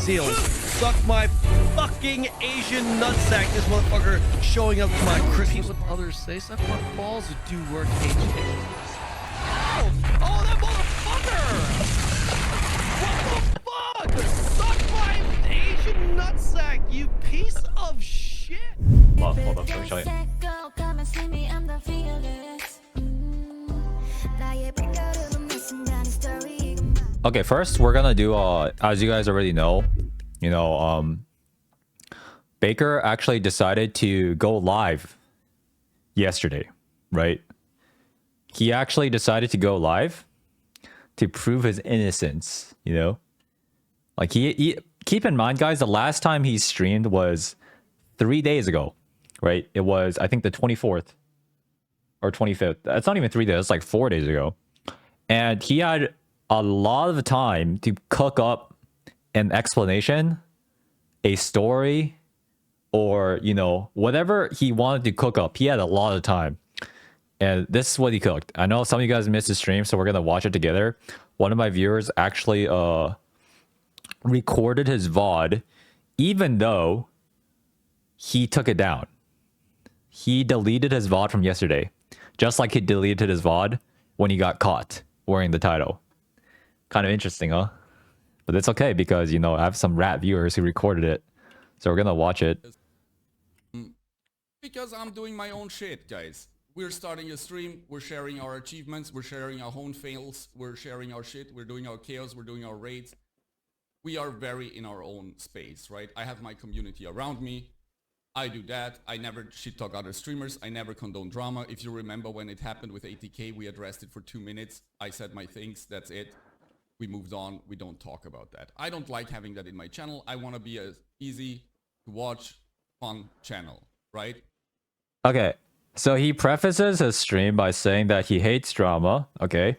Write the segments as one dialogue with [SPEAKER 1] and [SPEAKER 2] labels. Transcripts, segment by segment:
[SPEAKER 1] Zeals, suck my fucking Asian nutsack. This motherfucker showing up to my Christmas. What others say, suck my balls to do work, HK. Oh, that motherfucker! What the fuck? Suck my Asian nutsack, you piece of shit!
[SPEAKER 2] Hold up, let me show you. Okay, first we're gonna do as you guys already know, Baker actually decided to go live yesterday, right? He actually decided to go live to prove his innocence, Like he keep in mind, guys, the last time he streamed was 3 days ago, right? It was, I think, the 24th or 25th. That's not even 3 days, it's like 4 days ago. And he had a lot of time to cook up an explanation, a story, or, whatever he wanted to cook up. He had a lot of time. And this is what he cooked. I know some of you guys missed the stream, so we're going to watch it together. One of my viewers actually recorded his VOD, even though he took it down. He deleted his VOD from yesterday, just like he deleted his VOD when he got caught wearing the title. Kind of interesting, huh? But it's okay because, I have some rat viewers who recorded it. So we're going to watch it.
[SPEAKER 3] Because I'm doing my own shit, guys. We're starting a stream, we're sharing our achievements, we're sharing our own fails, we're sharing our shit, we're doing our chaos, we're doing our raids. We are very in our own space, right? I have my community around me. I do that. I never shit talk other streamers. I never condone drama. If you remember when it happened with ATK, we addressed it for 2 minutes. I said my things, that's it. We moved on, we don't talk about that. I don't like having that in my channel. I want to be a easy to watch, fun channel, right?
[SPEAKER 2] Okay, so he prefaces his stream by saying that he hates drama, okay?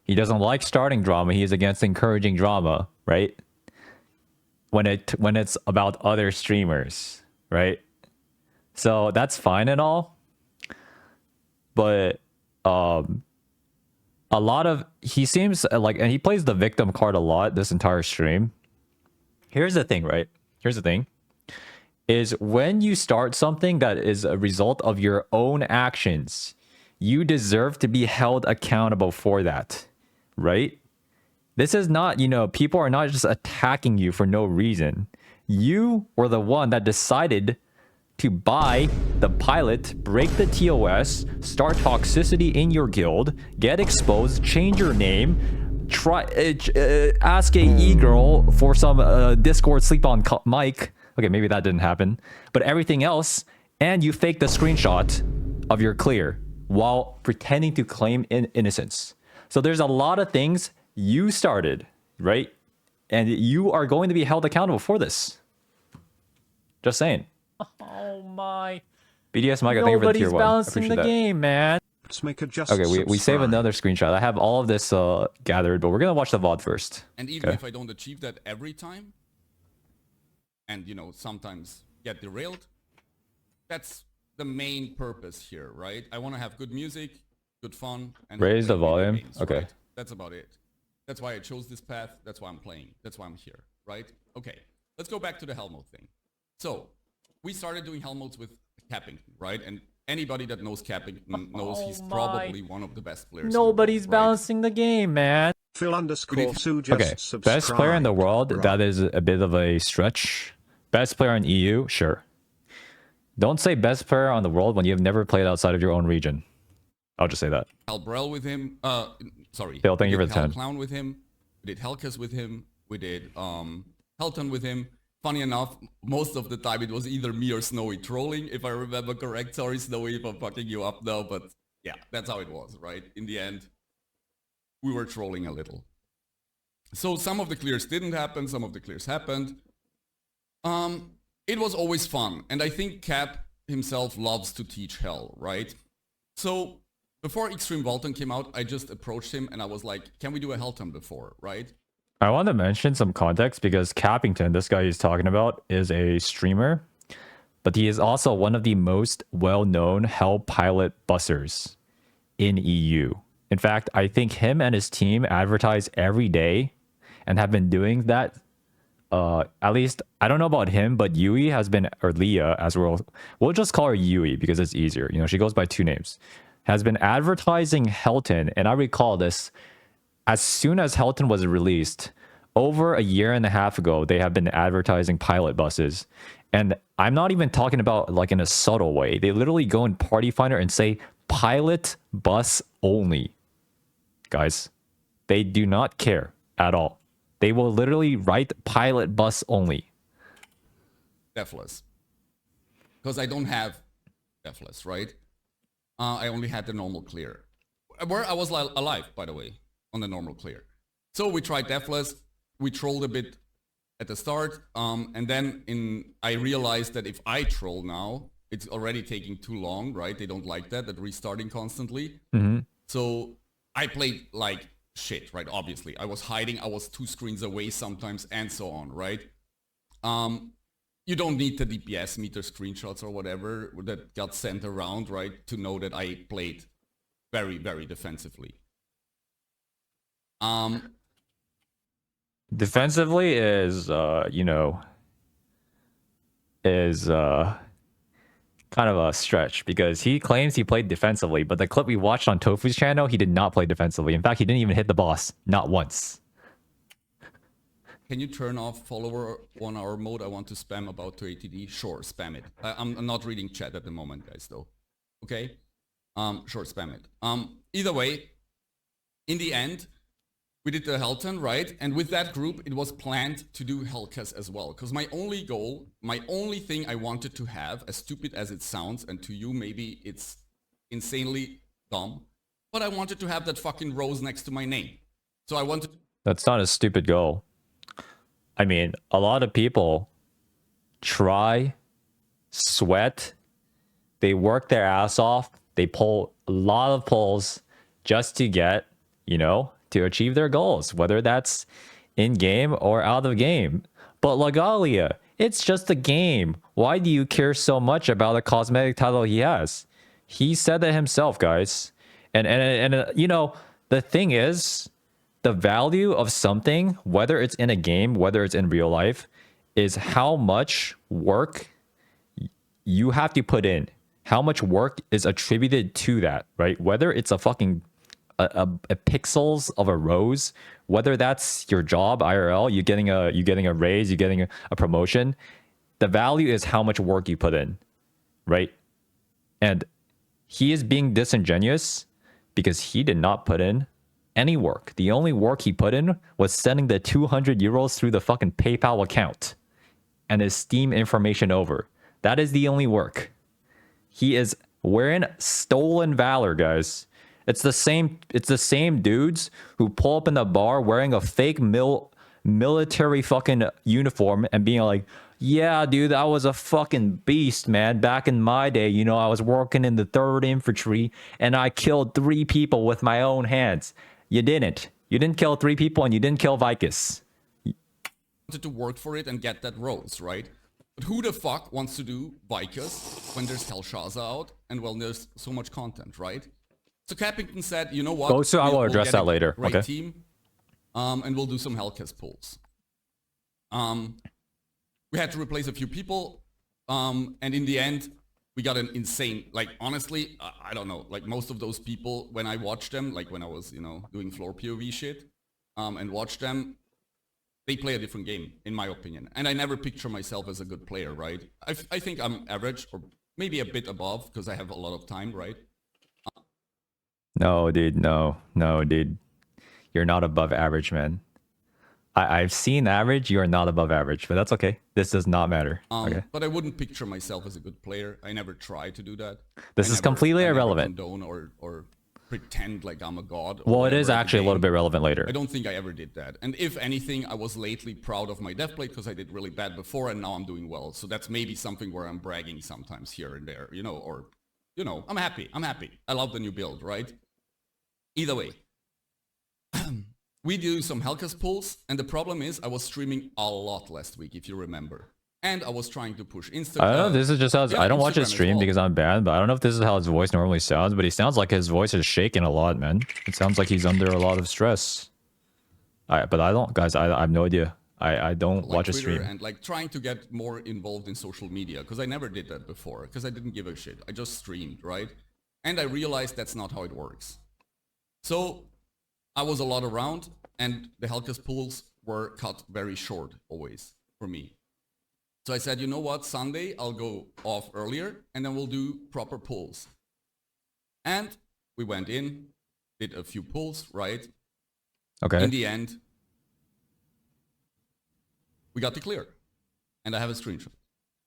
[SPEAKER 2] He doesn't like starting drama, he is against encouraging drama, right? When it's about other streamers, right? So that's fine and all. But a lot of he seems like, and he plays the victim card a lot this entire stream. Here's the thing, right? Here's the thing. Is when you start something that is a result of your own actions, you deserve to be held accountable for that, right? This is not, people are not just attacking you for no reason. You were the one that decided to buy the pilot, break the TOS, start toxicity in your guild, get exposed, change your name, try ask a e-girl for some Discord sleep on mic. Okay, maybe that didn't happen. But everything else, and you faked the screenshot of your clear while pretending to claim innocence. So there's a lot of things you started, right? And you are going to be held accountable for this. Just saying. Oh my. BDS Mike, I think you're for the tier 1. Balancing the game, man.
[SPEAKER 4] Let's make
[SPEAKER 2] okay, we save another screenshot. I have all of this gathered, but we're going to watch the VOD first.
[SPEAKER 3] And even if I don't achieve that every time, and sometimes get derailed, that's the main purpose here, right? I want to have good music, good fun, and
[SPEAKER 2] raise the volume.
[SPEAKER 3] Games,
[SPEAKER 2] okay,
[SPEAKER 3] right? That's about it. That's why I chose this path. That's why I'm playing. That's why I'm here, right? Okay, let's go back to the hell mode thing. So we started doing hell modes with Cappington, right? And anybody that knows Cappington knows he's probably one of the best players.
[SPEAKER 2] Nobody's balancing the game, man.
[SPEAKER 4] Phil_Sue just
[SPEAKER 2] okay,
[SPEAKER 4] subscribed.
[SPEAKER 2] Best player in the world. That is a bit of a stretch. Best player in EU, sure. Don't say best player on the world when you have never played outside of your own region. I'll just say that.
[SPEAKER 3] Albrel with him. Sorry.
[SPEAKER 2] Phil, thank you for the 10.
[SPEAKER 3] Clown with him. We did Hellcas with him. We did Helton with him. Funny enough, most of the time it was either me or Snowy trolling, if I remember correct. Sorry, Snowy, if I'm fucking you up now, but yeah, that's how it was, right? In the end, we were trolling a little. So some of the clears didn't happen, some of the clears happened. It was always fun, and I think Cap himself loves to teach hell, right? So before Extreme Volton came out, I just approached him and I was like, can we do a Hellton before, right?
[SPEAKER 2] I want to mention some context because Cappington, this guy he's talking about, is a streamer, but he is also one of the most well-known Hell pilot bussers in EU. In fact, I think him and his team advertise every day and have been doing that at least I don't know about him, but Yui has been, or Leah, as we'll just call her Yui because it's easier. You know, she goes by 2 names. Has been advertising Helton, and I recall this as soon as Helton was released, over a year and a half ago, they have been advertising pilot buses. And I'm not even talking about like in a subtle way. They literally go in Party Finder and say pilot bus only. Guys, they do not care at all. They will literally write pilot bus only.
[SPEAKER 3] Deathless. Because I don't have Deathless, right? I only had the normal clear. Where I was alive, by the way, on the normal clear. So we tried Deathless. We trolled a bit at the start. And then I realized that if I troll now, it's already taking too long, right? They don't like that restarting constantly.
[SPEAKER 2] Mm-hmm.
[SPEAKER 3] So I played like shit, right? Obviously, I was hiding. I was 2 screens away sometimes and so on, right? You don't need the DPS meter screenshots or whatever that got sent around, right? To know that I played very, very defensively.
[SPEAKER 2] Defensively is, you know, is kind of a stretch because he claims he played defensively, but the clip we watched on Tofu's channel, he did not play defensively. In fact, he didn't even hit the boss, not once.
[SPEAKER 3] Can you turn off follower 1 hour mode? I want to spam about to ATD. Sure, spam it. I'm not reading chat at the moment, guys, though. Okay? Sure, spam it. Either way, in the end, we did the Helton, right? And with that group, it was planned to do Hellcats as well. Because my only goal, my only thing I wanted to have, as stupid as it sounds, and to you maybe it's insanely dumb, but I wanted to have that fucking rose next to my name. So I wanted...
[SPEAKER 2] That's not a stupid goal. I mean, a lot of people try, sweat, they work their ass off, they pull a lot of pulls just to get, you know, to achieve their goals, whether that's in game or out of game. But Legalia, it's just a game. Why do you care so much about a cosmetic title he has? He said that himself, guys. And you know, the thing is, the value of something, whether it's in a game, whether it's in real life, is how much work you have to put in. How much work is attributed to that, right? Whether it's a fucking a pixels of a rose, whether that's your job IRL, you getting a raise, you getting a promotion, the value is how much work you put in, right? And he is being disingenuous because he did not put in any work. The only work he put in was sending the 200 euros through the fucking PayPal account and his Steam information over. That is the only work. He is wearing stolen valor, guys. It's the same dudes who pull up in the bar wearing a fake military fucking uniform and being like, yeah, dude, I was a fucking beast, man. Back in my day, you know, I was working in the 3rd Infantry and I killed 3 people with my own hands. You didn't. You didn't kill 3 people and you didn't kill Vicus.
[SPEAKER 3] Wanted to work for it and get that rose, right? But who the fuck wants to do Vicus when there's Hellshaza out and well, there's so much content, right? So Cappington said, you know what?
[SPEAKER 2] So I will address that later.
[SPEAKER 3] Great
[SPEAKER 2] Okay.
[SPEAKER 3] Team, and we'll do some Hellcats pulls. We had to replace a few people, and in the end, we got an insane, like, honestly, I don't know, like, most of those people, when I watched them, like, when I was, you know, doing floor POV shit, and watched them, they play a different game, in my opinion. And I never picture myself as a good player, right? I think I'm average, or maybe a bit above, because I have a lot of time, right?
[SPEAKER 2] No, dude, no, dude. You're not above average, man. I've seen average, you are not above average, but that's okay. This does not matter. Okay.
[SPEAKER 3] But I wouldn't picture myself as a good player. I never try to do that.
[SPEAKER 2] This is completely irrelevant.
[SPEAKER 3] Condone or pretend like I'm a god.
[SPEAKER 2] Well, it is actually a little bit relevant later.
[SPEAKER 3] I don't think I ever did that. And if anything, I was lately proud of my dev plate because I did really bad before and now I'm doing well. So that's maybe something where I'm bragging sometimes here and there, you know, or, you know, I'm happy. I love the new build, right? Either way. We do some Hellcats pulls, and the problem is I was streaming a lot last week, if you remember. And I was trying to push Instagram.
[SPEAKER 2] I don't know if this is just how I don't watch his
[SPEAKER 3] Instagram
[SPEAKER 2] stream because I'm bad, but I don't know if this is how his voice normally sounds, but he sounds like his voice is shaking a lot, man. It sounds like he's under a lot of stress. But I don't, guys, I have no idea. I don't
[SPEAKER 3] like
[SPEAKER 2] watch a
[SPEAKER 3] Twitter
[SPEAKER 2] stream.
[SPEAKER 3] and like trying to get more involved in social media because I never did that before because I didn't give a shit. I just streamed, right? And I realized that's not how it works. So I was a lot around and the Helcas pools were cut very short always for me. So I said, you know what, Sunday I'll go off earlier and then we'll do proper pulls. And we went in, did a few pulls, right?
[SPEAKER 2] Okay.
[SPEAKER 3] In the end, we got the clear. And I have a screenshot.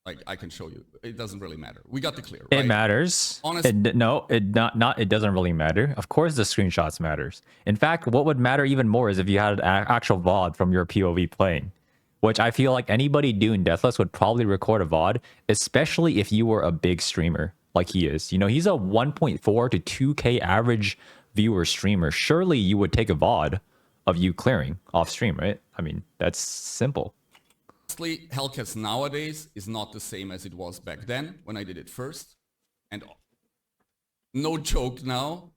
[SPEAKER 3] Like I can show you. It doesn't really matter. We got the clear, right?
[SPEAKER 2] It matters.
[SPEAKER 3] Honestly,
[SPEAKER 2] It doesn't really matter. Of course the screenshots matters. In fact, what would matter even more is if you had an actual VOD from your POV playing. Which I feel like anybody doing Deathless would probably record a VOD, especially if you were a big streamer like he is. You know, he's a 1.4 to 2K average viewer streamer. Surely you would take a VOD of you clearing off stream, right? I mean, that's simple.
[SPEAKER 3] honestly, Hellcats nowadays is not the same as it was back then when I did it first. And no joke now.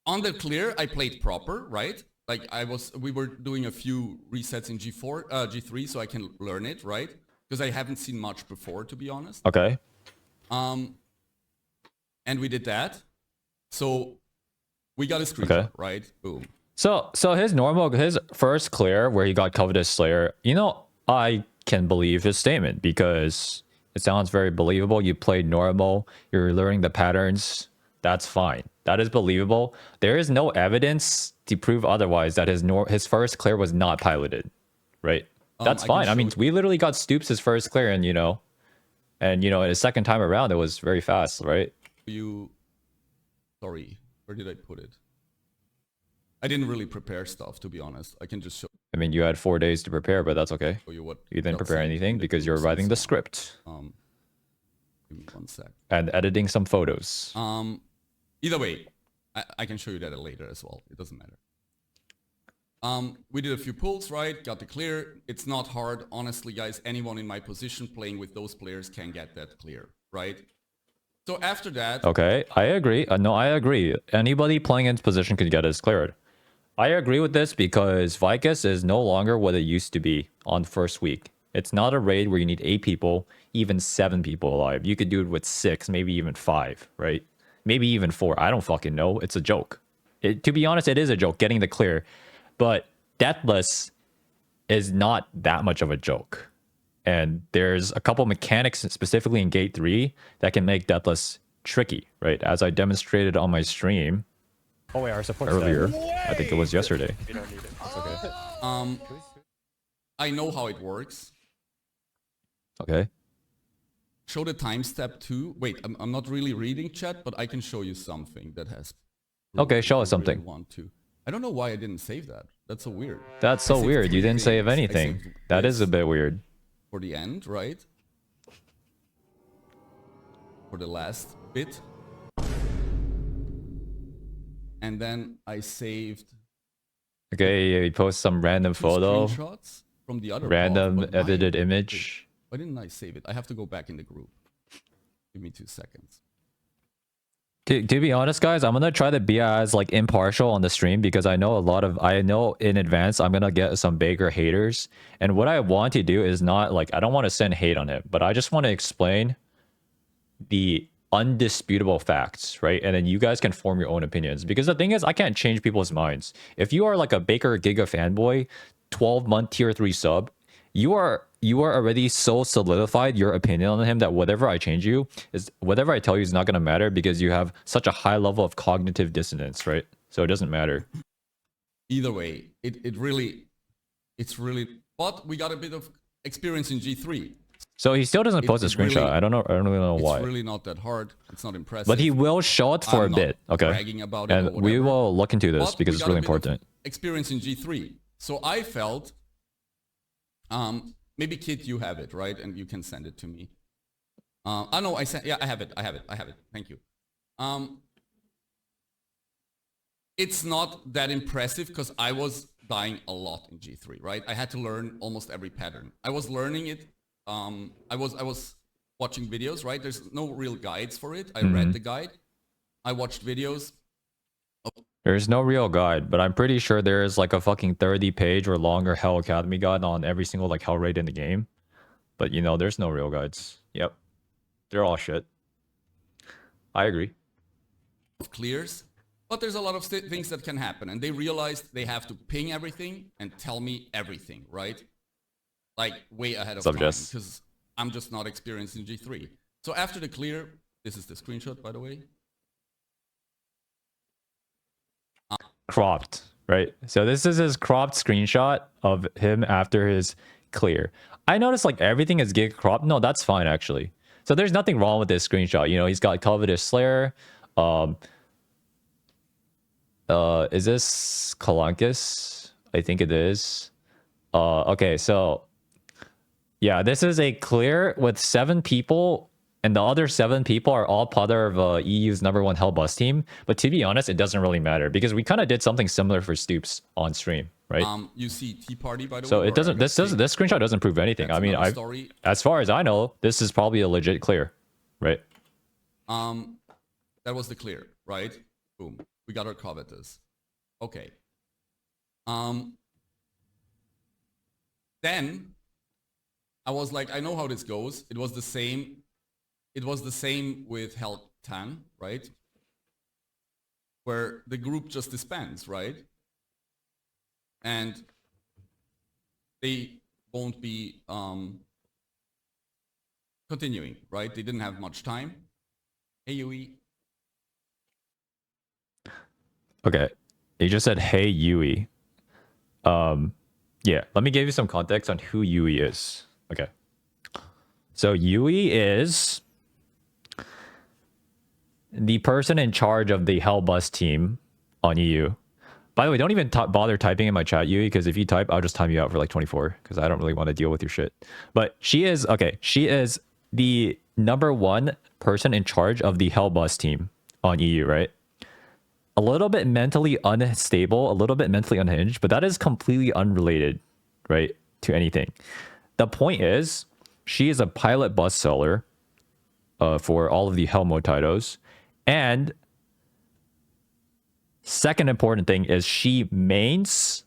[SPEAKER 3] On the clear, I played proper, right? Like we were doing a few resets in G3, so I can learn it, right? Because I haven't seen much before, to be honest.
[SPEAKER 2] Okay.
[SPEAKER 3] And we did that. So we got a screenshot,
[SPEAKER 2] Okay.
[SPEAKER 3] right? Boom.
[SPEAKER 2] So his first clear where he got Covetous Slayer, you know, I can believe his statement because it sounds very believable. You played normal, you're learning the patterns. That's fine. That is believable. There is no evidence to prove otherwise that his first clear was not piloted, right? That's fine. I mean, we literally got Stoops his first clear, and you know, his second time around it was very fast, right?
[SPEAKER 3] Sorry, where did I put it? I didn't really prepare stuff, to be honest. I can just show
[SPEAKER 2] I mean, you had 4 days to prepare, but that's okay.
[SPEAKER 3] you what.
[SPEAKER 2] You didn't prepare anything because you're writing the script
[SPEAKER 3] Give me 1 sec.
[SPEAKER 2] and editing some photos.
[SPEAKER 3] Either way, I can show you that later as well. It doesn't matter. We did a few pulls, right? Got the clear. It's not hard. Honestly, guys, anyone in my position playing with those players can get that clear, right? So after that...
[SPEAKER 2] Okay, I agree. No, I agree. Anybody playing in position could get his cleared. I agree with this because Vicus is no longer what it used to be on the first week. It's not a raid where you need 8 people, even 7 people alive. You could do it with 6, maybe even 5, right? Maybe even 4. I don't fucking know. It's a joke. To be honest, it is a joke, getting the clear. But Deathless is not that much of a joke. And there's a couple mechanics, specifically in Gate 3, that can make Deathless tricky, right? As I demonstrated on my stream earlier. I think it was yesterday.
[SPEAKER 5] You don't need it. It's okay.
[SPEAKER 3] I know how it works.
[SPEAKER 2] Okay.
[SPEAKER 3] Show the time step too. Wait, I'm not really reading chat, but I can show you something that has...
[SPEAKER 2] Okay, show us
[SPEAKER 3] I really
[SPEAKER 2] something.
[SPEAKER 3] want to. I don't know why I didn't save that. That's so weird.
[SPEAKER 2] That's so
[SPEAKER 3] saved
[SPEAKER 2] weird. You
[SPEAKER 3] 3
[SPEAKER 2] didn't save
[SPEAKER 3] things. I
[SPEAKER 2] anything.
[SPEAKER 3] saved
[SPEAKER 2] That is a
[SPEAKER 3] this
[SPEAKER 2] bit weird.
[SPEAKER 3] for the end, right? For the last bit. And then I saved
[SPEAKER 2] Okay, you post some random
[SPEAKER 3] 2
[SPEAKER 2] photo,
[SPEAKER 3] screenshots from the other
[SPEAKER 2] random
[SPEAKER 3] pod, but why-
[SPEAKER 2] edited image.
[SPEAKER 3] Why didn't I save it? I have to go back in the group. Give me 2 seconds.
[SPEAKER 2] To be honest, guys, I'm gonna try to be as like impartial on the stream because I know in advance I'm gonna get some Baker haters, and what I want to do is not like, I don't want to send hate on him, but I just want to explain the undisputable facts, right? And then you guys can form your own opinions, because the thing is, I can't change people's minds. If you are like a Baker Giga fanboy, 12-month tier 3 sub, you are already so solidified your opinion on him that whatever I tell you is not going to matter, because you have such a high level of cognitive dissonance, right? So it doesn't matter.
[SPEAKER 3] Either way, it's really, but we got a bit of experience in G3.
[SPEAKER 2] So he still doesn't post a screenshot.
[SPEAKER 3] Really,
[SPEAKER 2] I don't really know why.
[SPEAKER 3] It's really not that hard. It's not impressive.
[SPEAKER 2] But he will show it for
[SPEAKER 3] I'm
[SPEAKER 2] a bit,
[SPEAKER 3] not
[SPEAKER 2] okay?
[SPEAKER 3] bragging about it
[SPEAKER 2] And
[SPEAKER 3] or
[SPEAKER 2] we
[SPEAKER 3] whatever.
[SPEAKER 2] will look into this
[SPEAKER 3] But
[SPEAKER 2] because
[SPEAKER 3] we
[SPEAKER 2] it's
[SPEAKER 3] got
[SPEAKER 2] really
[SPEAKER 3] a bit of
[SPEAKER 2] important.
[SPEAKER 3] experience in G3. So I felt, maybe Kit, you have it, right? And you can send it to me. No, I have it. Thank you. It's not that impressive because I was dying a lot in G3, right? I had to learn almost every pattern. I was learning it. I was watching videos, right? There's no real guides for it. I read the guide. I watched videos of
[SPEAKER 2] There's no real guide, but I'm pretty sure there is like a fucking 30-page or longer Hell Academy guide on every single like Hell raid in the game. But you know, there's no real guides. Yep. They're all shit. I agree.
[SPEAKER 3] Clears, but there's a lot of things that can happen, and they realized they have to ping everything and tell me everything, right? Like way ahead of time, because I'm just not experienced in G3. So after the clear, this is the screenshot, by the way.
[SPEAKER 2] Cropped, right? So this is his cropped screenshot of him after his clear. I noticed like everything is gig cropped. No, that's fine actually. So there's nothing wrong with this screenshot. You know, he's got Covetous Slayer. Is this Colunkus? I think it is. Okay, so yeah, this is a clear with 7 people, and the other 7 people are all part of EU's #1 Hell Bus team. But to be honest, it doesn't really matter because we kind of did something similar for Stoops on stream, right?
[SPEAKER 3] You see Tea Party, by the way.
[SPEAKER 2] So it doesn't. This screenshot doesn't prove anything. I mean, as far as I know, this is probably a legit clear, right?
[SPEAKER 3] That was the clear, right? Boom. We got our Covetous. Okay. Then I was like, I know how this goes. It was the same. It was the same with Hell Tan, right? Where the group just disbands, right? And they won't be continuing, right? They didn't have much time. Hey, Yui.
[SPEAKER 2] Okay. He just said, hey, Yui. Yeah, let me give you some context on who Yui is. Okay. So Yui is the person in charge of the Hell Bus team on EU. By the way, don't even bother typing in my chat, Yui, because if you type, I'll just time you out for like 24, because I don't really want to deal with your shit. But she is, okay, she is the #1 person in charge of the Hell Bus team on EU, right? A little bit mentally unstable, a little bit mentally unhinged, but that is completely unrelated, right, to anything. The point is, she is a pilot bus seller for all of the Hell mode titles. And second important thing is she mains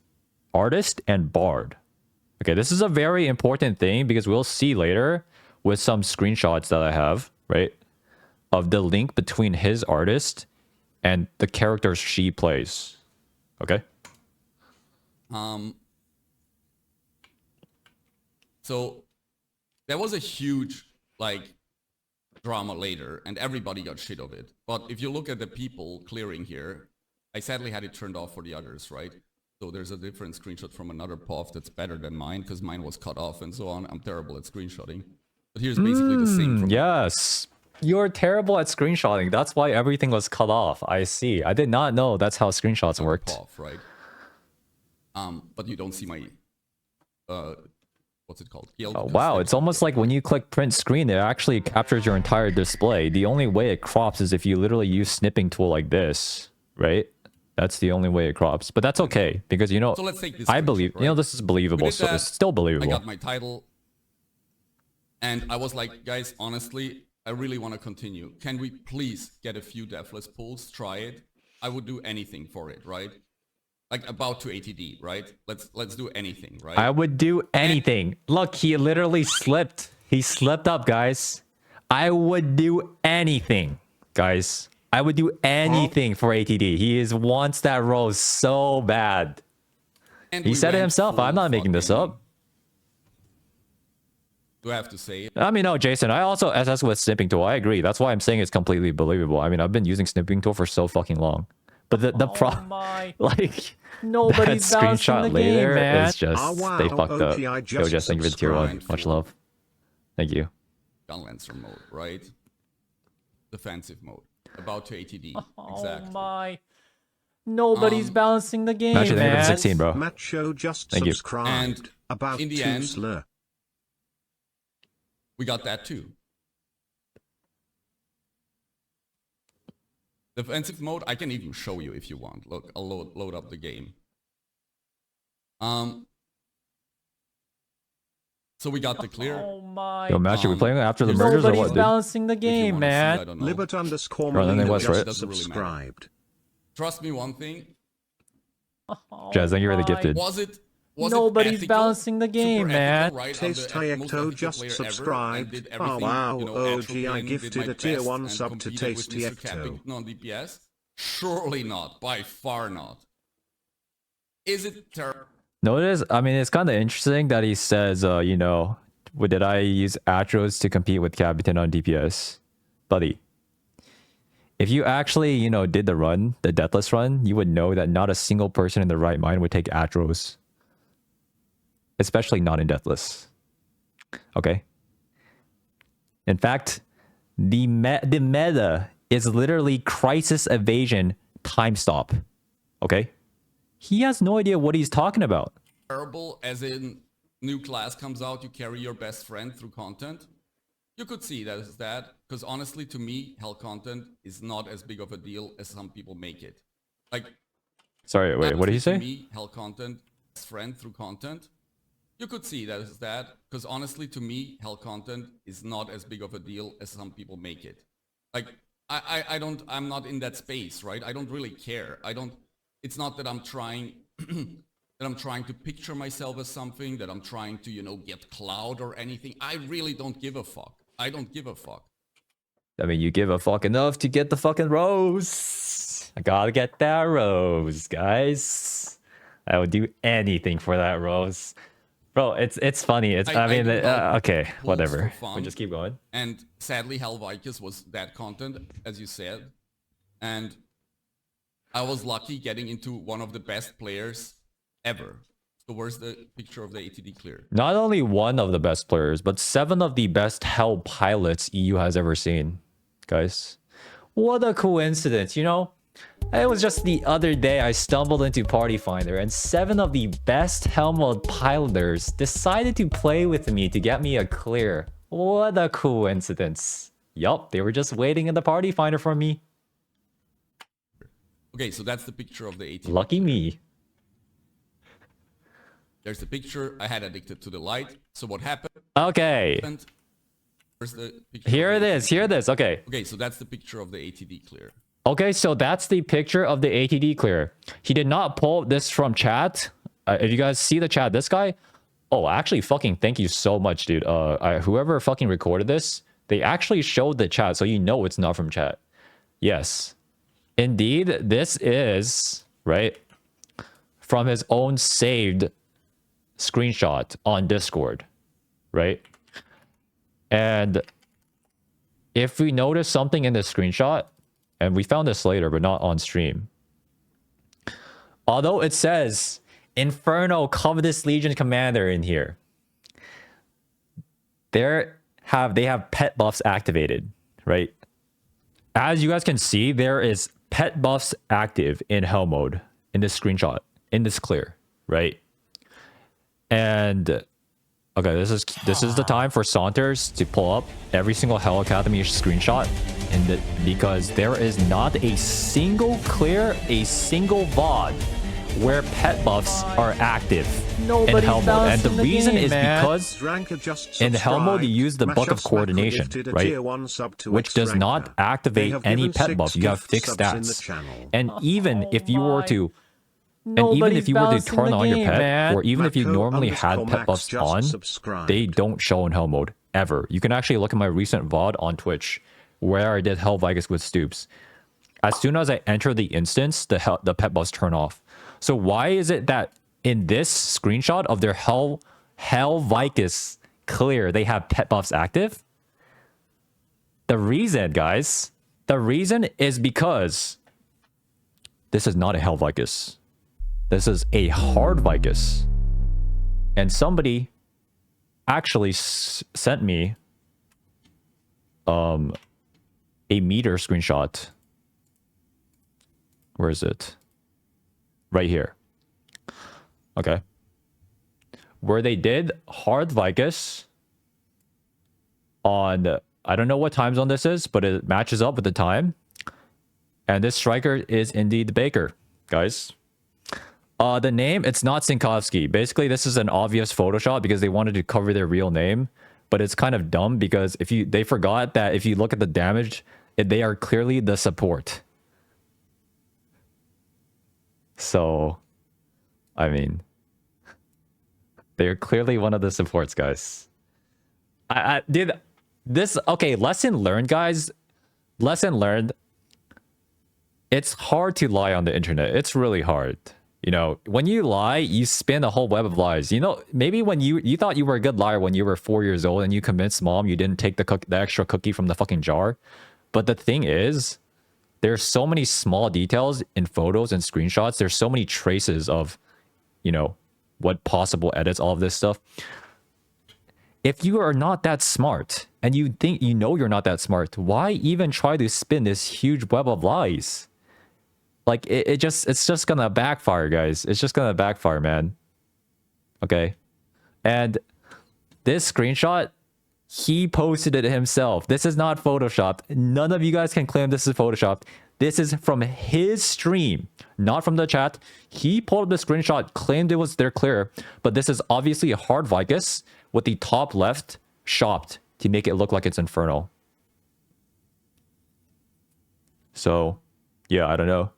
[SPEAKER 2] artist and bard. Okay, this is a very important thing because we'll see later with some screenshots that I have, right, of the link between his artist and the characters she plays. Okay?
[SPEAKER 3] So there was a huge like drama later, and everybody got shit of it. But if you look at the people clearing here, I sadly had it turned off for the others, right? So there's a different screenshot from another POV that's better than mine because mine was cut off and so on. I'm terrible at screenshotting. But here's basically the same from
[SPEAKER 2] yes. You're terrible at screenshotting. That's why everything was cut off. I see. I did not know that's how screenshots worked.
[SPEAKER 3] POV, right? But you don't see my what's it called?
[SPEAKER 2] Oh, wow, it's almost like when you click print screen, it actually captures your entire display. The only way it crops is if you literally use snipping tool like this, right? That's the only way it crops. But that's okay, because, you know,
[SPEAKER 3] so let's take this
[SPEAKER 2] I believe,
[SPEAKER 3] right?
[SPEAKER 2] you know, this is believable, so it's still believable.
[SPEAKER 3] I got my title, and I was like, guys, honestly, I really want to continue. Can we please get a few deathless pulls? Try it. I would do anything for it, right? Like about to ATD, right? Let's do anything, right?
[SPEAKER 2] I would do anything. Look, he literally slipped. He slipped up, guys. I would do anything, guys. I would do anything for ATD. He wants that role so bad.
[SPEAKER 3] And
[SPEAKER 2] he said it himself. I'm not making this up.
[SPEAKER 3] Do I have to say it?
[SPEAKER 2] I mean, no, Jason. I also SS with snipping tool. I agree. That's why I'm saying it's completely believable. I mean, I've been using snipping tool for so fucking long. But the problem, like, nobody's that screenshot later is just, they fucked up. Yo, just thank you for the tier 1. Much love. Thank you.
[SPEAKER 3] Gun Lancer mode, right? Defensive mode. About to ATD.
[SPEAKER 2] Oh
[SPEAKER 3] exactly.
[SPEAKER 2] my. Nobody's balancing the game,
[SPEAKER 4] Actually,
[SPEAKER 2] man.
[SPEAKER 4] 16, bro. Macho just
[SPEAKER 2] thank
[SPEAKER 4] subscribed.
[SPEAKER 3] And
[SPEAKER 4] about
[SPEAKER 3] in the end,
[SPEAKER 4] slur.
[SPEAKER 3] We got that too. Defensive mode, I can even show you if you want. Look, I'll load up the game. So we got the clear.
[SPEAKER 2] Oh my. Yo, Match, are we playing after the mergers or what, dude?
[SPEAKER 3] Balancing the game, man.
[SPEAKER 4] Libert_Marino
[SPEAKER 2] right?
[SPEAKER 4] just subscribed.
[SPEAKER 3] trust me one thing.
[SPEAKER 2] Jazz, thank you for the gifted.
[SPEAKER 3] Was it
[SPEAKER 2] Nobody's
[SPEAKER 3] ethical?
[SPEAKER 2] balancing the game,
[SPEAKER 3] Super
[SPEAKER 2] man.
[SPEAKER 3] ethical, right? I'm the
[SPEAKER 4] Taste
[SPEAKER 3] most
[SPEAKER 4] Hayekto
[SPEAKER 3] ethical
[SPEAKER 4] just
[SPEAKER 3] player ever and
[SPEAKER 4] subscribed.
[SPEAKER 3] did
[SPEAKER 4] Oh
[SPEAKER 3] everything,
[SPEAKER 4] wow,
[SPEAKER 3] you know,
[SPEAKER 4] OG,
[SPEAKER 3] atropine,
[SPEAKER 4] I
[SPEAKER 3] did
[SPEAKER 4] gifted
[SPEAKER 3] my
[SPEAKER 4] a tier
[SPEAKER 3] best
[SPEAKER 4] 1
[SPEAKER 3] and
[SPEAKER 4] sub to
[SPEAKER 3] competed with
[SPEAKER 4] Taste
[SPEAKER 3] Mr.
[SPEAKER 4] Hayekto.
[SPEAKER 3] Capington on DPS? Surely not. By far not. Is it terrible?
[SPEAKER 2] Notice, I mean, it's kind of interesting that he says, you know, did I use Atros to compete with Capitan on DPS? Buddy, if you actually, you know, did the run, the Deathless run, you would know that not a single person in their right mind would take Atros. Especially not in Deathless. Okay? In fact, the meta is literally Crisis Evasion time stop. Okay? He has no idea what he's talking about.
[SPEAKER 3] Terrible, as in new class comes out, you carry your best friend through content. You could see that as that, because honestly, to me, hell content is not as big of a deal as some people make it. Like,
[SPEAKER 2] sorry, wait, what did he
[SPEAKER 3] to
[SPEAKER 2] say?
[SPEAKER 3] me, hell content, best friend through content. You could see that as that, because honestly, to me, hell content is not as big of a deal as some people make it. Like, I'm not in that space, right? I don't really care. It's not that I'm trying, that I'm trying to picture myself as something, that I'm trying to, you know, get clout or anything. I really don't give a fuck. I don't give a fuck.
[SPEAKER 2] I mean, you give a fuck enough to get the fucking rose. I gotta get that rose, guys. I would do anything for that rose. Bro, it's funny. Okay, whatever. We just keep going.
[SPEAKER 3] And sadly, Hell Vicus was that content, as you said. And I was lucky getting into one of the best players ever. So where's the picture of the ATD clear?
[SPEAKER 2] Not only one of the best players, but 7 of the best Hell pilots EU has ever seen. Guys, what a coincidence, you know? It was just the other day I stumbled into Party Finder and 7 of the best Helmut piloters decided to play with me to get me a clear. What a coincidence. Yup, they were just waiting in the Party Finder for me.
[SPEAKER 3] Okay, so that's the picture of the ATD.
[SPEAKER 2] Lucky me.
[SPEAKER 3] There's the picture. I had addicted to the light. So what happened?
[SPEAKER 2] Okay.
[SPEAKER 3] Where's the picture?
[SPEAKER 2] Here it is. Here it is. Okay.
[SPEAKER 3] Okay, so that's the picture of the ATD clear.
[SPEAKER 2] Okay, so that's the picture of the ATD clear. He did not pull this from chat. If you guys see the chat, this guy... Oh, actually, fucking thank you so much, dude. Whoever fucking recorded this, they actually showed the chat, so you know it's not from chat. Yes. Indeed, this is, right, from his own saved screenshot on Discord, right? And if we notice something in this screenshot, and we found this later, but not on stream. Although it says Inferno Covetous Legion Commander in here, they have pet buffs activated, right? As you guys can see, there is pet buffs active in hell mode in this screenshot, in this clear, right? And okay, this is the time for Saunters to pull up every single Hell Academy screenshot, because there is not a single clear, a single VOD where pet buffs are active in hell mode. And the reason is because in hell mode you use the Book of Coordination, right? Which does not activate any pet buff. You have fixed stats. And even if you were to turn on your pet, or even if you normally had pet buffs on, they don't show in hell mode ever. You can actually look at my recent VOD on Twitch where I did Hell Vicus with Stoops. As soon as I enter the instance, the pet buffs turn off. So why is it that in this screenshot of their Hell Vicus clear, they have pet buffs active? The reason, guys, is because this is not a Hell Vicus. This is a hard Vicus. And somebody actually sent me a meter screenshot. Where is it? Right here. Okay. Where they did hard Vicus on, I don't know what time zone this is, but it matches up with the time. And this striker is indeed the Baker, guys. The name, it's not Sinkovsky. Basically, this is an obvious Photoshop because they wanted to cover their real name. But it's kind of dumb because they forgot that if you look at the damage, they are clearly the support. So, I mean, they're clearly one of the supports, guys. Dude, this, okay, lesson learned, guys. Lesson learned. It's hard to lie on the internet. It's really hard. You know, when you lie, you spin a whole web of lies. You know, maybe when you thought you were a good liar when you were 4 years old and you convinced mom you didn't take the extra cookie from the fucking jar. But the thing is, there's so many small details in photos and screenshots. There's so many traces of, you know, what possible edits, all of this stuff. If you are not that smart and you think you know you're not that smart, why even try to spin this huge web of lies? Like it's just gonna backfire, guys. It's just gonna backfire, man. Okay. And this screenshot, he posted it himself. This is not photoshopped. None of you guys can claim this is photoshopped. This is from his stream, not from the chat. He pulled up the screenshot, claimed it was there clear, but this is obviously a hard Vicus with the top left shopped to make it look like it's Inferno. So, yeah, I don't know.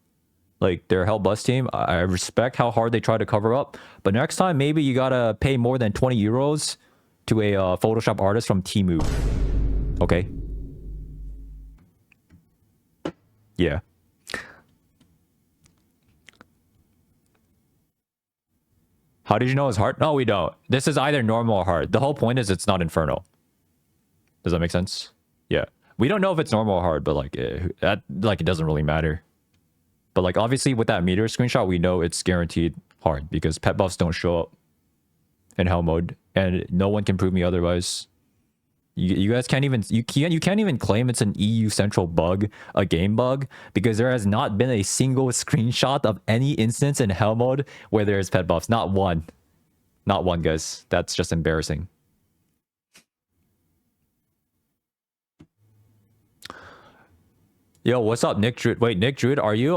[SPEAKER 2] Like, their Hell Bus team, I respect how hard they try to cover up, but next time, maybe you gotta pay more than 20 euros to a Photoshop artist from Temu. Okay? Yeah. How did you know it's hard? No, we don't. This is either normal or hard. The whole point is it's not Inferno. Does that make sense? Yeah. We don't know if it's normal or hard, but like, it doesn't really matter. But like, obviously with that meteor screenshot, we know it's guaranteed hard because pet buffs don't show up in hell mode, and no one can prove me otherwise. You guys can't even you can't even claim it's an EU central bug, a game bug, because there has not been a single screenshot of any instance in hell mode where there's pet buffs. Not one. Not one, guys. That's just embarrassing. Yo, what's up, Nick Druid? Wait, Nick Druid, are you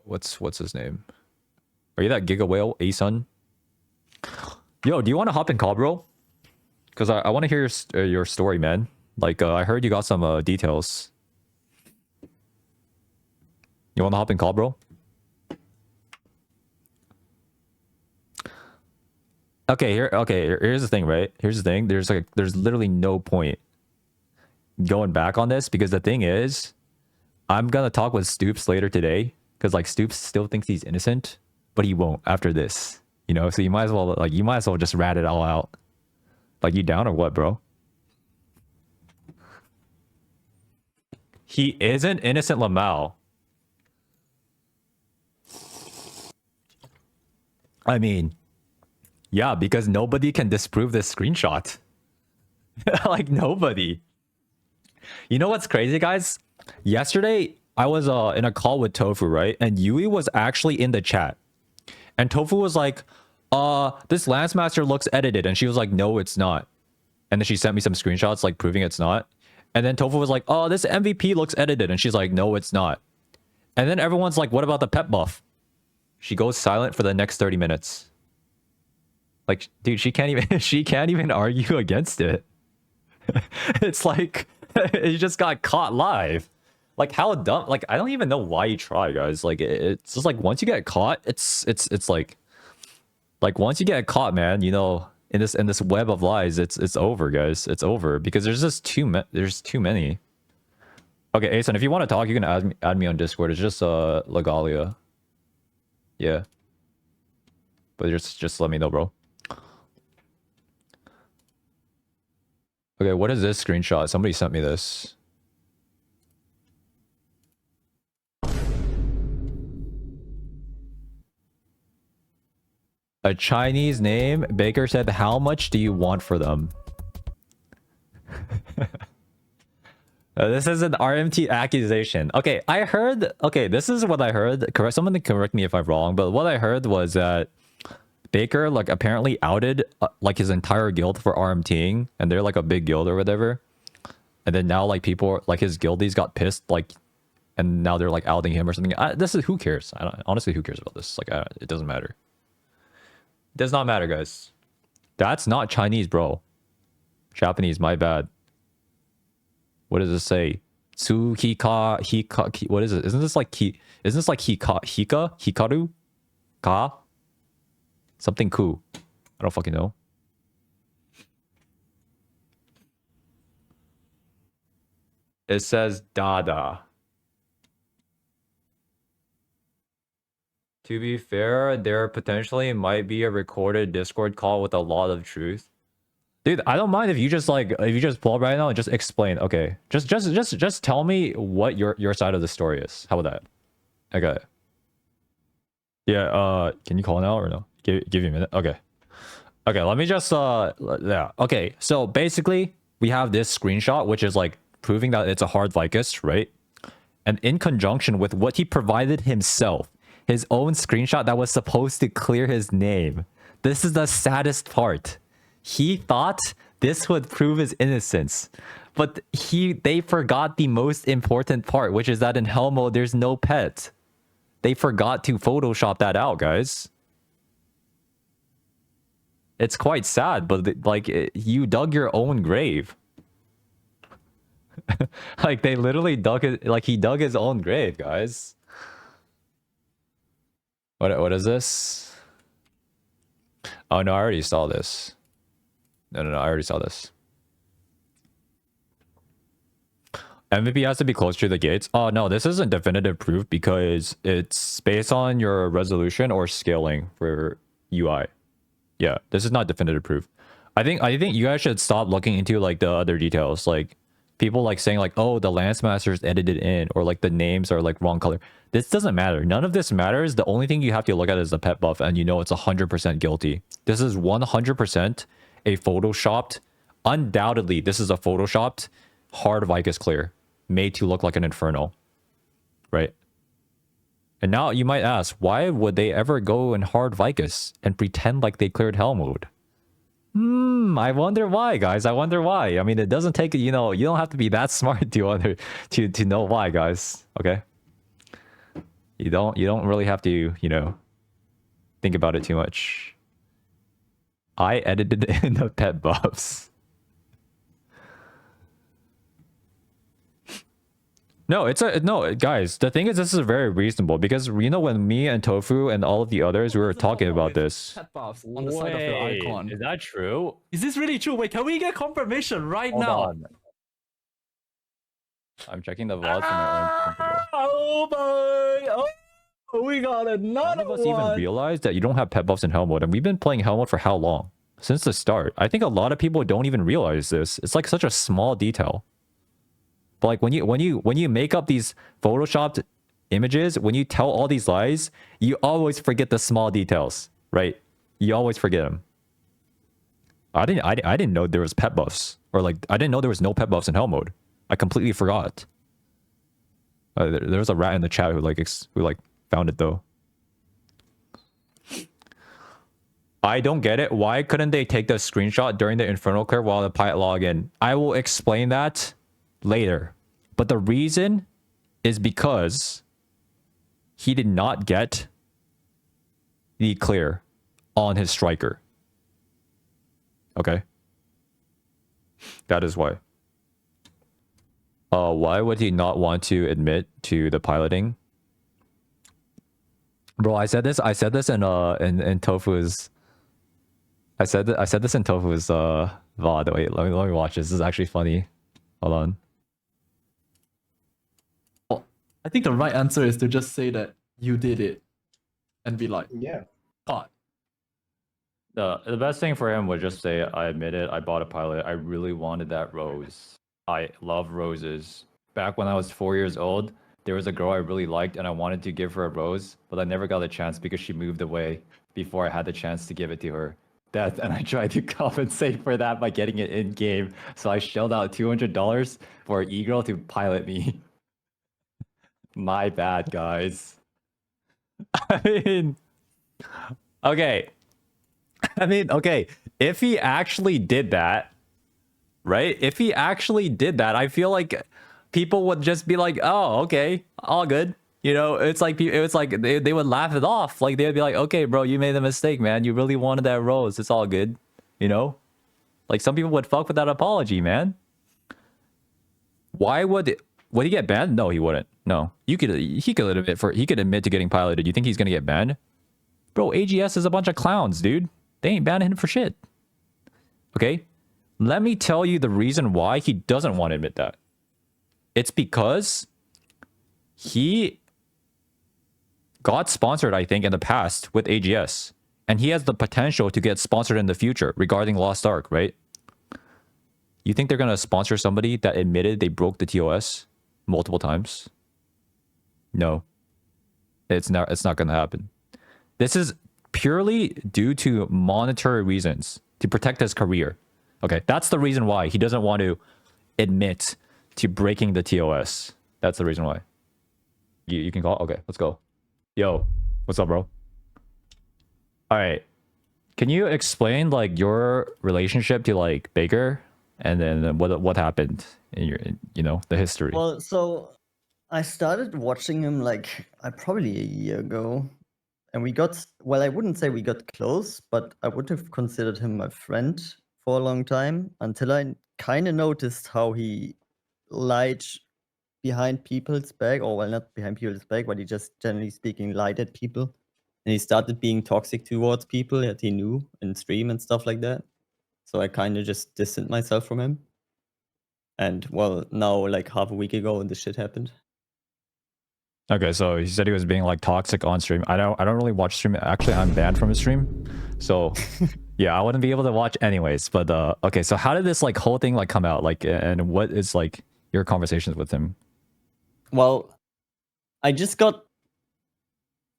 [SPEAKER 2] what's his name? Are you that Giga Whale, Asun? Yo, do you want to hop in call, bro? Because I want to hear your story, man. Like, I heard you got some details. You want to hop in call, bro? Okay, here's the thing, right? Here's the thing. There's literally no point going back on this, because the thing is, I'm gonna talk with Stoops later today, because like Stoops still thinks he's innocent, but he won't after this. You know, so you might as well just rat it all out. Like, you down or what, bro? He isn't innocent, Lamau. I mean, yeah, because nobody can disprove this screenshot. Like, nobody. You know what's crazy, guys? Yesterday, I was in a call with Tofu, right? And Yui was actually in the chat. And Tofu was like, this Lancemaster looks edited. And she was like, no, it's not. And then she sent me some screenshots, like, proving it's not. And then Tofu was like, oh, this MVP looks edited. And she's like, no, it's not. And then everyone's like, what about the pet buff? She goes silent for the next 30 minutes. Like, dude, she can't even argue against it. It's like, you just got caught live. Like, how dumb? Like, I don't even know why you try, guys. Like, it's just like, once you get caught, it's like once you get caught, man, you know, in this web of lies, it's over, guys. It's over, because there's just too many. Okay, Asen, if you want to talk, you can add me on Discord. It's just Legalia. Yeah. But just let me know, bro. Okay, what is this screenshot? Somebody sent me this. A Chinese name. Baker said, how much do you want for them? This is an RMT accusation. Okay, I heard... Okay, this is what I heard. Someone correct me if I'm wrong, but what I heard was that Baker, like, apparently outed, like, his entire guild for RMTing, and they're, like, a big guild or whatever. And then now, like, people, like, his guildies got pissed, like, and now they're, like, outing him or something. This is... Who cares? Honestly, who cares about this? Like, it doesn't matter. It does not matter, guys. That's not Chinese, bro. Japanese, my bad. What does it say? What is it? Isn't this like Hikaru? Ka? Something cool. I don't fucking know. It says Dada. To be fair, there potentially might be a recorded Discord call with a lot of truth. Dude, I don't mind if you just pull up right now and just explain. Okay. Just tell me what your side of the story is. How about that? Okay. Yeah, can you call now or no? Give you a minute. Okay. Okay, let me just yeah. Okay, so basically we have this screenshot which is like proving that it's a hard Vicus, right? And in conjunction with what he provided himself, his own screenshot that was supposed to clear his name. This is the saddest part. He thought this would prove his innocence, but they forgot the most important part, which is that in hell mode there's no pet. They forgot to Photoshop that out, guys. It's quite sad, but like you dug your own grave. Like they literally dug it, like he dug his own grave, guys. What is this? Oh no, I already saw this. No, I already saw this. MVP has to be close to the gates. Oh no, this isn't definitive proof because it's based on your resolution or scaling for UI. Yeah, this is not definitive proof. I think you guys should stop looking into like the other details, like people like saying like, oh, the Lance Master's edited in, or like the names are like wrong color. This doesn't matter. None of this matters. The only thing you have to look at is the pet buff, and you know it's 100% guilty. This is 100% a photoshopped. Undoubtedly, this is a photoshopped hard Vicus clear, made to look like an Inferno, right? And now you might ask, why would they ever go in hard Vicus and pretend like they cleared hell mode? I wonder why, guys. I wonder why. I mean, it doesn't take, you know, you don't have to be that smart to know why, guys. Okay? You don't really have to, you know, think about it too much. I edited in the pet buffs. No, no, guys. The thing is, this is very reasonable because you know when me and Tofu and all of the others we were talking about this.
[SPEAKER 5] Pet buffs on the side of your icon.
[SPEAKER 2] Is that true?
[SPEAKER 5] Is this really true? Wait, can we get confirmation right now?
[SPEAKER 2] On. I'm checking the VOD from my own computer.
[SPEAKER 5] Oh boy! Oh, we got another
[SPEAKER 2] None of us even realize that you don't have pet buffs in hell mode, and we've been playing hell mode for how long? Since the start. I think a lot of people don't even realize this. It's like such a small detail. But like when you make up these photoshopped images, when you tell all these lies, you always forget the small details, right? You always forget them. I didn't know there was pet buffs, or like I didn't know there was no pet buffs in hell mode. I completely forgot. There was a rat in the chat who found it though. I don't get it. Why couldn't they take the screenshot during the Infernal clear while the pilot login? I will explain that later. But the reason is because he did not get the clear on his striker. Okay? That is why. Why would he not want to admit to the piloting? Bro, I said this in Tofu's I said this in Tofu's VOD. Wait, let me watch this. This is actually funny. Hold on.
[SPEAKER 5] Well, I think the right answer is to just say that you did it and be like,
[SPEAKER 6] Yeah.
[SPEAKER 5] God.
[SPEAKER 2] The best thing for him was just say, I admit it, I bought a pilot. I really wanted that rose. I love roses. Back when I was 4 years old, there was a girl I really liked and I wanted to give her a rose, but I never got a chance because she moved away before I had the chance to give it to her. And I tried to compensate for that by getting it in game. So I shelled out $200 for an e-girl to pilot me. My bad, guys. I mean, okay. If he actually did that, right? If he actually did that, I feel like people would just be like, "Oh, okay, all good." You know, it's like they would laugh it off. Like they'd be like, "Okay, bro, you made a mistake, man. You really wanted that rose. It's all good." You know, like some people would fuck with that apology, man. Why would Would he get banned? No, he wouldn't. No. He could admit to getting piloted. You think he's gonna get banned? Bro, AGS is a bunch of clowns, dude. They ain't banning him for shit. Okay? Let me tell you the reason why he doesn't want to admit that. It's because he got sponsored, I think, in the past with AGS. And he has the potential to get sponsored in the future regarding Lost Ark, right? You think they're going to sponsor somebody that admitted they broke the TOS multiple times? No. It's not going to happen. This is purely due to monetary reasons to protect his career. Okay, that's the reason why he doesn't want to admit to breaking the TOS. That's the reason why. You can call? Okay, let's go. Yo, what's up, bro? All right. Can you explain like your relationship to like Baker and then what happened in your the history?
[SPEAKER 6] Well, so I started watching him like probably a year ago, and we got, well, I wouldn't say we got close, but I would have considered him my friend for a long time until I kind of noticed how he lied behind people's back, or well, not behind people's back, but he just generally speaking lied at people, and he started being toxic towards people that he knew in stream and stuff like that. So I kind of just distanced myself from him. And well, now like half a week ago, this shit happened.
[SPEAKER 2] Okay, so he said he was being like toxic on stream. I don't really watch stream. Actually, I'm banned from his stream. So yeah, I wouldn't be able to watch anyways. But okay, so how did this like whole thing like come out? Like, and what is like your conversations with him?
[SPEAKER 6] Well, I just got,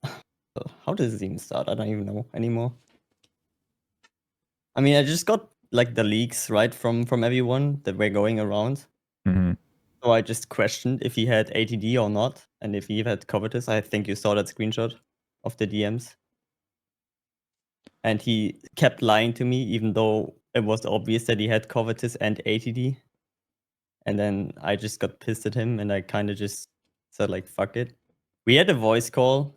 [SPEAKER 6] how does it even start? I don't even know anymore. I mean, I just got like the leaks, right, from everyone that were going around.
[SPEAKER 2] Mm-hmm.
[SPEAKER 6] So I just questioned if he had ATD or not, and if he had covetous. I think you saw that screenshot of the DMs. And he kept lying to me, even though it was obvious that he had covetous and ATD. And then I just got pissed at him, and I kind of just said like, fuck it. We had a voice call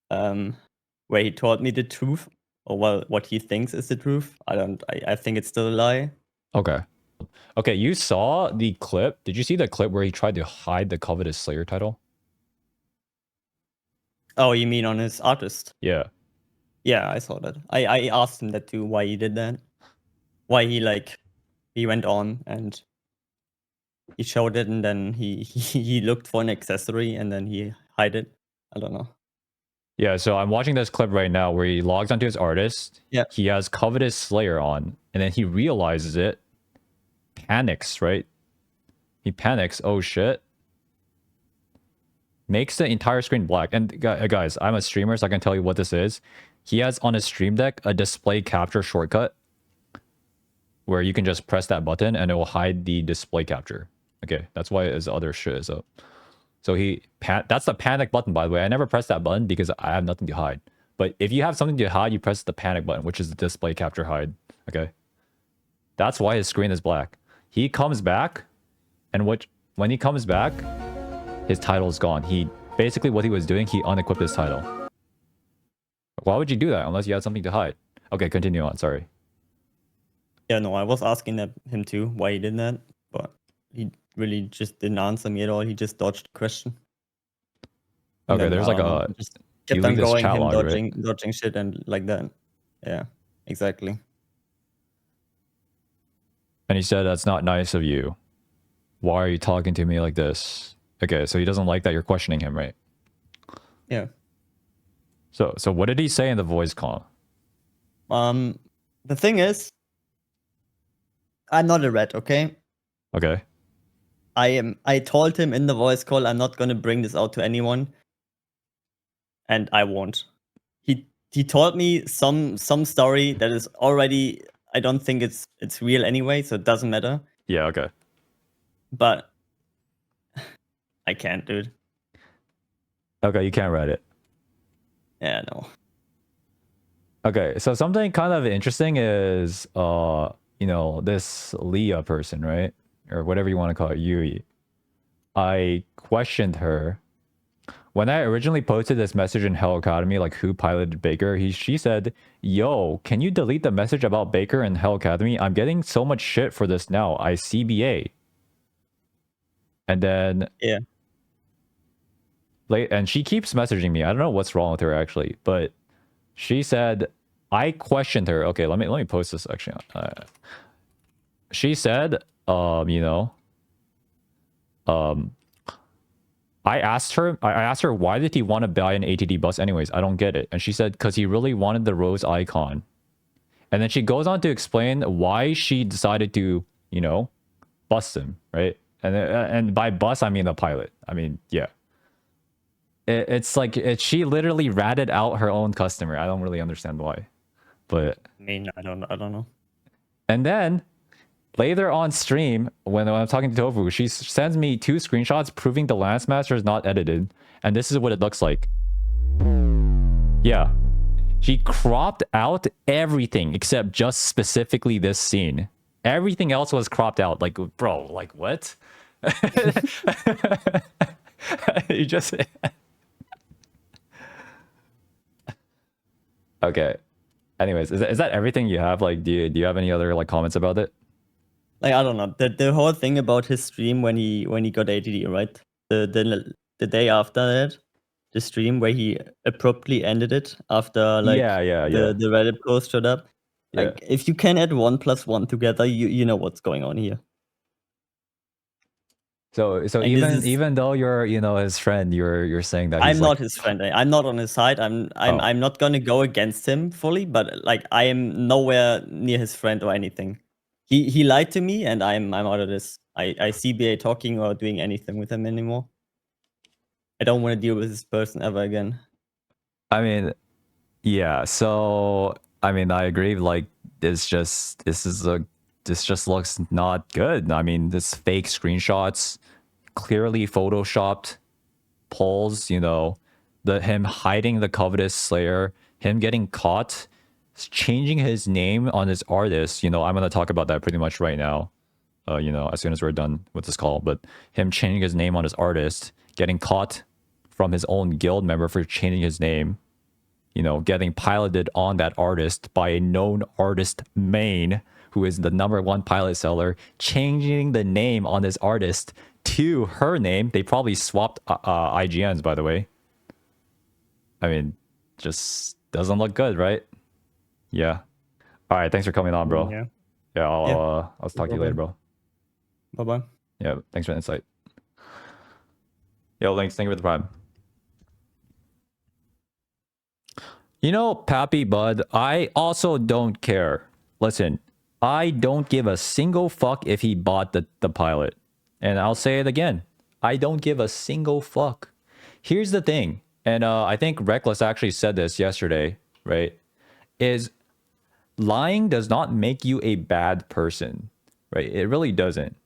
[SPEAKER 6] where he told me the truth, or well, what he thinks is the truth. I think it's still a lie.
[SPEAKER 2] Okay. Okay, you saw the clip. Did you see the clip where he tried to hide the covetous Slayer title?
[SPEAKER 6] Oh, you mean on his artist?
[SPEAKER 2] Yeah.
[SPEAKER 6] Yeah, I saw that. I asked him that too, why he did that. Why he went on and he showed it, and then he looked for an accessory and then he hid it. I don't know.
[SPEAKER 2] Yeah, so I'm watching this clip right now where he logs onto his artist.
[SPEAKER 6] Yeah.
[SPEAKER 2] He has covetous Slayer on, and then he realizes it, panics, right? He panics, oh shit. Makes the entire screen black. And guys, I'm a streamer, so I can tell you what this is. He has on his stream deck a display capture shortcut where you can just press that button and it will hide the display capture. Okay, that's why his other shit is up. So that's the panic button, by the way. I never press that button because I have nothing to hide. But if you have something to hide, you press the panic button, which is the display capture hide. Okay, that's why his screen is black. He comes back, and when he comes back, his title is gone. Basically what he was doing, he unequipped his title. Why would you do that unless you had something to hide? Okay, continue on. Sorry.
[SPEAKER 6] Yeah, no, I was asking him too why he did that, but he really just didn't answer me at all. He just dodged the question. And
[SPEAKER 2] Okay,
[SPEAKER 6] then,
[SPEAKER 2] there's like a...
[SPEAKER 6] just
[SPEAKER 2] you
[SPEAKER 6] kept on
[SPEAKER 2] leave this
[SPEAKER 6] going,
[SPEAKER 2] chat
[SPEAKER 6] him
[SPEAKER 2] log, right?
[SPEAKER 6] dodging shit and like that. Yeah, exactly.
[SPEAKER 2] And he said, that's not nice of you. Why are you talking to me like this? Okay, so he doesn't like that you're questioning him, right?
[SPEAKER 6] Yeah.
[SPEAKER 2] So what did he say in the voice call?
[SPEAKER 6] The thing is, I'm not a rat, okay?
[SPEAKER 2] Okay.
[SPEAKER 6] I told him in the voice call, I'm not gonna bring this out to anyone. And I won't. He told me some story that is already, I don't think it's real anyway, so it doesn't matter.
[SPEAKER 2] Yeah, okay.
[SPEAKER 6] But I can't, dude.
[SPEAKER 2] Okay, you can't write it.
[SPEAKER 6] Yeah, no.
[SPEAKER 2] Okay, so something kind of interesting is, this Leah person, right? Or whatever you want to call it, Yui. I questioned her. When I originally posted this message in Hell Academy, like who piloted Baker, she said, yo, can you delete the message about Baker in Hell Academy? I'm getting so much shit for this now. I CBA. And then
[SPEAKER 6] Yeah.
[SPEAKER 2] and she keeps messaging me. I don't know what's wrong with her actually, but she said I questioned her. Okay, let me post this actually. She said, you know, I asked her why did he want to buy an ATD bus anyways? I don't get it. And she said because he really wanted the rose icon. And then she goes on to explain why she decided to, you know, bust him, right? And by bust I mean the pilot. I mean, yeah. It's like she literally ratted out her own customer. I don't really understand why, but
[SPEAKER 6] I mean, I don't know.
[SPEAKER 2] and then later on stream when I'm talking to Tofu, she sends me 2 screenshots proving the Lance Master is not edited, and this is what it looks like. Yeah, she cropped out everything except just specifically this scene. Everything else was cropped out. Like, bro, like what? You just. Okay. Anyways, is that everything you have? Like, do you have any other like comments about it?
[SPEAKER 6] Like, I don't know. The whole thing about his stream when he got ATD, right? The day after that, the stream where he abruptly ended it after like the Reddit post showed up. Like, if you can add 1 + 1 together, you know what's going on here.
[SPEAKER 2] So
[SPEAKER 6] And
[SPEAKER 2] even though you're, you know, his friend, you're saying that
[SPEAKER 6] I'm
[SPEAKER 2] he's
[SPEAKER 6] not his friend. I'm not on his side. I'm not gonna go against him fully, but like I am nowhere near his friend or anything. He lied to me, and I'm out of this. I see BA talking or doing anything with him anymore. I don't want to deal with this person ever again.
[SPEAKER 2] I mean, yeah. So I mean, I agree. Like, this just looks not good. I mean, this fake screenshots, clearly photoshopped polls. You know, him hiding the covetous slayer, him getting caught, changing his name on his artist. You know, I'm gonna talk about that pretty much right now. You know, as soon as we're done with this call, but him changing his name on his artist, getting caught from his own guild member for changing his name, you know, getting piloted on that artist by a known artist main who is the #1 pilot seller, changing the name on his artist to her name. They probably swapped IGNs, by the way. I mean, just doesn't look good, right? Yeah. All right, thanks for coming on, bro. Yeah, I'll talk to you later, bro.
[SPEAKER 6] Bye-bye.
[SPEAKER 2] Yeah, thanks for the insight. Yo, Lynx, thank you for the prime. You know, Pappy Bud, I also don't care. Listen, I don't give a single fuck if he bought the pilot. And I'll say it again. I don't give a single fuck. Here's the thing, and I think Reckless actually said this yesterday, right? Is lying does not make you a bad person, right? It really doesn't.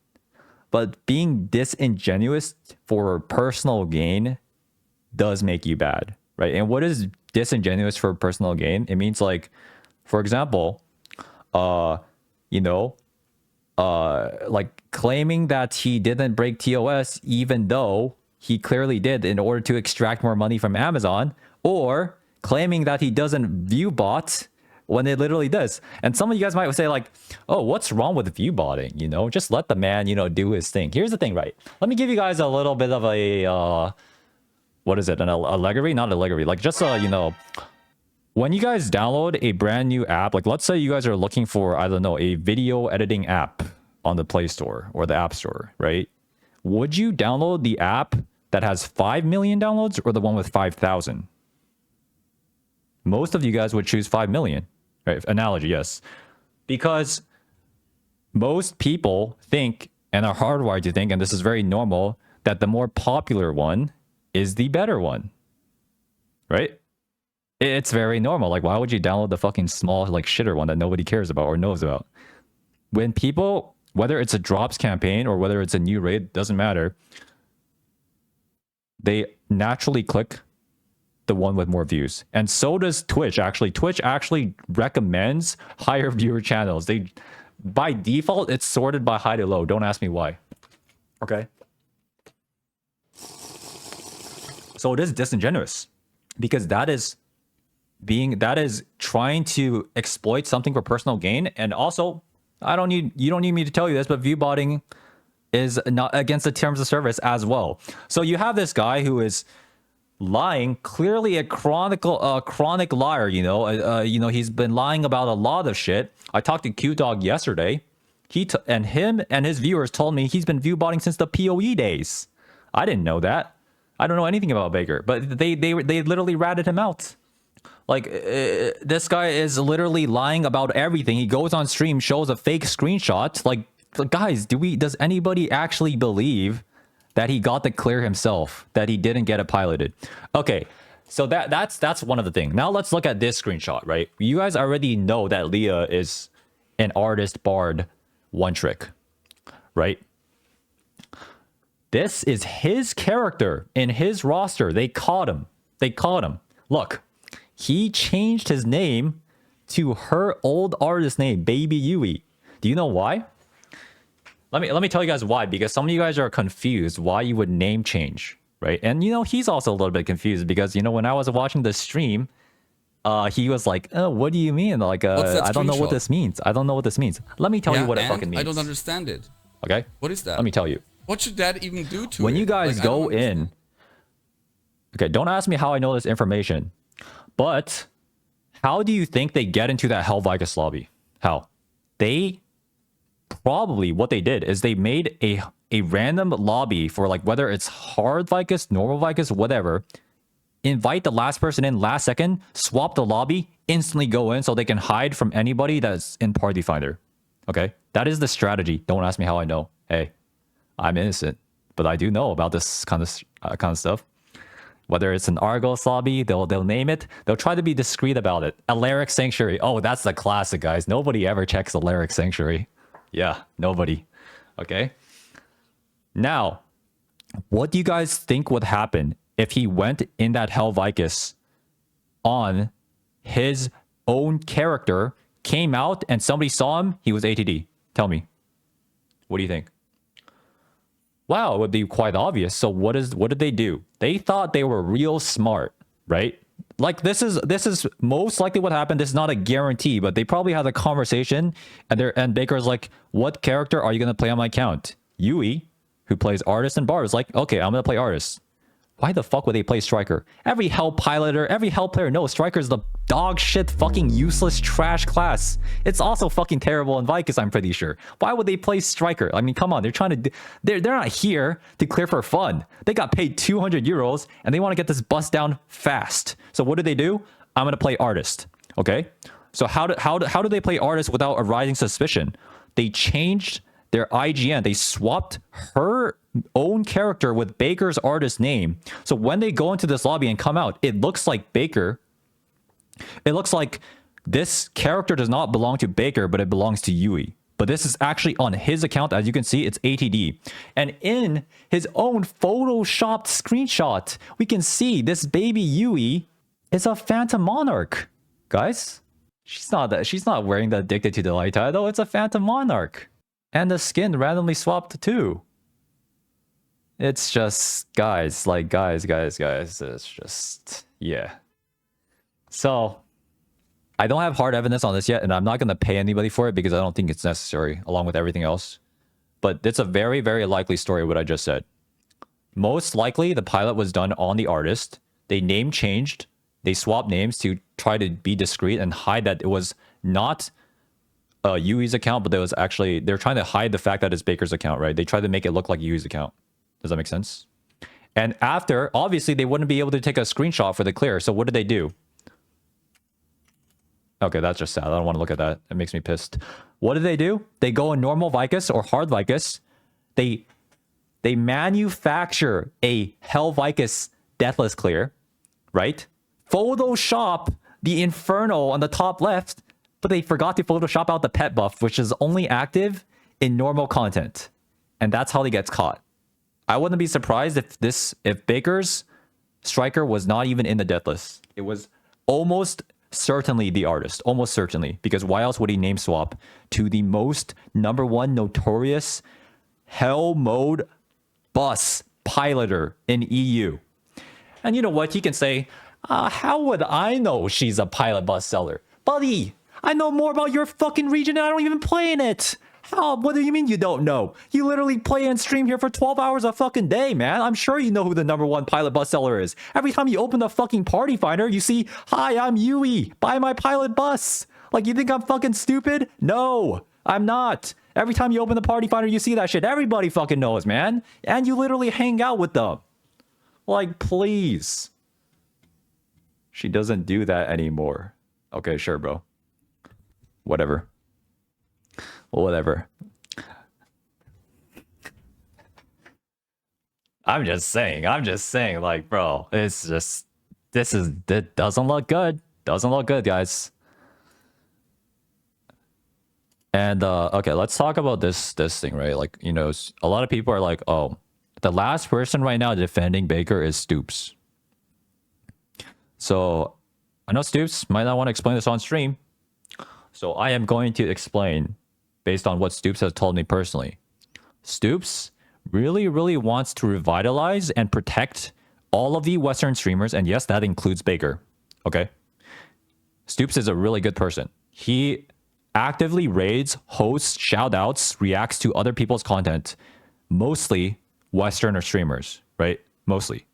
[SPEAKER 2] But being disingenuous for personal gain does make you bad, right? And what is disingenuous for personal gain? It means, like, for example, you know, like claiming that he didn't break TOS even though he clearly did in order to extract more money from Amazon, or claiming that he doesn't view bots when it literally does. And some of you guys might say like, oh, what's wrong with view botting? You know, just let the man, you know, do his thing. Here's the thing, right? Let me give you guys a little bit of a, what is it? An allegory? Not allegory. Like, just, you know, when you guys download a brand new app, like let's say you guys are looking for, I don't know, a video editing app on the Play Store or the App Store, right? Would you download the app that has 5 million downloads or the one with 5,000? Most of you guys would choose 5 million, right? Analogy, yes. Because most people think and are hardwired to think, and this is very normal, that the more popular one is the better one, right? It's very normal. Like, why would you download the fucking small, like, shitter one that nobody cares about or knows about? When people, whether it's a drops campaign or whether it's a new raid, doesn't matter, they naturally click the one with more views. And so does Twitch, actually. Twitch actually recommends higher viewer channels. They, by default, it's sorted by high to low. Don't ask me why. Okay? So it is disingenuous, because that is trying to exploit something for personal gain. And also, you don't need me to tell you this, but view botting is not against the terms of service as well. So you have this guy who is lying, clearly a chronic liar. He's been lying about a lot of shit. I talked to Q Dog yesterday. Him and his viewers told me he's been view botting since the PoE days. I didn't know that. I don't know anything about Baker, but they literally ratted him out. Like, this guy is literally lying about everything. He goes on stream, shows a fake screenshot. Like, guys, does anybody actually believe that he got the clear himself, that he didn't get it piloted? Okay, so that's one of the things. Now let's look at this screenshot, right? You guys already know that Leah is an artist bard one trick, right? This is his character in his roster. They caught him. Look, he changed his name to her old artist name, Baby Yui. Do you know why? Let me tell you guys why, because some of you guys are confused why you would name change, right? And he's also a little bit confused because when I was watching the stream, he was like, "Oh, what do you mean? Like, I don't know what this means. I don't know what this means." Let me tell you what it fucking means.
[SPEAKER 3] I don't understand it.
[SPEAKER 2] Okay?
[SPEAKER 3] What is that?
[SPEAKER 2] Let me tell you.
[SPEAKER 3] What should that even do to
[SPEAKER 2] when
[SPEAKER 3] it?
[SPEAKER 2] you guys
[SPEAKER 3] Like,
[SPEAKER 2] go in, okay, don't ask me how I know this information, but how do you think they get into that Hell Vicus lobby? How? They probably, what they did is they made a random lobby for, like, whether it's hard Vicus, normal Vicus, whatever, invite the last person in last second, swap the lobby, instantly go in so they can hide from anybody that's in Party Finder. Okay? That is the strategy. Don't ask me how I know. Hey, I'm innocent, but I do know about this kind of stuff. Whether it's an Argos lobby, they'll name it. They'll try to be discreet about it. Alaric Sanctuary. Oh, that's the classic, guys. Nobody ever checks Alaric Sanctuary. Yeah, nobody. Okay. Now, what do you guys think would happen if he went in that Hell Vicus on his own character, came out, and somebody saw him? He was ATD. Tell me. What do you think? Wow, it would be quite obvious. So what did they do? They thought they were real smart, right? Like, this is most likely what happened. This is not a guarantee, but they probably had a conversation, and Baker's like, "What character are you gonna play on my account?" Yui, who plays artist and bard, is like, "Okay, I'm gonna play artist." Why the fuck would they play Striker? Every Hell piloter, every Hell player knows Striker's the dog shit fucking useless trash class. It's also fucking terrible in Vicus, I'm pretty sure. Why would they play Striker? I mean, come on, they're not here to clear for fun. They got paid 200 euros and they want to get this bust down fast. So what do? I'm gonna play artist. Okay? So how do they play artist without arising suspicion? They changed their IGN. They swapped her own character with Baker's artist name. So when they go into this lobby and come out, it looks like Baker. It looks like this character does not belong to Baker, but it belongs to Yui. But this is actually on his account. As you can see, it's ATD. And in his own photoshopped screenshot, we can see this baby Yui is a Phantom Monarch. Guys, she's not wearing the Addicted to Delight title. It's a Phantom Monarch. And the skin randomly swapped too. It's just, guys. It's just, yeah. So, I don't have hard evidence on this yet, and I'm not going to pay anybody for it because I don't think it's necessary, along with everything else. But it's a very, very likely story, what I just said. Most likely, the pilot was done on the artist. They name changed. They swapped names to try to be discreet and hide that it was not Yui's account, but they're trying to hide the fact that it's Baker's account, right? They tried to make it look like Yui's account. Does that make sense? And after, obviously, they wouldn't be able to take a screenshot for the clear. So what did they do? Okay, that's just sad. I don't want to look at that. It makes me pissed. What did they do? They go in normal Vicus or hard Vicus. They manufacture a Hell Vicus Deathless clear, right? Photoshop the Inferno on the top left, but they forgot to Photoshop out the pet buff, which is only active in normal content. And that's how they get caught. I wouldn't be surprised if Baker's Striker was not even in the Deathless. It was almost certainly the artist. Almost certainly. Because why else would he name swap to the most #1 notorious Hell mode bus piloter in EU? And you know what? He can say, how would I know she's a pilot bus seller? Buddy, I know more about your fucking region and I don't even play in it. How? What do you mean you don't know? You literally play and stream here for 12 hours a fucking day, man. I'm sure you know who the #1 pilot bus seller is. Every time you open the fucking party finder, you see, hi, I'm Yui. Buy my pilot bus. Like, you think I'm fucking stupid? No, I'm not. Every time you open the party finder, you see that shit. Everybody fucking knows, man. And you literally hang out with them. Like, please. She doesn't do that anymore. Okay, sure, bro. Whatever. Whatever. I'm just saying, like, bro, it's just, it doesn't look good. Doesn't look good, guys. And, okay, let's talk about this thing, right? Like, you know, a lot of people are like, oh, the last person right now defending Baker is Stoops. So, I know Stoops might not want to explain this on stream. So, I am going to explain based on what Stoops has told me personally. Stoops really, really wants to revitalize and protect all of the Western streamers. And yes, that includes Baker. Okay? Stoops is a really good person. He actively raids, hosts, shoutouts, reacts to other people's content. Mostly Westerner streamers, right? Mostly.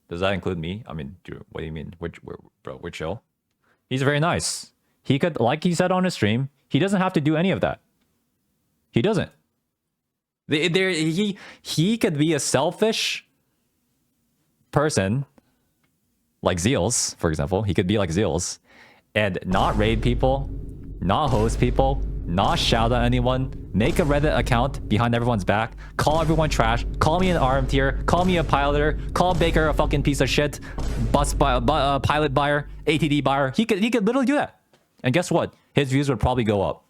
[SPEAKER 2] Does that include me? I mean, what do you mean? Which show? He's very nice. He could, like he said on his stream, he doesn't have to do any of that. He doesn't. He could be a selfish person, like Zeals, for example. He could be like Zeals, and not raid people, not host people, not shout at anyone, make a Reddit account behind everyone's back, call everyone trash, call me an arm tier, call me a piloter, call Baker a fucking piece of shit, pilot buyer, ATD buyer. He could literally do that. And guess what? His views would probably go up.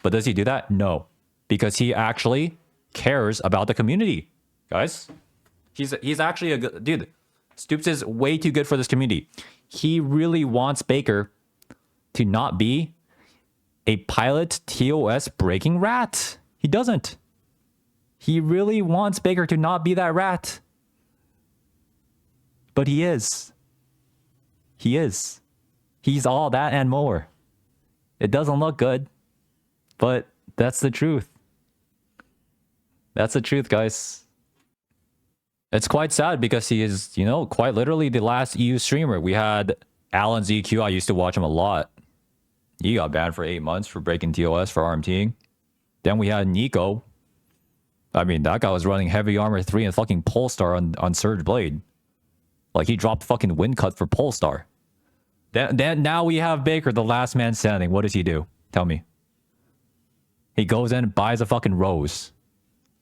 [SPEAKER 2] But does he do that? No. Because he actually cares about the community. Guys, he's actually a good dude. Stoops is way too good for this community. He really wants Baker to not be a pilot TOS breaking rat. He doesn't. He really wants Baker to not be that rat. But he is. He is. He's all that and more. It doesn't look good, but that's the truth. That's the truth, guys. It's quite sad because he is, you know, quite literally the last EU streamer. We had Alan ZQ. I used to watch him a lot. He got banned for 8 months for breaking TOS for RMTing. Then we had Nico. I mean, that guy was running Heavy Armor 3 and fucking Polestar on Surge Blade. Like, he dropped fucking Wind Cut for Polestar. Then now we have Baker, the last man standing. What does he do? Tell me. He goes in and buys a fucking rose.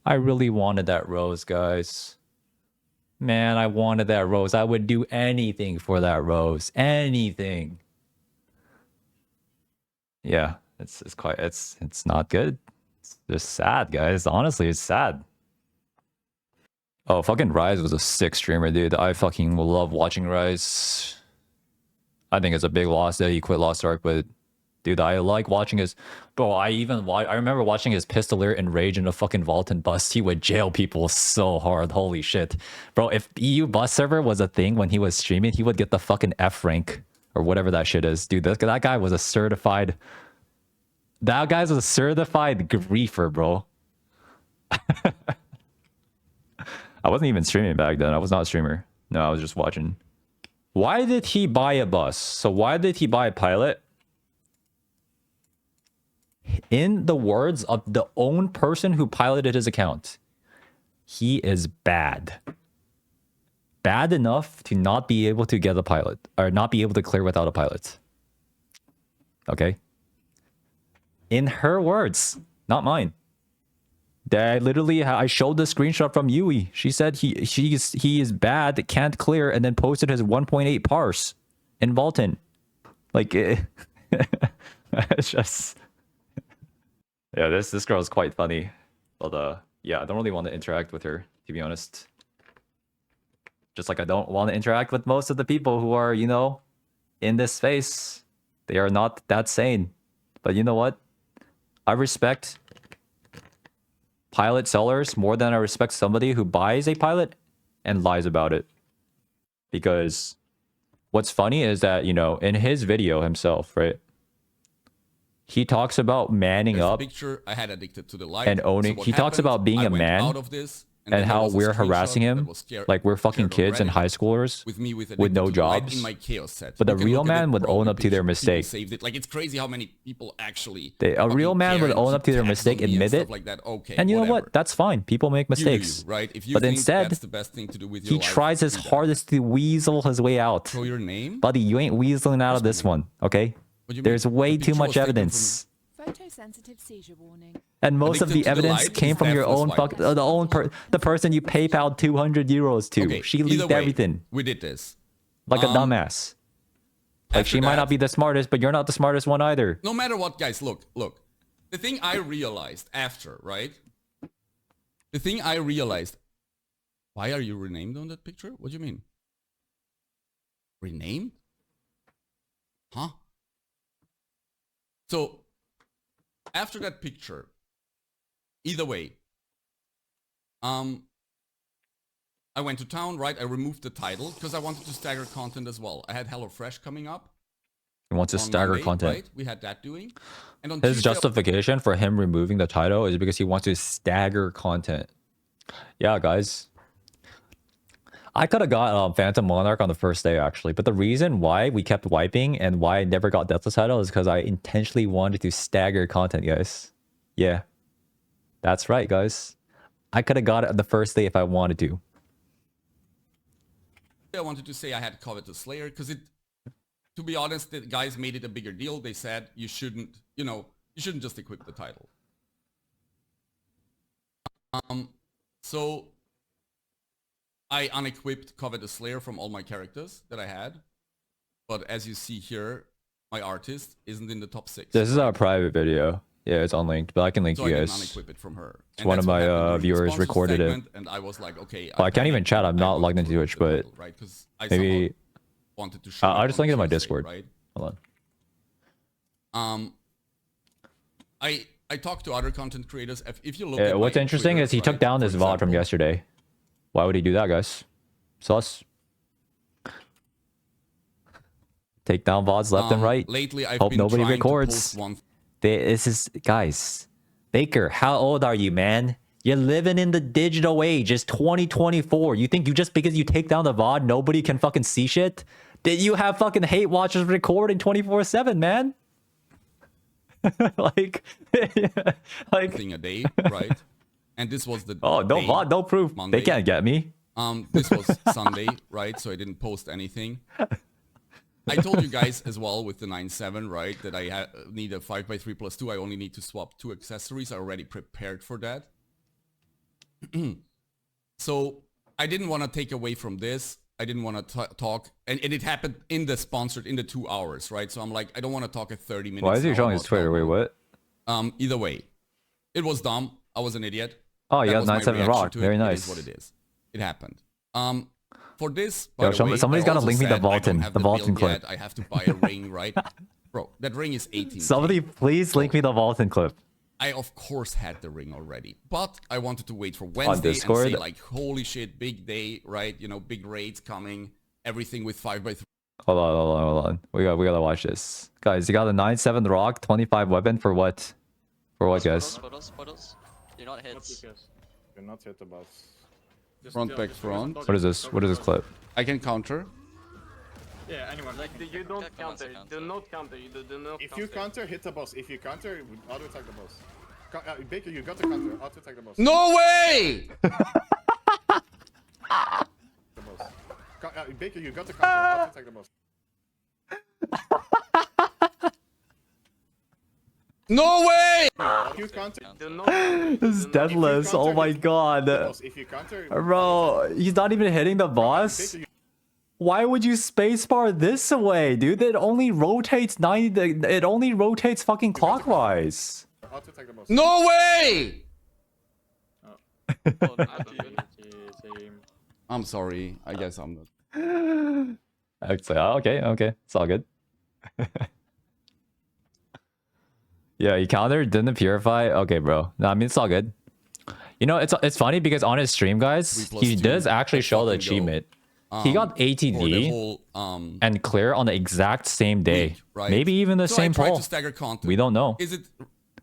[SPEAKER 2] I really wanted that rose, guys. Man, I wanted that rose. I would do anything for that rose. Anything. Yeah, it's not good. It's just sad, guys. Honestly, it's sad. Oh, fucking Rise was a sick streamer, dude. I fucking love watching Rise. I think it's a big loss that he quit Lost Ark, but dude, I like watching his... Bro, I remember watching his Pistolier enrage in a fucking vault and bust. He would jail people so hard. Holy shit. Bro, if EU bus server was a thing when he was streaming, he would get the fucking F rank or whatever that shit is. Dude, that guy was a certified... That guy's a certified griefer, bro. I wasn't even streaming back then. I was not a streamer. No, I was just watching. Why did he buy a bus? So why did he buy a pilot? In the words of the own person who piloted his account, he is bad. Bad enough to not be able to get a pilot, or not be able to clear without a pilot. Okay? In her words, not mine. That literally, I showed the screenshot from Yui. She said he is bad, can't clear, and then posted his 1.8 parse in Vulcan. Like, it's just... Yeah, this girl is quite funny. But yeah, I don't really want to interact with her, to be honest. Just like I don't want to interact with most of the people who are, you know, in this space. They are not that sane. But you know what? I respect pilot sellers more than I respect somebody who buys a pilot and lies about it. Because what's funny is that, you know, in his video himself, right? He talks about manning
[SPEAKER 3] There's a
[SPEAKER 2] up
[SPEAKER 3] picture. I had addicted to the light
[SPEAKER 2] and owning.
[SPEAKER 3] what
[SPEAKER 2] He talks
[SPEAKER 3] happened,
[SPEAKER 2] about being
[SPEAKER 3] I
[SPEAKER 2] a
[SPEAKER 3] went
[SPEAKER 2] man
[SPEAKER 3] out of this,
[SPEAKER 2] and
[SPEAKER 3] then there
[SPEAKER 2] how
[SPEAKER 3] was a
[SPEAKER 2] we're
[SPEAKER 3] screenshot
[SPEAKER 2] harassing
[SPEAKER 3] that
[SPEAKER 2] him
[SPEAKER 3] was
[SPEAKER 2] like we're fucking
[SPEAKER 3] shared on
[SPEAKER 2] kids and
[SPEAKER 3] Reddit
[SPEAKER 2] high schoolers
[SPEAKER 3] with me with
[SPEAKER 2] no
[SPEAKER 3] Addicted to the Light
[SPEAKER 2] jobs.
[SPEAKER 3] in my chaos set.
[SPEAKER 2] But
[SPEAKER 3] You
[SPEAKER 2] a
[SPEAKER 3] can
[SPEAKER 2] real
[SPEAKER 3] look at
[SPEAKER 2] man
[SPEAKER 3] it,
[SPEAKER 2] would
[SPEAKER 3] bro.
[SPEAKER 2] own
[SPEAKER 3] The
[SPEAKER 2] up to their
[SPEAKER 3] people
[SPEAKER 2] mistake.
[SPEAKER 3] saved it. Like, it's crazy how many people actually
[SPEAKER 2] A
[SPEAKER 3] fucking
[SPEAKER 2] real man
[SPEAKER 3] care
[SPEAKER 2] would
[SPEAKER 3] and
[SPEAKER 2] own
[SPEAKER 3] keep
[SPEAKER 2] up to their
[SPEAKER 3] tabs on
[SPEAKER 2] mistake,
[SPEAKER 3] me and
[SPEAKER 2] admit
[SPEAKER 3] stuff
[SPEAKER 2] it,
[SPEAKER 3] like that. Okay,
[SPEAKER 2] and you know
[SPEAKER 3] whatever.
[SPEAKER 2] what? That's fine. People make
[SPEAKER 3] You do
[SPEAKER 2] mistakes.
[SPEAKER 3] you, right? If you
[SPEAKER 2] But
[SPEAKER 3] think
[SPEAKER 2] instead,
[SPEAKER 3] that's the best thing to do with
[SPEAKER 2] he
[SPEAKER 3] your life,
[SPEAKER 2] tries his
[SPEAKER 3] do that.
[SPEAKER 2] hardest to weasel his way out.
[SPEAKER 3] Show your name.
[SPEAKER 2] Buddy, you ain't weaseling out of this one, okay?
[SPEAKER 3] What do you
[SPEAKER 2] There's
[SPEAKER 3] mean?
[SPEAKER 2] way
[SPEAKER 3] The
[SPEAKER 2] too
[SPEAKER 3] picture
[SPEAKER 2] much
[SPEAKER 3] was taken from-
[SPEAKER 2] evidence.
[SPEAKER 7] Photosensitive seizure warning.
[SPEAKER 2] And most of
[SPEAKER 3] Addicted
[SPEAKER 2] the
[SPEAKER 3] to the
[SPEAKER 2] evidence
[SPEAKER 3] Light
[SPEAKER 2] came
[SPEAKER 3] is
[SPEAKER 2] from your
[SPEAKER 3] deathless
[SPEAKER 2] own
[SPEAKER 3] white.
[SPEAKER 2] the person you PayPal'd 200 euros to.
[SPEAKER 3] Okay,
[SPEAKER 2] She
[SPEAKER 3] either
[SPEAKER 2] leaked
[SPEAKER 3] way,
[SPEAKER 2] everything
[SPEAKER 3] We did this.
[SPEAKER 2] like a dumbass. Like
[SPEAKER 3] After
[SPEAKER 2] she might
[SPEAKER 3] that-
[SPEAKER 2] not be the smartest, but you're not the smartest one either.
[SPEAKER 3] No matter what, guys, look. The thing I realized after, right? The thing I realized, why are you renamed on that picture? What do you mean? Renamed? Huh? So, after that picture, either way, I went to town, right? I removed the title because I wanted to stagger content as well. I had HelloFresh coming up.
[SPEAKER 2] He wants to
[SPEAKER 3] on
[SPEAKER 2] stagger
[SPEAKER 3] Monday,
[SPEAKER 2] content.
[SPEAKER 3] Right? We had that doing. And on
[SPEAKER 2] His
[SPEAKER 3] Tuesday,
[SPEAKER 2] justification for him removing the title is because he wants to stagger content. Yeah, guys. I could have got Phantom Monarch on the first day, actually. But the reason why we kept wiping and why I never got Deathless title is because I intentionally wanted to stagger content, guys. Yeah. That's right, guys. I could have got it on the first day if I wanted to.
[SPEAKER 3] I wanted to say I had Covetous Slayer because it, to be honest, the guys made it a bigger deal. They said you shouldn't, you shouldn't just equip the title. So I unequipped Covetous Slayer from all my characters that I had. But as you see here, my artist isn't in the top 6.
[SPEAKER 2] This is our private video. Yeah, it's unlinked, but I can link
[SPEAKER 3] So
[SPEAKER 2] you
[SPEAKER 3] I didn't
[SPEAKER 2] guys.
[SPEAKER 3] unequip it from her.
[SPEAKER 2] It's one of my viewers recorded it.
[SPEAKER 3] And I was like, okay.
[SPEAKER 2] Well, I can't even chat. I'm not logged into Twitch, but
[SPEAKER 3] right, 'cause I
[SPEAKER 2] maybe
[SPEAKER 3] somehow wanted to show
[SPEAKER 2] I'll
[SPEAKER 3] it
[SPEAKER 2] just
[SPEAKER 3] on
[SPEAKER 2] link it in my
[SPEAKER 3] Tuesday,
[SPEAKER 2] Discord.
[SPEAKER 3] right?
[SPEAKER 2] Hold on.
[SPEAKER 3] I talked to other content creators. If you look
[SPEAKER 2] Yeah,
[SPEAKER 3] at
[SPEAKER 2] what's
[SPEAKER 3] my
[SPEAKER 2] interesting
[SPEAKER 3] Twitter,
[SPEAKER 2] is he took
[SPEAKER 3] right,
[SPEAKER 2] down
[SPEAKER 3] for
[SPEAKER 2] his VOD from
[SPEAKER 3] example,
[SPEAKER 2] yesterday. Why would he do that, guys? Sus. Take down VODs left and right.
[SPEAKER 3] Lately, I've
[SPEAKER 2] Hope
[SPEAKER 3] been
[SPEAKER 2] nobody
[SPEAKER 3] trying
[SPEAKER 2] records.
[SPEAKER 3] to post one.
[SPEAKER 2] This is, guys. Baker, how old are you, man? You're living in the digital age. It's 2024. You think just because you take down the VOD, nobody can fucking see shit? Did you have fucking hate watchers recording 24/7, man? like
[SPEAKER 3] Thing a day, right? And this was the
[SPEAKER 2] oh, no
[SPEAKER 3] day,
[SPEAKER 2] VOD, no proof.
[SPEAKER 3] Monday.
[SPEAKER 2] They can't get me.
[SPEAKER 3] This was Sunday, right? So I didn't post anything. I told you guys as well with the 9.7, right, that I need a 5x3+2. I only need to swap 2 accessories. I already prepared for that. So I didn't want to take away from this. I didn't want to talk. And it happened in the 2 hours, right? So I'm like, I don't want to talk at 30 minutes.
[SPEAKER 2] Why is he
[SPEAKER 3] now
[SPEAKER 2] showing his
[SPEAKER 3] about
[SPEAKER 2] Twitter? Wait,
[SPEAKER 3] download.
[SPEAKER 2] what?
[SPEAKER 3] Either way, it was dumb. I was an idiot.
[SPEAKER 2] Oh, you
[SPEAKER 3] That
[SPEAKER 2] got
[SPEAKER 3] was my
[SPEAKER 2] 9.7
[SPEAKER 3] reaction
[SPEAKER 2] Rock.
[SPEAKER 3] to it.
[SPEAKER 2] Very
[SPEAKER 3] It
[SPEAKER 2] nice.
[SPEAKER 3] is what it is. It happened. For this,
[SPEAKER 2] Yo,
[SPEAKER 3] by the way,
[SPEAKER 2] somebody's
[SPEAKER 3] I
[SPEAKER 2] gotta
[SPEAKER 3] also
[SPEAKER 2] link me the
[SPEAKER 3] said I don't
[SPEAKER 2] Vaulton-
[SPEAKER 3] have
[SPEAKER 2] the Vaulton
[SPEAKER 3] build
[SPEAKER 2] clip.
[SPEAKER 3] yet. I have to buy a ring, right? Bro, that ring is 18.
[SPEAKER 2] Somebody please link me the Vaulton clip.
[SPEAKER 3] I of course had the ring already, but I wanted to wait for Wednesday and
[SPEAKER 2] Discord?
[SPEAKER 3] say like, holy shit, big day, right? You know, big raids coming, everything with 5x3.
[SPEAKER 2] Hold on. We gotta watch this. Guys, you got a 9.7 Rock, 25 weapon for what? For what, guys?
[SPEAKER 8] Photos. You're not hits.
[SPEAKER 9] You're not hit the boss.
[SPEAKER 3] Front, back, front.
[SPEAKER 2] What is this? What is this clip?
[SPEAKER 3] I can counter.
[SPEAKER 9] Yeah, anyone.
[SPEAKER 8] You don't counter. Do not counter. You do not.
[SPEAKER 9] If you counter, hit the boss. If you counter, auto attack the boss. Baker, you got to counter. Auto attack the boss.
[SPEAKER 3] No way!
[SPEAKER 9] The boss. Baker, you got to counter. Auto attack the boss.
[SPEAKER 3] No way!
[SPEAKER 9] If you counter,
[SPEAKER 8] Do not.
[SPEAKER 2] This is deathless. Oh my god.
[SPEAKER 9] boss. If you counter,
[SPEAKER 2] Bro, he's not even hitting the boss?
[SPEAKER 9] Baker,
[SPEAKER 2] Why would you spacebar this away, dude? It only rotates 90. It only rotates fucking clockwise.
[SPEAKER 9] auto attack the boss.
[SPEAKER 3] No way! I'm sorry. I guess I'm not.
[SPEAKER 2] Actually, okay. It's all good. Yeah, he countered, didn't purify. Okay, bro. No, I mean, it's all good. You know, it's funny because on his stream, guys,
[SPEAKER 3] 3+2,
[SPEAKER 2] he does actually show the
[SPEAKER 3] fucking go.
[SPEAKER 2] achievement. He got
[SPEAKER 3] for the
[SPEAKER 2] ATD
[SPEAKER 3] whole,
[SPEAKER 2] and clear on the exact same day.
[SPEAKER 3] week, right?
[SPEAKER 2] Maybe even the
[SPEAKER 3] So
[SPEAKER 2] same
[SPEAKER 3] I tried
[SPEAKER 2] poll.
[SPEAKER 3] to stagger content.
[SPEAKER 2] We don't know.
[SPEAKER 3] Is it?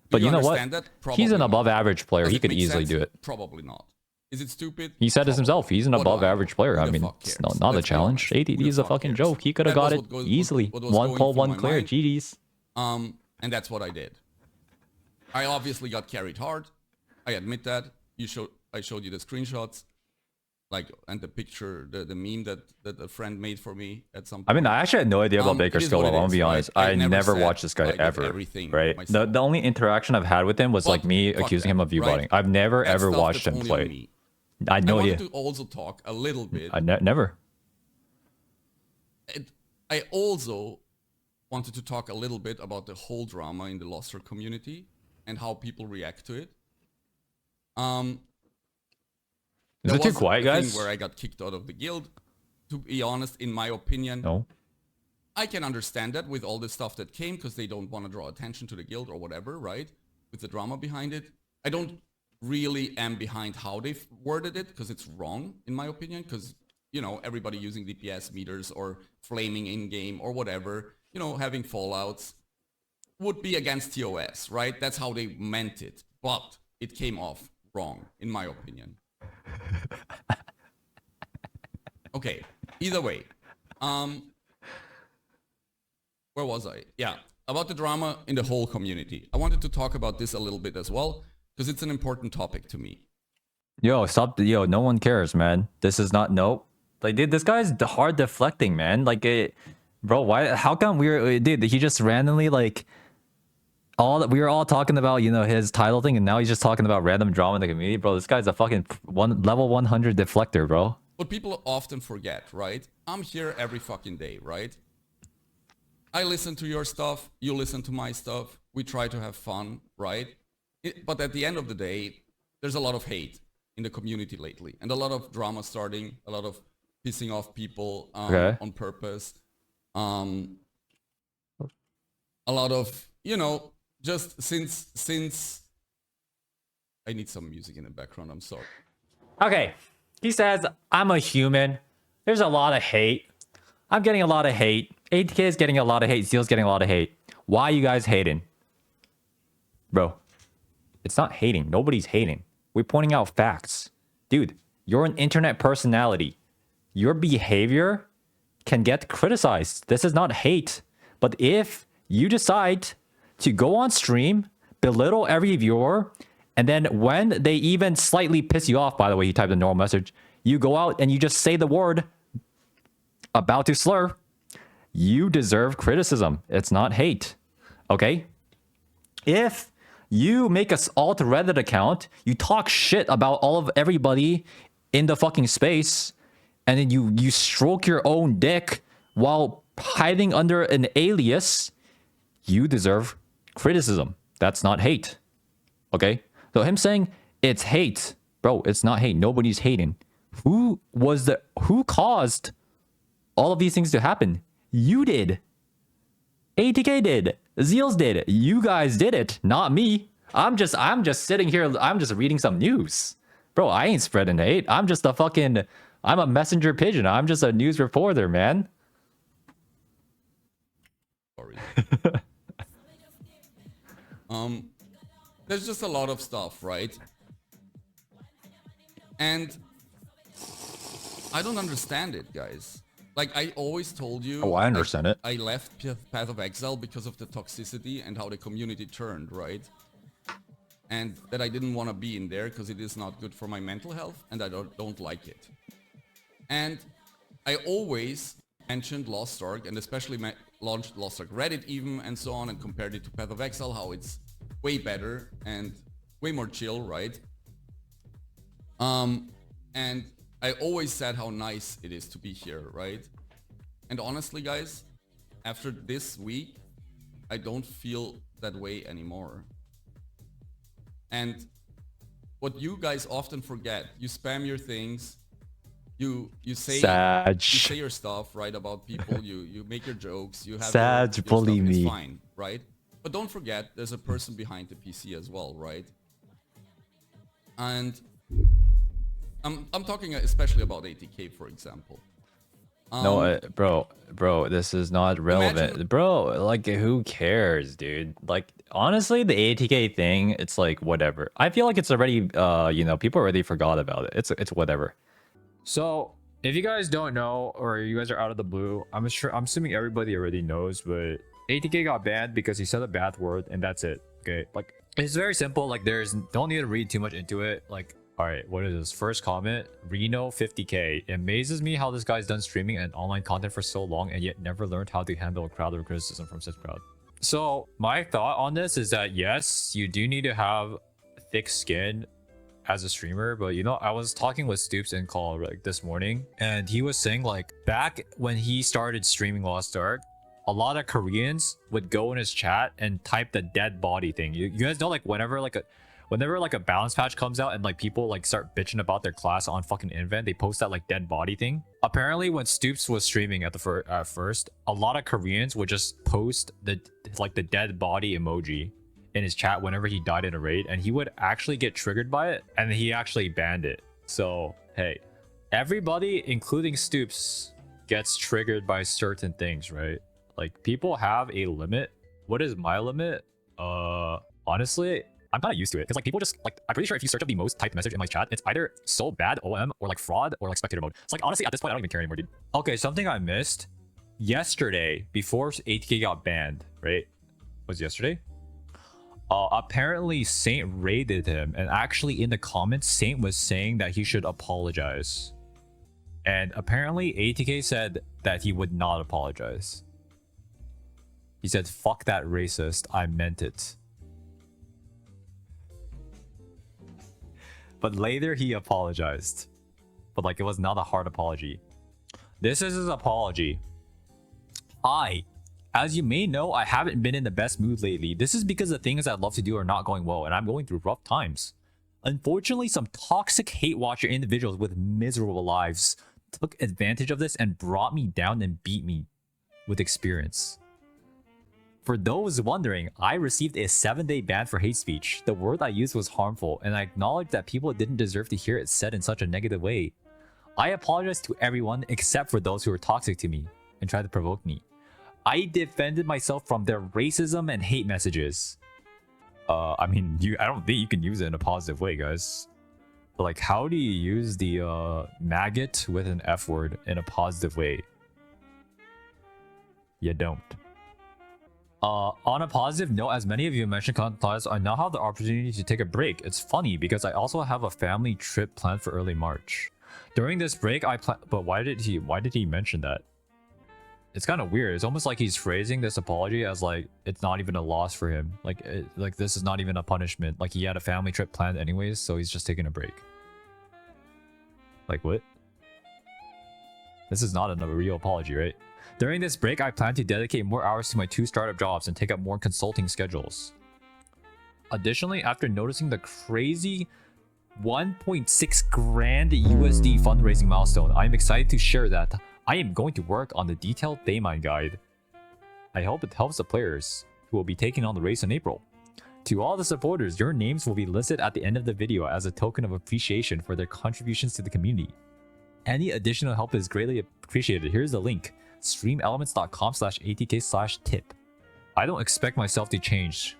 [SPEAKER 2] But
[SPEAKER 3] do
[SPEAKER 2] you know what?
[SPEAKER 3] understand That?
[SPEAKER 2] He's an
[SPEAKER 3] Probably
[SPEAKER 2] above
[SPEAKER 3] not.
[SPEAKER 2] average player.
[SPEAKER 3] Does
[SPEAKER 2] He
[SPEAKER 3] it
[SPEAKER 2] could
[SPEAKER 3] make
[SPEAKER 2] easily
[SPEAKER 3] sense?
[SPEAKER 2] do it.
[SPEAKER 3] Probably not. Is it stupid?
[SPEAKER 2] He said this himself.
[SPEAKER 3] Probably.
[SPEAKER 2] He's an
[SPEAKER 3] What do
[SPEAKER 2] above
[SPEAKER 3] I know?
[SPEAKER 2] average player.
[SPEAKER 3] Who
[SPEAKER 2] I
[SPEAKER 3] the
[SPEAKER 2] mean,
[SPEAKER 3] fuck
[SPEAKER 2] it's
[SPEAKER 3] cares?
[SPEAKER 2] not a
[SPEAKER 3] Let's be
[SPEAKER 2] challenge.
[SPEAKER 3] honest.
[SPEAKER 2] ATD
[SPEAKER 3] Who the
[SPEAKER 2] is a
[SPEAKER 3] fuck
[SPEAKER 2] fucking
[SPEAKER 3] cares?
[SPEAKER 2] joke. He could have
[SPEAKER 3] That
[SPEAKER 2] got
[SPEAKER 3] was
[SPEAKER 2] it
[SPEAKER 3] what was-
[SPEAKER 2] easily.
[SPEAKER 3] what was
[SPEAKER 2] One
[SPEAKER 3] going
[SPEAKER 2] poll,
[SPEAKER 3] through
[SPEAKER 2] one
[SPEAKER 3] my
[SPEAKER 2] clear.
[SPEAKER 3] mind.
[SPEAKER 2] GG's.
[SPEAKER 3] And that's what I did. I obviously got carried hard. I admit that. I showed you the screenshots, like, and the picture, the meme that a friend made for me at some point.
[SPEAKER 2] I mean, I actually had no idea about Baker's
[SPEAKER 3] it is
[SPEAKER 2] skill
[SPEAKER 3] what
[SPEAKER 2] level.
[SPEAKER 3] it
[SPEAKER 2] I'm gonna
[SPEAKER 3] is,
[SPEAKER 2] be
[SPEAKER 3] right?
[SPEAKER 2] honest.
[SPEAKER 3] I've
[SPEAKER 2] I never
[SPEAKER 3] said,
[SPEAKER 2] watched this guy
[SPEAKER 3] like,
[SPEAKER 2] ever.
[SPEAKER 3] everything
[SPEAKER 2] Right?
[SPEAKER 3] myself.
[SPEAKER 2] The only interaction I've had with him was like
[SPEAKER 3] But
[SPEAKER 2] me
[SPEAKER 3] fuck
[SPEAKER 2] accusing
[SPEAKER 3] that,
[SPEAKER 2] him of view
[SPEAKER 3] right?
[SPEAKER 2] botting. I've never
[SPEAKER 3] That
[SPEAKER 2] ever
[SPEAKER 3] stuff
[SPEAKER 2] watched
[SPEAKER 3] that's
[SPEAKER 2] him
[SPEAKER 3] only on
[SPEAKER 2] play.
[SPEAKER 3] me.
[SPEAKER 2] I had no
[SPEAKER 3] I
[SPEAKER 2] idea.
[SPEAKER 3] wanted to also talk a little bit.
[SPEAKER 2] I never.
[SPEAKER 3] I also wanted to talk a little bit about the whole drama in the Lost Ark community and how people react to it.
[SPEAKER 2] Is
[SPEAKER 3] there
[SPEAKER 2] it too
[SPEAKER 3] was
[SPEAKER 2] quiet,
[SPEAKER 3] a thing
[SPEAKER 2] guys?
[SPEAKER 3] where I got kicked out of the guild. To be honest, in my opinion,
[SPEAKER 2] No.
[SPEAKER 3] I can understand that with all the stuff that came because they don't want to draw attention to the guild or whatever, right? With the drama behind it. I don't really am behind how they've worded it because it's wrong, in my opinion, because, you know, everybody using DPS meters or flaming in-game or whatever, you know, having fallouts would be against TOS, right? That's how they meant it. But it came off wrong, in my opinion. Okay, either way. Where was I? Yeah, about the drama in the whole community. I wanted to talk about this a little bit as well, because it's an important topic to me.
[SPEAKER 2] Yo, stop. Yo, no one cares, man. This is not. Nope. Like, dude, this guy's hard deflecting, man. Like, bro, why? How come dude, he just randomly, like, we were all talking about, you know, his title thing, and now he's just talking about random drama in the community, bro. This guy's a fucking level 100 deflector, bro.
[SPEAKER 3] What people often forget, right? I'm here every fucking day, right? I listen to your stuff, you listen to my stuff, we try to have fun, right? But at the end of the day, there's a lot of hate in the community lately, and a lot of drama starting, a lot of pissing off people on purpose. A lot of, you know, just since I need some music in the background, I'm sorry.
[SPEAKER 2] Okay. He says, I'm a human. There's a lot of hate. I'm getting a lot of hate. ATK is getting a lot of hate. Zeals getting a lot of hate. Why are you guys hating? Bro, it's not hating. Nobody's hating. We're pointing out facts. Dude, you're an internet personality. Your behavior can get criticized. This is not hate. But if you decide to go on stream, belittle every viewer, and then when they even slightly piss you off, by the way, he typed a normal message, you go out and you just say the word about to slur, you deserve criticism. It's not hate. Okay? If you make an alt Reddit account, you talk shit about everybody in the fucking space, and then you stroke your own dick while hiding under an alias, you deserve criticism. That's not hate. Okay? So him saying it's hate, bro, it's not hate. Nobody's hating. Who caused all of these things to happen? You did. ATK did. Zeals did. You guys did it, not me. I'm just sitting here. I'm just reading some news. Bro, I ain't spreading hate. I'm a messenger pigeon. I'm just a news reporter, man.
[SPEAKER 3] Sorry. There's just a lot of stuff, right? And I don't understand it, guys. Like, I always told you...
[SPEAKER 2] Oh, I understand it.
[SPEAKER 3] I left Path of Exile because of the toxicity and how the community turned, right? And that I didn't want to be in there because it is not good for my mental health, and I don't like it. And I always mentioned Lost Ark, and especially launched Lost Ark Reddit even, and so on, and compared it to Path of Exile, how it's way better and way more chill, right? And I always said how nice it is to be here, right? And honestly, guys, after this week, I don't feel that way anymore. And what you guys often forget, you spam your things, you say your stuff, right, about people, you make your jokes, you have your
[SPEAKER 2] bully
[SPEAKER 3] stuff,
[SPEAKER 2] me.
[SPEAKER 3] it's fine, right? But don't forget, there's a person behind the PC as well, right? And I'm talking especially about ATK, for example.
[SPEAKER 2] No, bro, this is not relevant.
[SPEAKER 3] Imagine-
[SPEAKER 2] Bro, like, who cares, dude? Like, honestly, the ATK thing, it's like, whatever. I feel like it's already, you know, people already forgot about it. It's whatever. So, if you guys don't know, or you guys are out of the blue, I'm assuming everybody already knows, but ATK got banned because he said a bad word, and that's it. Okay, like, it's very simple. Like, don't need to read too much into it. Like, all right, what is this? First comment, Reno 50k. It amazes me how this guy's done streaming and online content for so long and yet never learned how to handle a crowd or criticism from such crowd. So my thought on this is that yes, you do need to have thick skin as a streamer, but you know, I was talking with Stoops in call like this morning, and he was saying like back when he started streaming Lost Ark, a lot of Koreans would go in his chat and type the dead body thing. You guys know, like whenever like a balance patch comes out and like people like start bitching about their class on fucking invent, they post that like dead body thing. Apparently when Stoops was streaming at first, a lot of Koreans would just post the dead body emoji in his chat whenever he died in a raid, and he would actually get triggered by it, and he actually banned it. So hey, everybody including Stoops gets triggered by certain things, right? Like, people have a limit. What is my limit? Honestly, I'm kind of used to it because like people just like, I'm pretty sure if you search up the most typed message in my chat, it's either so bad OM or like fraud or like spectator mode. It's like, honestly, at this point I don't even care anymore, dude. Okay, something I missed yesterday before ATK got banned, right? Was yesterday? Apparently Saint raided him, and actually in the comments Saint was saying that he should apologize, and apparently ATK said that he would not apologize. He said, "Fuck that racist, I meant it." But later he apologized. But like, it was not a hard apology. This is his apology. As you may know, I haven't been in the best mood lately. This is because the things I love to do are not going well, and I'm going through rough times. Unfortunately, some toxic hate watcher individuals with miserable lives took advantage of this and brought me down and beat me with experience. For those wondering, I received a 7-day ban for hate speech. The word I used was harmful, and I acknowledge that people didn't deserve to hear it said in such a negative way. I apologize to everyone except for those who were toxic to me and tried to provoke me. I defended myself from their racism and hate messages. I mean, I don't think you can use it in a positive way, guys. But like, how do you use the maggot with an F word in a positive way? You don't. On a positive note, as many of you mentioned, I now have the opportunity to take a break. It's funny because I also have a family trip planned for early March. During this break, but why did he mention that? It's kind of weird. It's almost like he's phrasing this apology as like it's not even a loss for him. Like this is not even a punishment. Like, he had a family trip planned anyways, so he's just taking a break. Like, what? This is not a real apology, right? During this break, I plan to dedicate more hours to my 2 startup jobs and take up more consulting schedules. Additionally, after noticing the crazy 1.6 grand USD fundraising milestone, I am excited to share that I am going to work on the detailed Daemon guide. I hope it helps the players who will be taking on the race in April. To all the supporters, your names will be listed at the end of the video as a token of appreciation for their contributions to the community. Any additional help is greatly appreciated. Here's the link: streamelements.com/atk/tip. I don't expect myself to change,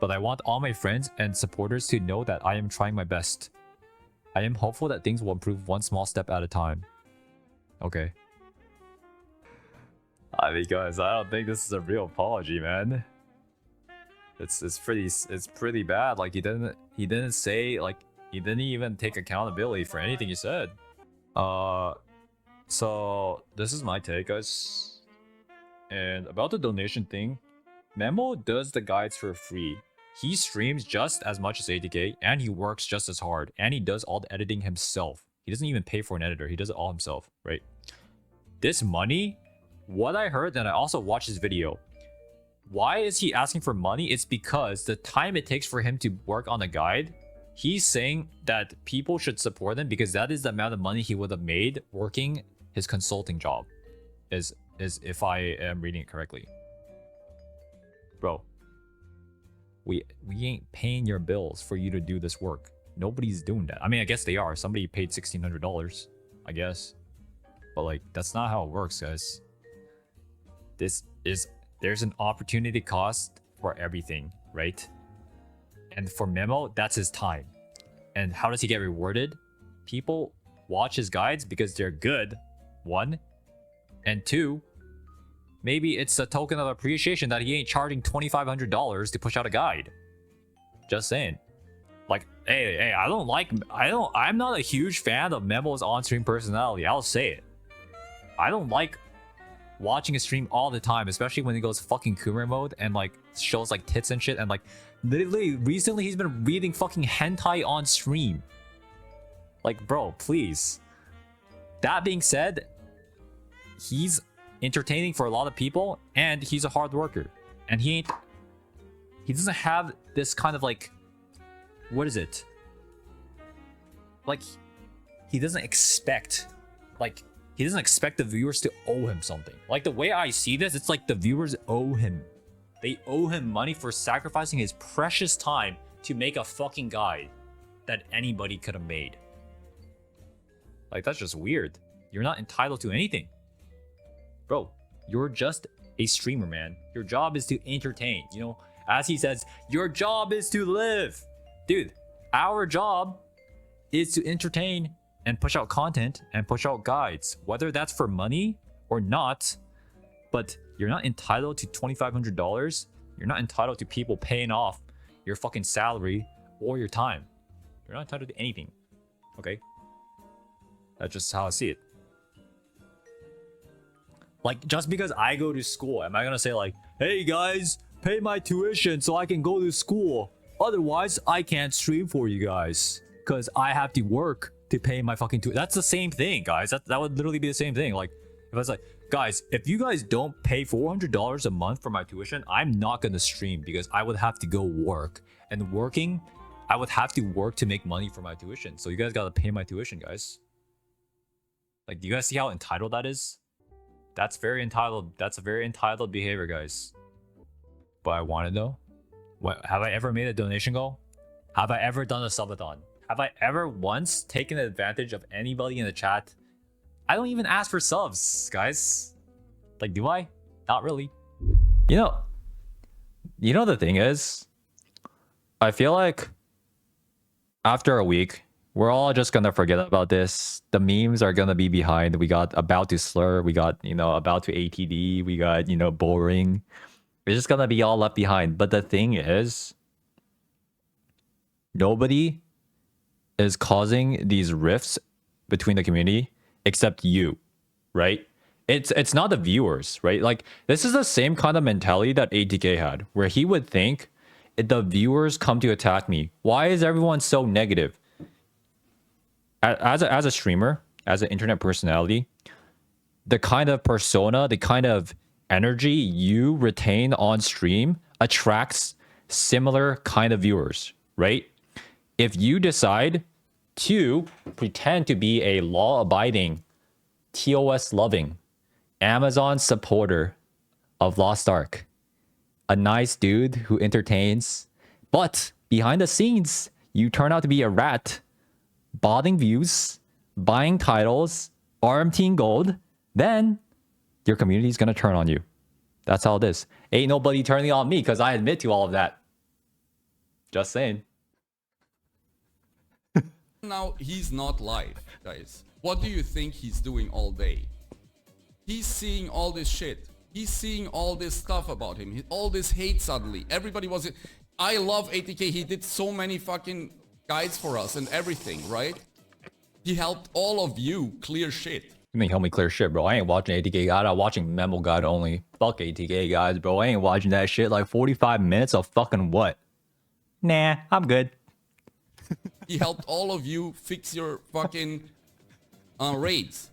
[SPEAKER 2] but I want all my friends and supporters to know that I am trying my best. I am hopeful that things will improve one small step at a time. Okay. I mean, guys, I don't think this is a real apology, man. It's pretty bad. Like, he didn't say, like, he didn't even take accountability for anything he said. So this is my take, guys. And about the donation thing, Memo does the guides for free. He streams just as much as ATK, and he works just as hard, and he does all the editing himself. He doesn't even pay for an editor. He does it all himself, right? This money, what I heard, and I also watched his video. Why is he asking for money? It's because the time it takes for him to work on a guide, he's saying that people should support him because that is the amount of money he would have made working his consulting job. Is if I am reading it correctly. Bro, we ain't paying your bills for you to do this work. Nobody's doing that. I mean, I guess they are. Somebody paid $1,600, I guess. But like, that's not how it works, guys. There's an opportunity cost for everything, right? And for Memo, that's his time. And how does he get rewarded? People watch his guides because they're good, one. And two, maybe it's a token of appreciation that he ain't charging $2,500 to push out a guide. Just saying. Like, hey, I'm not a huge fan of Memo's on-stream personality. I'll say it. I don't like watching a stream all the time, especially when he goes fucking Kumar mode and like shows like tits and shit, and like literally recently he's been reading fucking hentai on stream. Like, bro, please. That being said, he's entertaining for a lot of people and he's a hard worker. And he doesn't have this kind of like, what is it? Like, he doesn't expect the viewers to owe him something. Like, the way I see this, it's like the viewers owe him. They owe him money for sacrificing his precious time to make a fucking guide that anybody could have made. Like, that's just weird. You're not entitled to anything. Bro, you're just a streamer, man. Your job is to entertain. You know, as he says, your job is to live. Dude, our job is to entertain and push out content and push out guides, whether that's for money or not. But you're not entitled to $2,500. You're not entitled to people paying off your fucking salary or your time. You're not entitled to anything. Okay? That's just how I see it. Like, just because I go to school, am I gonna say like, hey guys, pay my tuition so I can go to school? Otherwise, I can't stream for you guys because I have to work to pay my fucking tuition. That's the same thing, guys. That would literally be the same thing. Like, if I was like, guys, if you guys don't pay $400 a month for my tuition, I'm not gonna stream because I would have to go work. And working, I would have to work to make money for my tuition. So you guys gotta pay my tuition, guys. Like, do you guys see how entitled that is? That's very entitled. That's a very entitled behavior, guys. But I want to know. What, have I ever made a donation goal? Have I ever done a subathon? Have I ever once taken advantage of anybody in the chat? I don't even ask for subs, guys. Like, do I? Not really. You know the thing is, I feel like after a week, we're all just gonna forget about this. The memes are gonna be behind. We got about to slur. We got, about to ATD. We got, boring. It's just gonna be all left behind. But the thing is, nobody is causing these rifts between the community except you, right? It's not the viewers, right? Like, this is the same kind of mentality that ATK had, where he would think, if the viewers come to attack me, why is everyone so negative? As a streamer, as an internet personality, the kind of persona, the kind of energy you retain on stream attracts similar kind of viewers, right? If you decide to pretend to be a law-abiding, TOS-loving, Amazon supporter of Lost Ark, a nice dude who entertains, but behind the scenes, you turn out to be a rat, botting views, buying titles, arm gold, then your community is going to turn on you. That's how it is. Ain't nobody turning on me because I admit to all of that. Just saying.
[SPEAKER 3] Now, he's not live, guys. What do you think he's doing all day? He's seeing all this shit. He's seeing all this stuff about him. All this hate suddenly. Everybody was... I love ATK. He did so many fucking guides for us and everything, right? He helped all of you clear shit.
[SPEAKER 2] You mean help me clear shit, bro? I ain't watching ATK guide. I'm watching Memo guide only. Fuck ATK guys, bro. I ain't watching that shit. Like 45 minutes of fucking what? Nah, I'm good.
[SPEAKER 3] He helped all of you fix your fucking raids.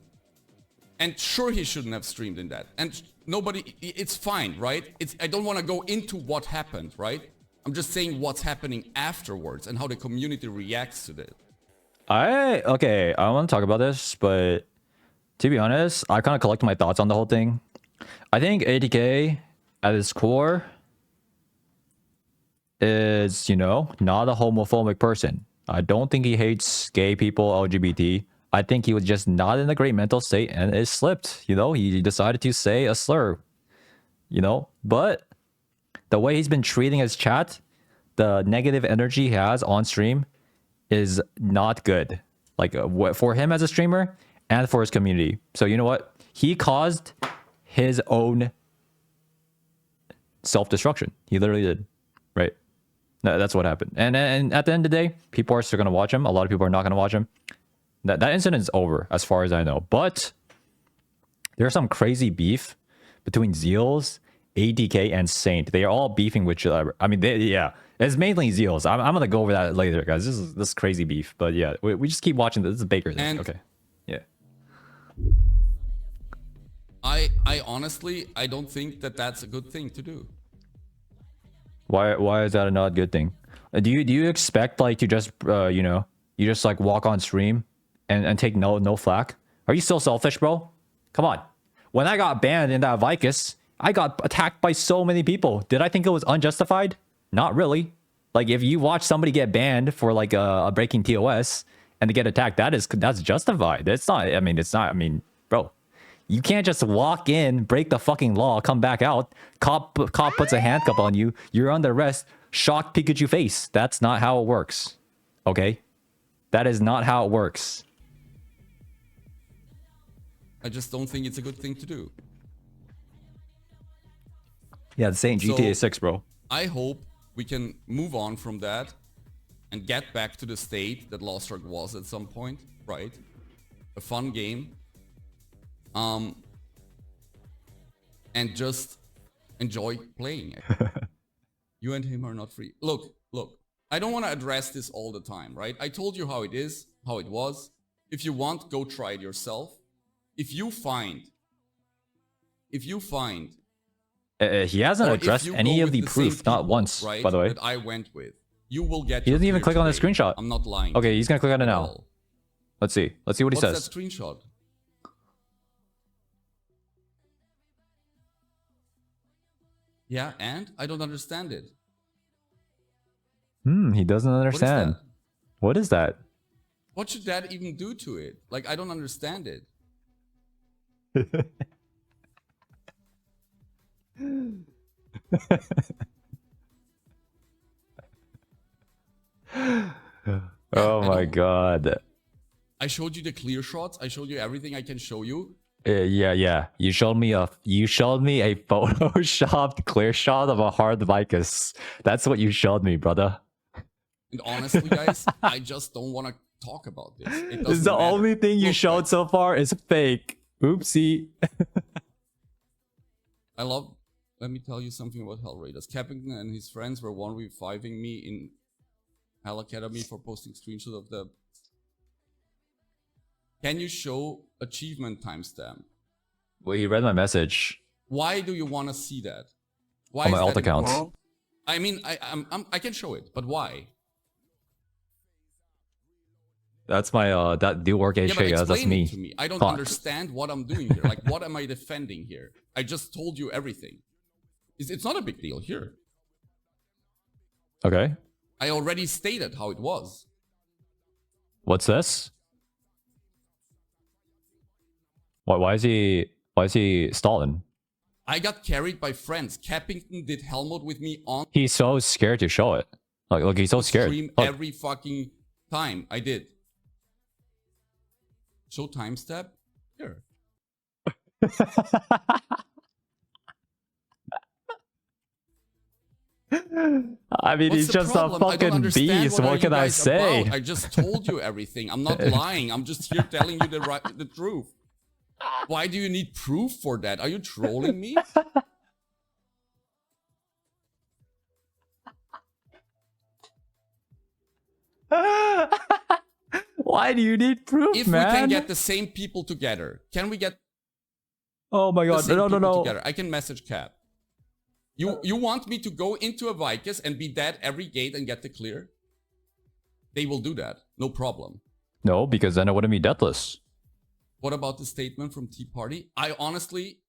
[SPEAKER 3] And sure, he shouldn't have streamed in that. And nobody... It's fine, right? I don't want to go into what happened, right? I'm just saying what's happening afterwards and how the community reacts to that.
[SPEAKER 2] Okay, I want to talk about this, but to be honest, I kind of collect my thoughts on the whole thing. I think ATK at its core is, not a homophobic person. I don't think he hates gay people, LGBT. I think he was just not in a great mental state and it slipped. You know, he decided to say a slur. You know, but the way he's been treating his chat, the negative energy he has on stream is not good. Like for him as a streamer and for his community. So you know what? He caused his own self-destruction. He literally did. Right? That's what happened. And at the end of the day, people are still going to watch him. A lot of people are not going to watch him. That incident is over as far as I know. But there's some crazy beef between Zeals, ATK, and Saint. They are all beefing with each other. I mean, yeah. It's mainly Zeals. I'm going to go over that later, guys. This is crazy beef. But yeah, we just keep watching this. This is Baker thing. Okay. Yeah.
[SPEAKER 3] I honestly, I don't think that that's a good thing to do.
[SPEAKER 2] Why is that not a good thing? Do you expect like to just you know, you just like walk on stream and take no flack? Are you so selfish, bro? Come on. When I got banned in that Vicus, I got attacked by so many people. Did I think it was unjustified? Not really. Like if you watch somebody get banned for like a breaking TOS and to get attacked, that's justified. It's not. I mean, it's not. I mean, bro, you can't just walk in, break the fucking law, come back out. Cop puts a handcuff on you. You're under arrest. Shock Pikachu face. That's not how it works. Okay, that is not how it works.
[SPEAKER 3] I just don't think it's a good thing to do.
[SPEAKER 2] Yeah, the same GTA 6, bro.
[SPEAKER 3] I hope we can move on from that and get back to the state that Lost Ark was at some point, right? A fun game. And just enjoy playing it. You and him are not free. Look, I don't want to address this all the time, right? I told you how it is, how it was. If you want, go try it yourself. If you find
[SPEAKER 2] he hasn't addressed any of the proof, not once,
[SPEAKER 3] right,
[SPEAKER 2] by the way.
[SPEAKER 3] that I went with, you will get.
[SPEAKER 2] He doesn't even click on the screenshot.
[SPEAKER 3] I'm not lying.
[SPEAKER 2] Okay, he's gonna click on it now. Let's see what he
[SPEAKER 3] What's
[SPEAKER 2] says.
[SPEAKER 3] that screenshot? Yeah, and I don't understand it.
[SPEAKER 2] He doesn't understand. What is that?
[SPEAKER 3] What should that even do to it? Like, I don't understand it.
[SPEAKER 2] Oh my god.
[SPEAKER 3] I showed you the clear shots. I showed you everything I can show you.
[SPEAKER 2] Yeah. You showed me a photoshopped clear shot of a hard Vicus. That's what you showed me, brother.
[SPEAKER 3] And honestly, guys, I just don't want to talk about this. It
[SPEAKER 2] This is
[SPEAKER 3] doesn't
[SPEAKER 2] the
[SPEAKER 3] matter.
[SPEAKER 2] only thing you
[SPEAKER 3] Look,
[SPEAKER 2] showed so far is fake. Oopsie.
[SPEAKER 3] I love. Let me tell you something about Hell Raiders. Captain and his friends were 1v5ing me in Hell Academy for posting screenshots of the. Can you show achievement timestamp?
[SPEAKER 2] Well, he read my message.
[SPEAKER 3] Why do you want to see that? Why
[SPEAKER 2] On my
[SPEAKER 3] is
[SPEAKER 2] alt
[SPEAKER 3] that
[SPEAKER 2] account.
[SPEAKER 3] important? I mean, I can show it, but why?
[SPEAKER 2] That's my that do work
[SPEAKER 3] Yeah, but
[SPEAKER 2] HK, guys. That's
[SPEAKER 3] explain
[SPEAKER 2] me.
[SPEAKER 3] it to me. I don't
[SPEAKER 2] Fuck.
[SPEAKER 3] understand what I'm doing here. Like, what am I defending here? I just told you everything. It's not a big deal here.
[SPEAKER 2] Okay.
[SPEAKER 3] I already stated how it was.
[SPEAKER 2] What's this? Why is he stalling?
[SPEAKER 3] I got carried by friends. Cappington did Helmut with me on
[SPEAKER 2] He's so scared to show it. Look, he's so scared.
[SPEAKER 3] stream
[SPEAKER 2] Look.
[SPEAKER 3] every fucking time. I did. Show timestamp? Here.
[SPEAKER 2] I mean,
[SPEAKER 3] What's
[SPEAKER 2] he's
[SPEAKER 3] the
[SPEAKER 2] just
[SPEAKER 3] problem?
[SPEAKER 2] a
[SPEAKER 3] I don't
[SPEAKER 2] fucking
[SPEAKER 3] understand
[SPEAKER 2] beast.
[SPEAKER 3] are
[SPEAKER 2] What
[SPEAKER 3] you
[SPEAKER 2] can I
[SPEAKER 3] guys
[SPEAKER 2] say?
[SPEAKER 3] about. I just told you everything. I'm not lying. I'm just here telling you the truth. Why do you need proof for that? Are you trolling me?
[SPEAKER 2] Why do you need proof,
[SPEAKER 3] If
[SPEAKER 2] man?
[SPEAKER 3] we can get the same people together, can we get
[SPEAKER 2] Oh my
[SPEAKER 3] the
[SPEAKER 2] god,
[SPEAKER 3] same
[SPEAKER 2] no.
[SPEAKER 3] people together? I can message Cap. You want me to go into a Vicus and be dead every gate and get the clear? They will do that. No problem.
[SPEAKER 2] No, because then it wouldn't be deathless.
[SPEAKER 3] What about the statement from Tea Party? I honestly...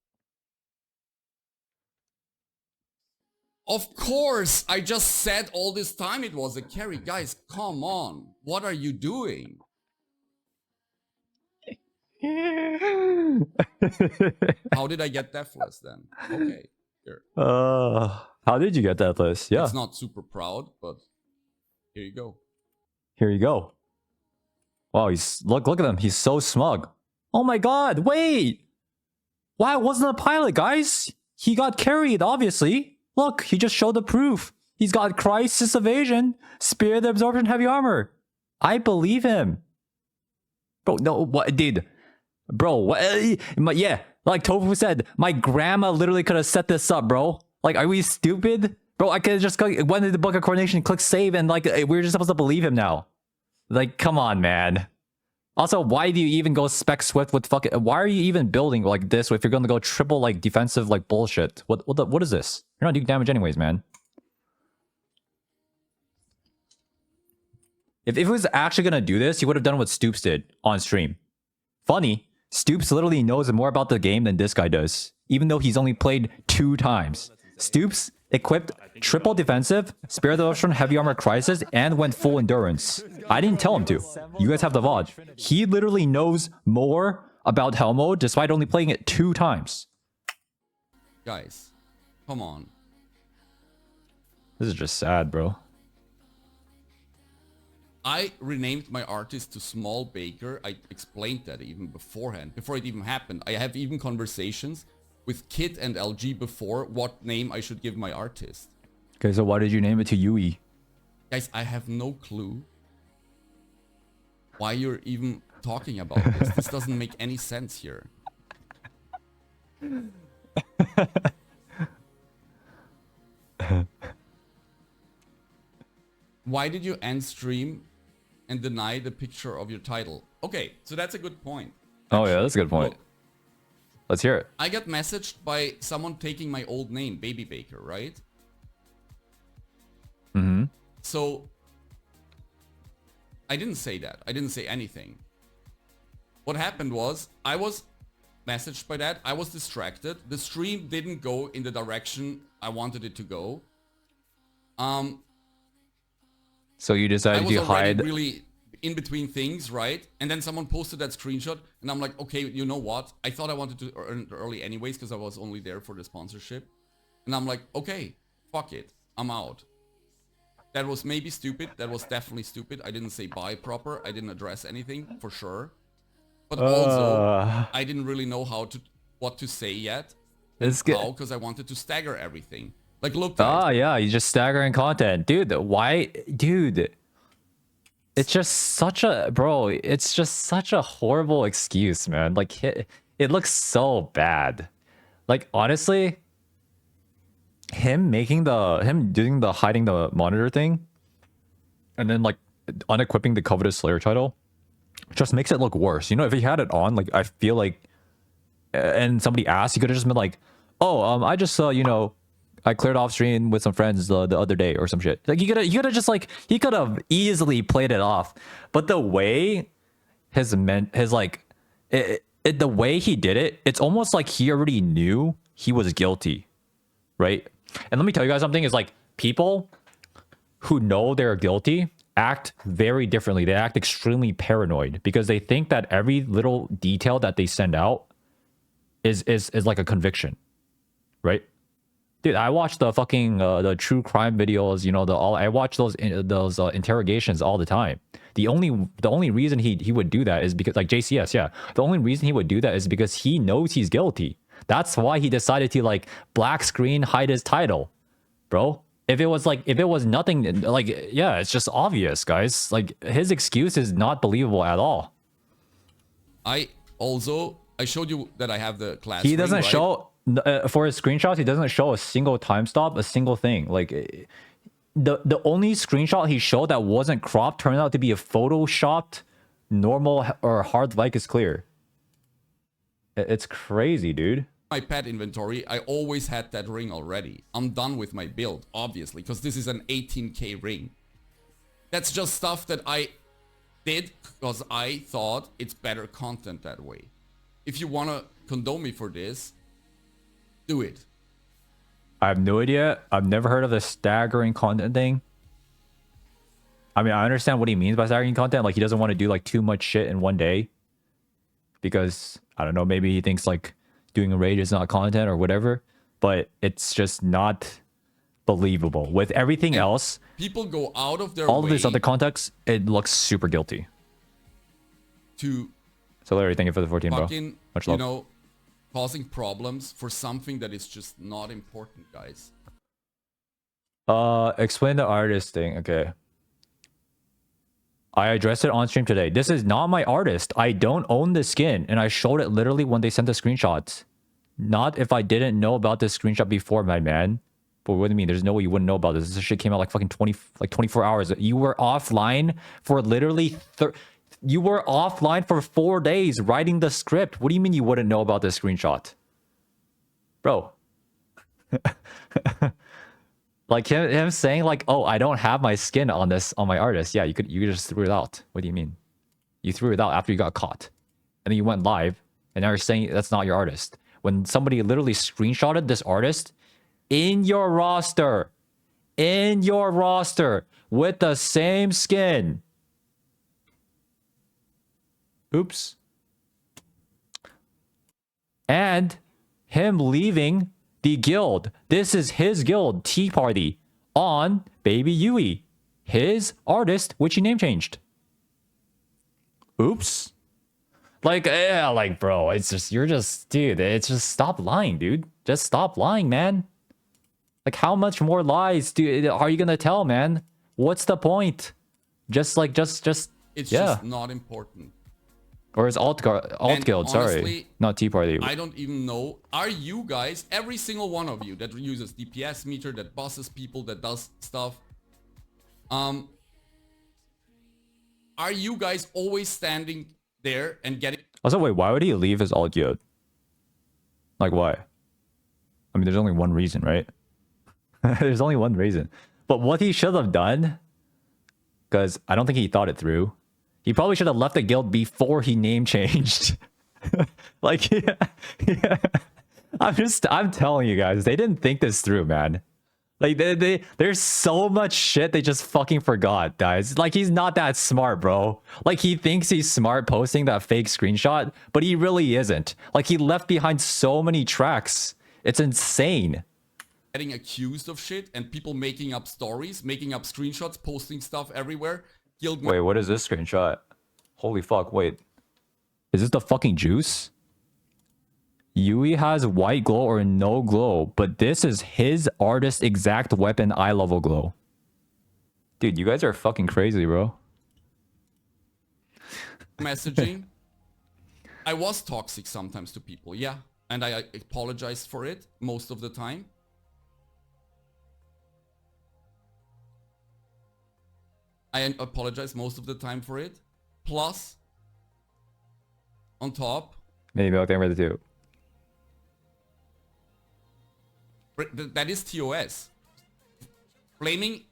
[SPEAKER 3] Of course! I just said all this time it was a carry. Guys, come on. What are you doing? How did I get Deathless then? Okay, here.
[SPEAKER 2] How did you get that list? Yeah.
[SPEAKER 3] It's not super proud, but here you go.
[SPEAKER 2] Here you go. Wow, he's look at him. He's so smug. Oh my god, wait! Why wasn't a pilot, guys? He got carried, obviously. Look, he just showed the proof. He's got Crisis Evasion, Spirit Absorption, Heavy Armor. I believe him. Bro, no, what, dude? Bro, what? Yeah, like Tofu said, my grandma literally could have set this up, bro. Like, are we stupid? Bro, I could have just went into the Book of Coordination, click save, and like, we're just supposed to believe him now. Like, come on, man. Also, why do you even go spec Swift with fucking... Why are you even building like this if you're going to go triple like defensive like bullshit? What is this? You're not doing damage anyways, man. If it was actually going to do this, he would have done what Stoops did on stream. Funny, Stoops literally knows more about the game than this guy does, even though he's only played 2 times. Stoops equipped triple defensive, Spirit of Ocean, Heavy Armor Crisis, and went full endurance. I didn't tell him to. You guys have the VOD. He literally knows more about Hell Mode despite only playing it 2 times.
[SPEAKER 3] Guys, come on.
[SPEAKER 2] This is just sad, bro.
[SPEAKER 3] I renamed my artist to Small Baker. I explained that even beforehand, before it even happened. I have even conversations with Kit and LG before what name I should give my artist.
[SPEAKER 2] Okay, so why did you name it to Yui?
[SPEAKER 3] Guys, I have no clue why you're even talking about this. This doesn't make any sense here. Why did you end stream and deny the picture of your title? Okay, so that's a good point.
[SPEAKER 2] Oh yeah, that's a good point.
[SPEAKER 3] Look,
[SPEAKER 2] let's hear it.
[SPEAKER 3] I got messaged by someone taking my old name, Baby Baker, right?
[SPEAKER 2] Mm-hmm.
[SPEAKER 3] So I didn't say that. I didn't say anything. What happened was I was messaged by that. I was distracted. The stream didn't go in the direction I wanted it to go.
[SPEAKER 2] So you decided to hide.
[SPEAKER 3] Really in between things, right? And then someone posted that screenshot, and I'm like, okay, you know what? I thought I wanted to earn it early anyways because I was only there for the sponsorship. And I'm like, okay, fuck it, I'm out. That was maybe stupid. That was definitely stupid. I didn't say bye proper. I didn't address anything for sure. But also, I didn't really know what to say yet.
[SPEAKER 2] It's good
[SPEAKER 3] because I wanted to stagger everything. Like, look. Guys,
[SPEAKER 2] yeah, you're just staggering content, dude. Why, dude? It's just such a It's just such a horrible excuse, man. Like, it looks so bad. Like, honestly, him doing the hiding the monitor thing, and then like unequipping the Covetous Slayer title, just makes it look worse. You know, if he had it on, like, I feel like, and somebody asked, he could have just been like, oh, I just you know, I cleared off stream with some friends the other day or some shit. Like, he could have just like, he could have easily played it off. But the way the way he did it, it's almost like he already knew he was guilty, right? And let me tell you guys something, is like, people who know they're guilty act very differently. They act extremely paranoid because they think that every little detail that they send out is like a conviction, right? Dude, I watch the fucking the true crime videos, you know, I watch those interrogations all the time. The only reason he would do that is because, like, JCS, yeah. The only reason he would do that is because he knows he's guilty. That's why he decided to like black screen hide his title, bro. If it was nothing, like, yeah, it's just obvious, guys. Like, his excuse is not believable at all. I
[SPEAKER 3] showed you that I have the class.
[SPEAKER 2] He doesn't show. For his screenshots, he doesn't show a single time stop, a single thing. Like, the only screenshot he showed that wasn't cropped turned out to be a photoshopped normal or hard like is clear. It's crazy, dude.
[SPEAKER 3] My pet inventory, I always had that ring already. I'm done with my build, obviously, because this is an 18k ring. That's just stuff that I did because I thought it's better content that way. If you want to condone me for this, do it.
[SPEAKER 2] I have no idea. I've never heard of the staggering content thing. I mean, I understand what he means by staggering content. Like, he doesn't want to do like too much shit in one day. because I don't know, maybe he thinks like doing a raid is not content or whatever, but it's just not believable. With everything else,
[SPEAKER 3] people go out of their
[SPEAKER 2] all
[SPEAKER 3] way
[SPEAKER 2] of this other context, it looks super guilty.
[SPEAKER 3] to
[SPEAKER 2] So Larry, thank you for the 14, bro.
[SPEAKER 3] fucking,
[SPEAKER 2] Much
[SPEAKER 3] you
[SPEAKER 2] love.
[SPEAKER 3] know, causing problems for something that is just not important, guys.
[SPEAKER 2] Explain the artist thing. Okay. I addressed it on stream today. This is not my artist. I don't own the skin, and I showed it literally when they sent the screenshots. Not if I didn't know about this screenshot before, my man. But what do you mean? There's no way you wouldn't know about this. This shit came out like fucking 24 hours. You were offline for literally you were offline for 4 days writing the script. What do you mean you wouldn't know about this screenshot? Bro. Like him saying like, oh, I don't have my skin on my artist. Yeah, you just threw it out. What do you mean? You threw it out after you got caught. And then you went live, and now you're saying that's not your artist. When somebody literally screenshotted this artist in your roster with the same skin. Oops. And him leaving the guild. This is his guild, Tea Party, on Baby Yui, his artist, which he name changed. Oops. Like, yeah, like, bro, it's just, dude, it's just stop lying, dude. Just stop lying, man. Like, how much more lies are you gonna tell, man? What's the point? Just
[SPEAKER 3] It's
[SPEAKER 2] yeah.
[SPEAKER 3] just not important.
[SPEAKER 2] Or is alt guild, sorry.
[SPEAKER 3] Honestly,
[SPEAKER 2] Not Tea Party.
[SPEAKER 3] I don't even know. Are you guys, every single one of you that uses DPS meter, that bosses people, that does stuff, are you guys always standing there and getting...
[SPEAKER 2] Also, wait, why would he leave his alt guild? Like, why? I mean, there's only one reason, right? There's only one reason. But what he should have done, because I don't think he thought it through, he probably should have left the guild before he name changed. Like, yeah. I'm telling you guys, they didn't think this through, man. Like, there's so much shit they just fucking forgot, guys. Like, he's not that smart, bro. Like, he thinks he's smart posting that fake screenshot, but he really isn't. Like, he left behind so many tracks. It's insane.
[SPEAKER 3] Getting accused of shit and people making up stories, making up screenshots, posting stuff everywhere.
[SPEAKER 2] Wait, what is this screenshot? Holy fuck, wait. Is this the fucking juice? Yui has white glow or no glow, but this is his artist exact weapon eye level glow. Dude, you guys are fucking crazy, bro.
[SPEAKER 3] Messaging. I was toxic sometimes to people, yeah. And I apologized for it most of the time. I apologize most of the time for it. Plus, on top...
[SPEAKER 2] Maybe I'll ready too.
[SPEAKER 3] That is TOS. Flaming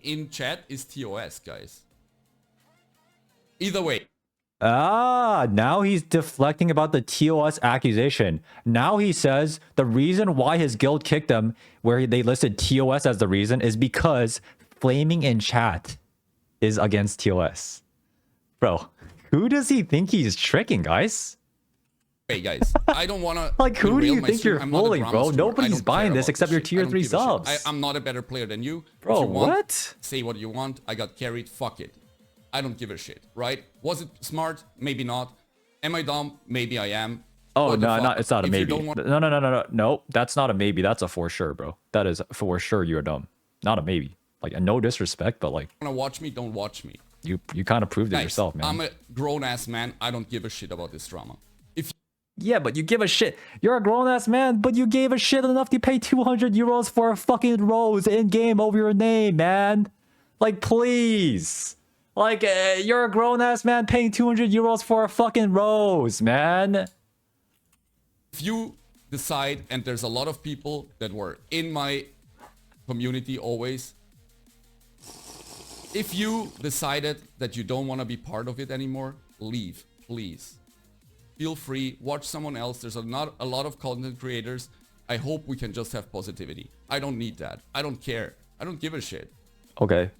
[SPEAKER 3] in chat is TOS, guys. Either way.
[SPEAKER 2] Ah, now he's deflecting about the TOS accusation. Now he says the reason why his guild kicked him, where they listed TOS as the reason, is because flaming in chat is against TOS. Bro, who does he think he's tricking, guys?
[SPEAKER 3] Hey guys, I don't want to...
[SPEAKER 2] Like, who do you think you're fooling, bro? Nobody's buying this except your tier 3 subs.
[SPEAKER 3] I'm not a better player than you.
[SPEAKER 2] Bro,
[SPEAKER 3] what? Say what you want. I got carried. Fuck it. I don't give a shit, right? Was it smart? Maybe not. Am I dumb? Maybe I am.
[SPEAKER 2] Oh, no, it's not a maybe. No, that's not a maybe. That's a for sure, bro. That is for sure you're dumb. Not a maybe. Like, no disrespect, but like...
[SPEAKER 3] Want to watch me? Don't watch me.
[SPEAKER 2] You kind of proved it yourself, man.
[SPEAKER 3] I'm a grown-ass man. I don't give a shit about this drama.
[SPEAKER 2] Yeah, but you give a shit. You're a grown-ass man, but you gave a shit enough to pay 200 euros for a fucking rose in-game over your name, man. Like, please. Like, you're a grown-ass man paying 200 euros for a fucking rose, man.
[SPEAKER 3] If you decide, and there's a lot of people that were in my community always, if you decided that you don't want to be part of it anymore, leave, please. Feel free, watch someone else. There's not a lot of content creators. I hope we can just have positivity. I don't need that. I don't care. I don't give a shit.
[SPEAKER 2] Okay.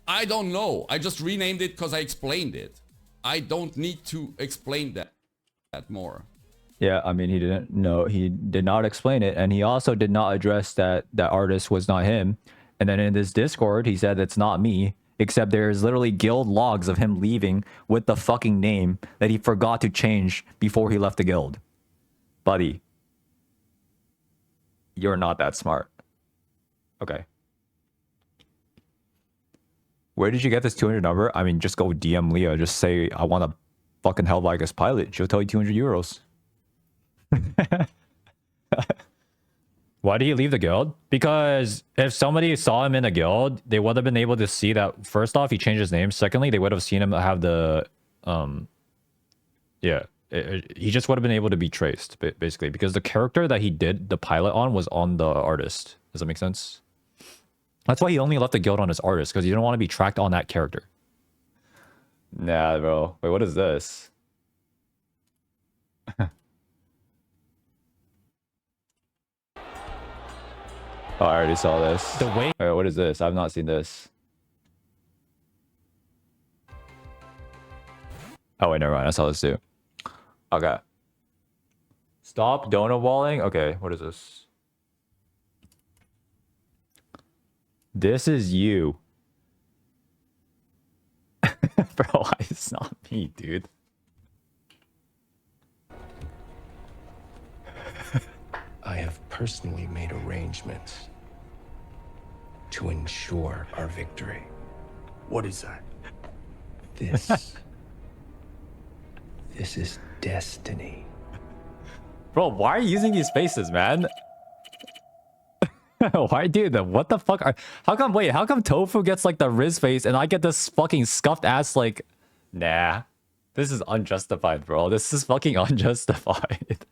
[SPEAKER 3] I don't know. I just renamed it because I explained it. I don't need to explain that. that more.
[SPEAKER 2] Yeah, I mean, he didn't. No, he did not explain it, and he also did not address that that artist was not him. And then in this Discord, he said it's not me. Except there's literally guild logs of him leaving with the fucking name that he forgot to change before he left the guild. Buddy, you're not that smart. Okay. Where did you get this 200 number? I mean, just go DM Leah. Just say, I want a fucking Helvegus pilot. She'll tell you 200 euros. Why did he leave the guild? Because if somebody saw him in a guild, they would have been able to see that, first off, he changed his name. Secondly, they would have seen him have the, yeah, he just would have been able to be traced, basically, because the character that he did the pilot on was on the artist. Does that make sense? That's why he only left the guild on his artist, because he didn't want to be tracked on that character. Nah, bro. Wait, what is this? Oh, I already saw this.
[SPEAKER 1] The way.
[SPEAKER 2] Wait, what is this? I've not seen this. Oh, wait, never mind. I saw this too. Okay. Stop donut walling. Okay, what is this? This is you. Bro, it's not me, dude.
[SPEAKER 10] I have personally made arrangements to ensure our victory.
[SPEAKER 9] What is that?
[SPEAKER 10] This is destiny.
[SPEAKER 2] Bro, why are you using these faces, man? Why, dude? What the fuck? How come? Wait, how come Tofu gets like the Riz face and I get this fucking scuffed ass? Like, nah, this is unjustified, bro. This is fucking unjustified.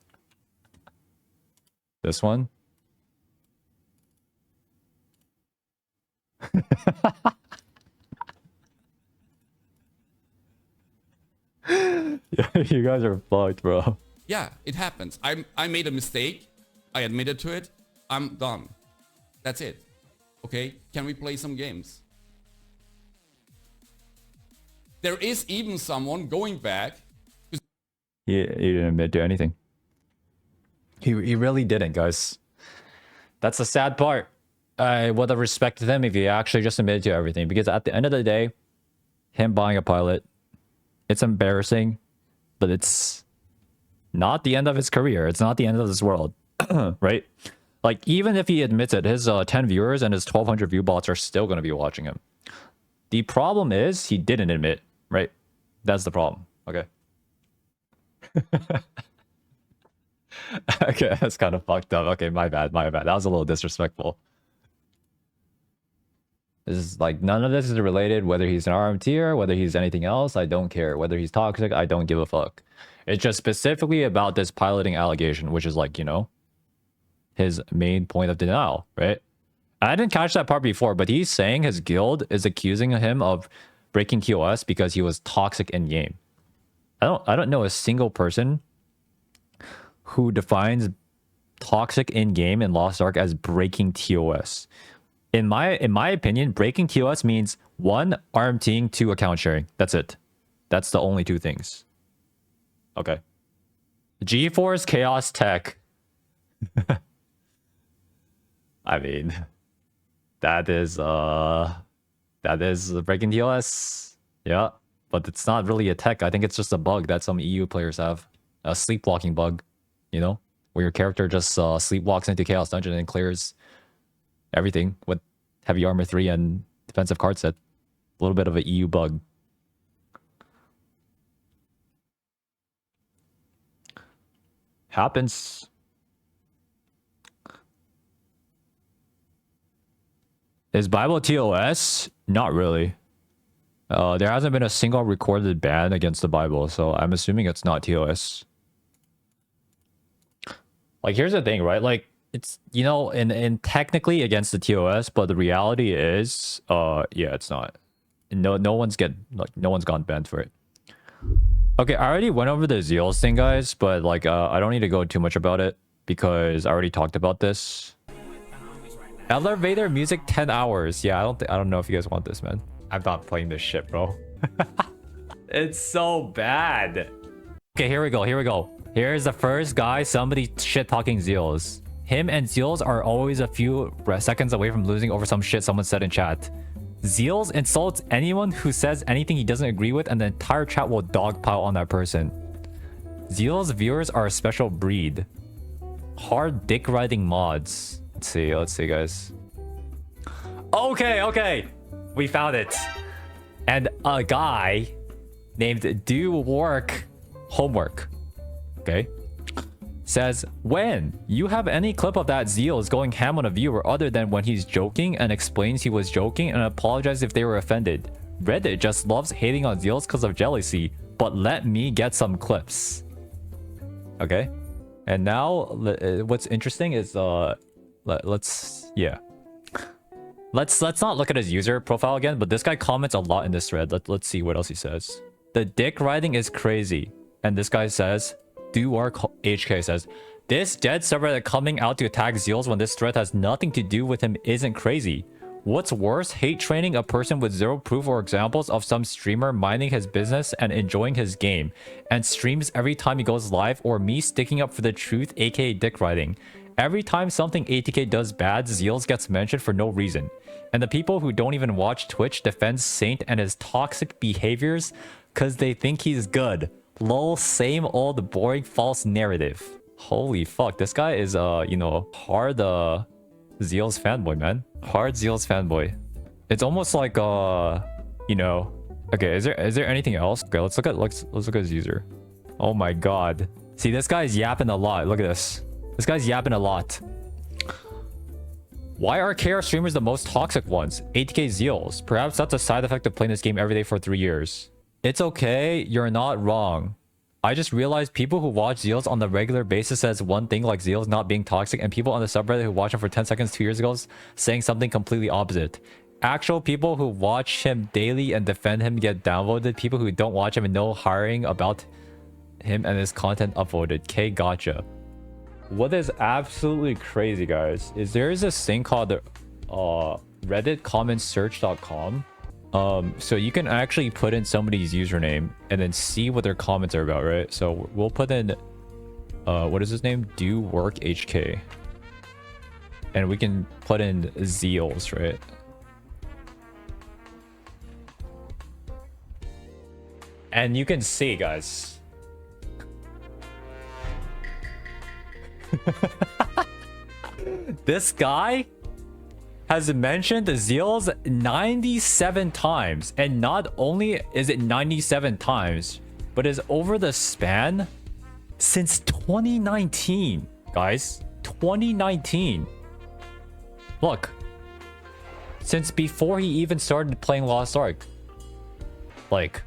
[SPEAKER 2] This one. Yeah, you guys are fucked, bro.
[SPEAKER 3] Yeah, it happens. I made a mistake. I admitted to it. I'm done. That's it. Okay, can we play some games? There is even someone going back.
[SPEAKER 2] He didn't admit to anything. He really didn't, guys. That's the sad part. I would have respected him if he actually just admitted to everything. Because at the end of the day, him buying a pilot, it's embarrassing, but it's not the end of his career. It's not the end of this world, right? Like, even if he admits it, his 10 viewers and his 1,200 view bots are still going to be watching him. The problem is he didn't admit, right? That's the problem, okay? Okay, that's kind of fucked up. Okay, my bad. That was a little disrespectful. This is like, none of this is related, whether he's an RMT or whether he's anything else, I don't care. Whether he's toxic, I don't give a fuck. It's just specifically about this piloting allegation, which is like, you know, his main point of denial, right? I didn't catch that part before, but he's saying his guild is accusing him of breaking TOS because he was toxic in game. I don't know a single person who defines toxic in game in Lost Ark as breaking TOS. In my opinion, breaking TOS means 1, RMTing, 2, account sharing. That's it. That's the only 2 things. Okay. GeForce Chaos Tech. I mean, that is breaking TOS. Yeah, but it's not really a tech. I think it's just a bug that some EU players have. A sleepwalking bug, you know, where your character just sleepwalks into Chaos Dungeon and clears everything with heavy armor 3 and defensive card set. A little bit of an EU bug. Happens. Is Bible TOS? Not really. There hasn't been a single recorded ban against the Bible, so I'm assuming it's not TOS. Like, here's the thing, right? Like, it's, you know, in technically against the TOS, but the reality is, yeah, it's not. No one's gone banned for it. Okay, I already went over the Zeals thing, guys, but like, I don't need to go too much about it because I already talked about this. Elevator music 10 hours. Yeah, I don't know if you guys want this, man. I'm not playing this shit, bro. It's so bad. Okay, here we go. Here we go. Here's the first guy. Somebody shit talking Zeals. Him and Zeals are always a few seconds away from losing over some shit someone said in chat. Zeals insults anyone who says anything he doesn't agree with, and the entire chat will dogpile on that person. Zeals viewers are a special breed. Hard dick riding mods. Let's see, guys. Okay. We found it. And a guy named Do Work Homework. Okay. Says, when you have any clip of that Zeals going ham on a viewer other than when he's joking and explains he was joking and apologizes if they were offended. Reddit just loves hating on Zeals because of jealousy, but let me get some clips. Okay. And now what's interesting is let's not look at his user profile again, but this guy comments a lot in this thread. Let's see what else he says. The dick riding is crazy. And this guy says, HK says, this dead subreddit coming out to attack Zeals when this threat has nothing to do with him isn't crazy. What's worse, hate training a person with zero proof or examples of some streamer minding his business and enjoying his game and streams every time he goes live, or me sticking up for the truth, aka dick riding. Every time something ATK does bad, Zeals gets mentioned for no reason. And the people who don't even watch Twitch defend Saint and his toxic behaviors because they think he's good. Lol, same old boring false narrative. Holy fuck, this guy is hard Zeals fanboy, man. Hard Zeals fanboy. It's almost like okay, is there anything else? Okay, let's look at his user. Oh my god. See, this guy's yapping a lot. Look at this. This guy's yapping a lot. Why are KR streamers the most toxic ones? ATK Zeals. Perhaps that's a side effect of playing this game every day for 3 years. It's okay, you're not wrong. I just realized people who watch Zeals on the regular basis says one thing like Zeals not being toxic, and people on the subreddit who watch him for 10 seconds 2 years ago saying something completely opposite. Actual people who watch him daily and defend him get downvoted. People who don't watch him and know hiring about him and his content upvoted. K gotcha. What is absolutely crazy, guys, is there's this thing called Reddit comment search.com. So you can actually put in somebody's username and then see what their comments are about, right? So we'll put in what is his name? Do Work HK. And we can put in Zeals, right? And you can see, guys. This guy has mentioned the Zeals 97 times, and not only is it 97 times, but is over the span since 2019, guys. 2019. Look, since before he even started playing Lost Ark. Like,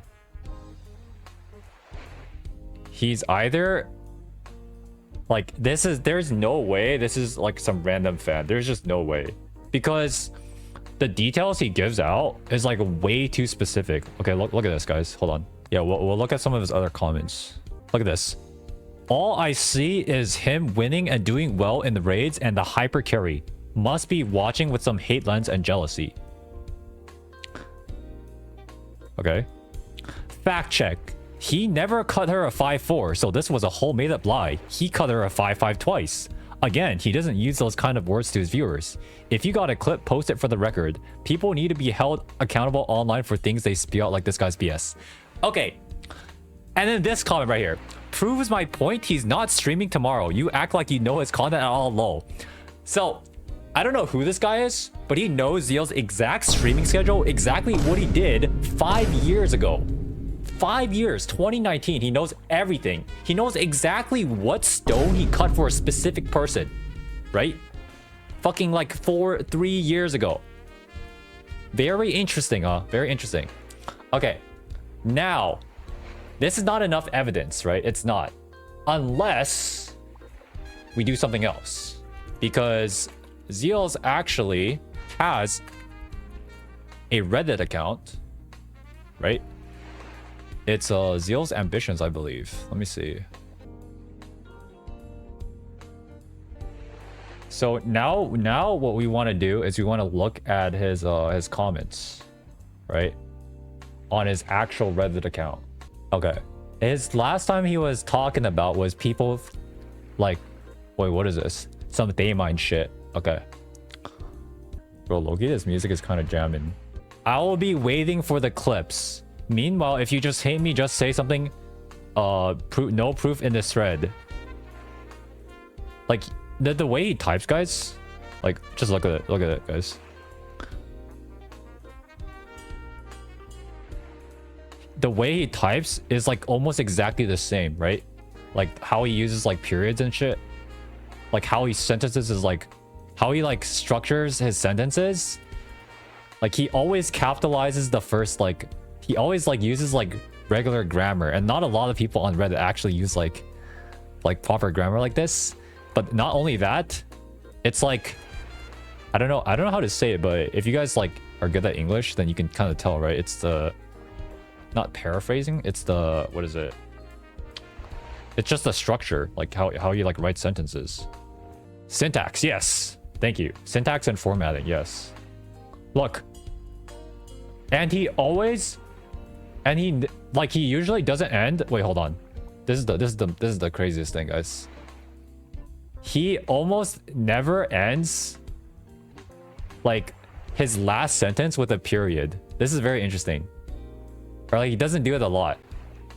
[SPEAKER 2] he's either like, there's no way this is like some random fan. There's just no way. Because the details he gives out is like way too specific. Okay, look at this, guys. Hold on. Yeah, we'll look at some of his other comments. Look at this. All I see is him winning and doing well in the raids and the hyper carry. Must be watching with some hate lens and jealousy. Okay. Fact check. He never cut her a 5-4, so this was a whole made-up lie. He cut her a 5-5 twice. Again, he doesn't use those kind of words to his viewers. If you got a clip, post it for the record. People need to be held accountable online for things they spew out like this guy's BS. Okay. And then this comment right here. Proves my point, he's not streaming tomorrow. You act like you know his content at all, lol. So, I don't know who this guy is, but he knows Zeals' exact streaming schedule, exactly what he did 5 years ago. 5 years, 2019, he knows everything. He knows exactly what stone he cut for a specific person, right? Fucking like 3 years ago. Very interesting, huh? Very interesting. Okay, now, this is not enough evidence, right? It's not. Unless we do something else. Because Zeals actually has a Reddit account, right? It's ZealsAmbitions, I believe. Let me see. So now what we want to do is we want to look at his comments, right? On his actual Reddit account. Okay. His last time he was talking about was people like, wait, what is this? Some Daymine shit. Okay. Bro, Loki, this music is kind of jamming. I will be waiting for the clips. Meanwhile, if you just hate me, just say something. No proof in this thread. Like, the way he types, guys. Like, just look at it. Look at it, guys. The way he types is like almost exactly the same, right? Like how he uses like periods and shit. Like how he sentences is like how he like structures his sentences. Like he always capitalizes the first, like he always like uses like regular grammar, and not a lot of people on Reddit actually use like proper grammar like this. But not only that, it's like I don't know how to say it, but if you guys like are good at English, then you can kind of tell, right? It's the not paraphrasing, it's the, what is it? It's just the structure, like how you like write sentences. Syntax, yes. Thank you. Syntax and formatting, yes. Look. And he always, and he usually doesn't end. Wait, hold on. This is the craziest thing, guys. He almost never ends like his last sentence with a period. This is very interesting. Or like he doesn't do it a lot.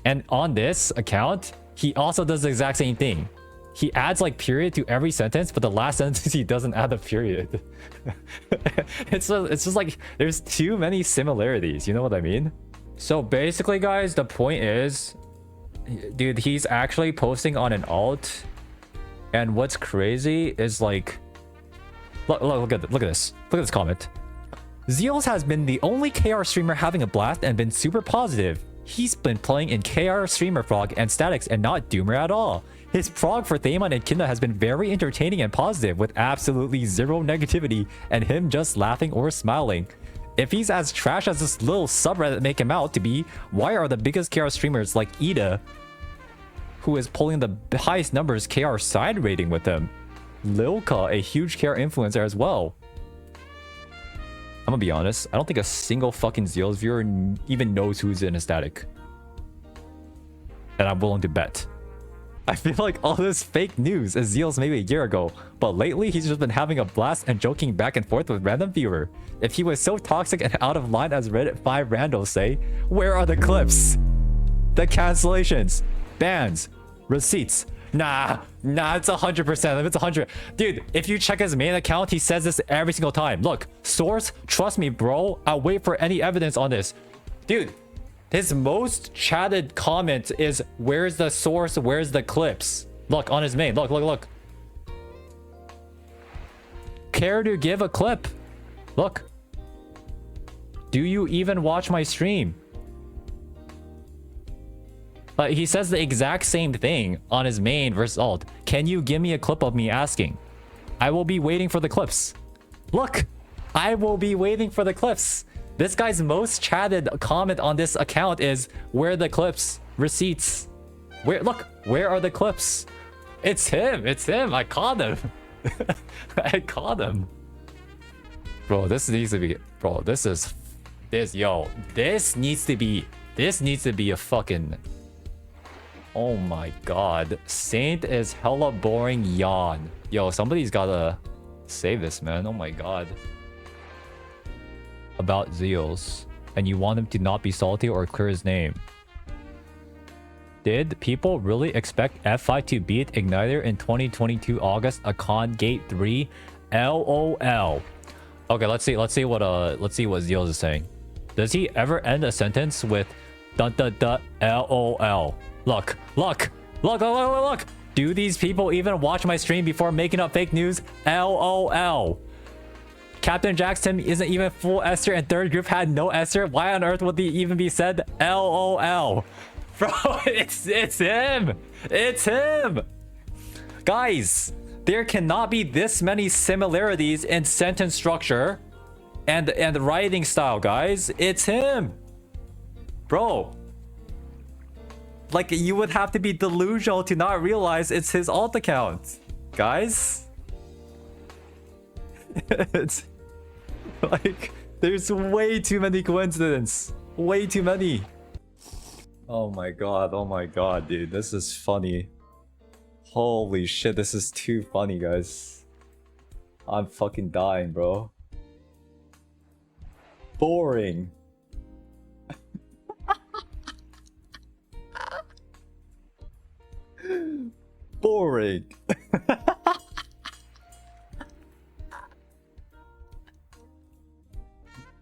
[SPEAKER 2] And on this account, he also does the exact same thing. He adds like period to every sentence, but the last sentence he doesn't add a period. It's just like there's too many similarities, you know what I mean? So basically, guys, the point is, dude, he's actually posting on an alt. And what's crazy is like, look at this. Look at this comment. Zeals has been the only KR streamer having a blast and been super positive. He's been playing in KR streamer frog and statics and not doomer at all. His prog for Thaemon and Kinda has been very entertaining and positive with absolutely zero negativity and him just laughing or smiling. If he's as trash as this little subreddit make him out to be, why are the biggest KR streamers like Ida, who is pulling the highest numbers KR side rating with him? Lilka, a huge KR influencer as well. I'm gonna be honest, I don't think a single fucking Zeals viewer even knows who's in a static. And I'm willing to bet. I feel like all this fake news is Zeals maybe a year ago, but lately he's just been having a blast and joking back and forth with random viewer. If he was so toxic and out of line as Reddit 5 randos say, where are the clips? The cancellations, bans, receipts. Nah, it's 100%. If it's 100, dude, if you check his main account, he says this every single time. Look, source, trust me, bro. I'll wait for any evidence on this. Dude, his most chatted comment is, where's the source? Where's the clips? Look, on his main. Look. Care to give a clip? Look. Do you even watch my stream? He says the exact same thing on his main versus alt. Can you give me a clip of me asking? I will be waiting for the clips. Look, I will be waiting for the clips. This guy's most chatted comment on this account is, where are the clips? Receipts. Look, where are the clips? It's him. I caught him. I caught him. Bro, this needs to be, this needs to be a fucking, oh my god. Saint is hella boring, yawn. Yo, somebody's gotta save this, man. Oh my god. About Zeals. And you want him to not be salty or clear his name. Did people really expect F5 to beat Igniter in 2022 August Akon Gate 3? LOL. Okay, let's see what Zeals is saying. Does he ever end a sentence with dun dun dun LOL? Look. Do these people even watch my stream before making up fake news? LOL. Captain Jackson isn't even full Esther and third group had no Esther. Why on earth would they even be said? LOL. Bro, it's him. It's him. Guys, there cannot be this many similarities in sentence structure and writing style, guys. It's him. Bro. Like, you would have to be delusional to not realize it's his alt account. Guys. It's like, there's way too many coincidences. Way too many. Oh my god, dude. This is funny. Holy shit, this is too funny, guys. I'm fucking dying, bro. Boring. Boring.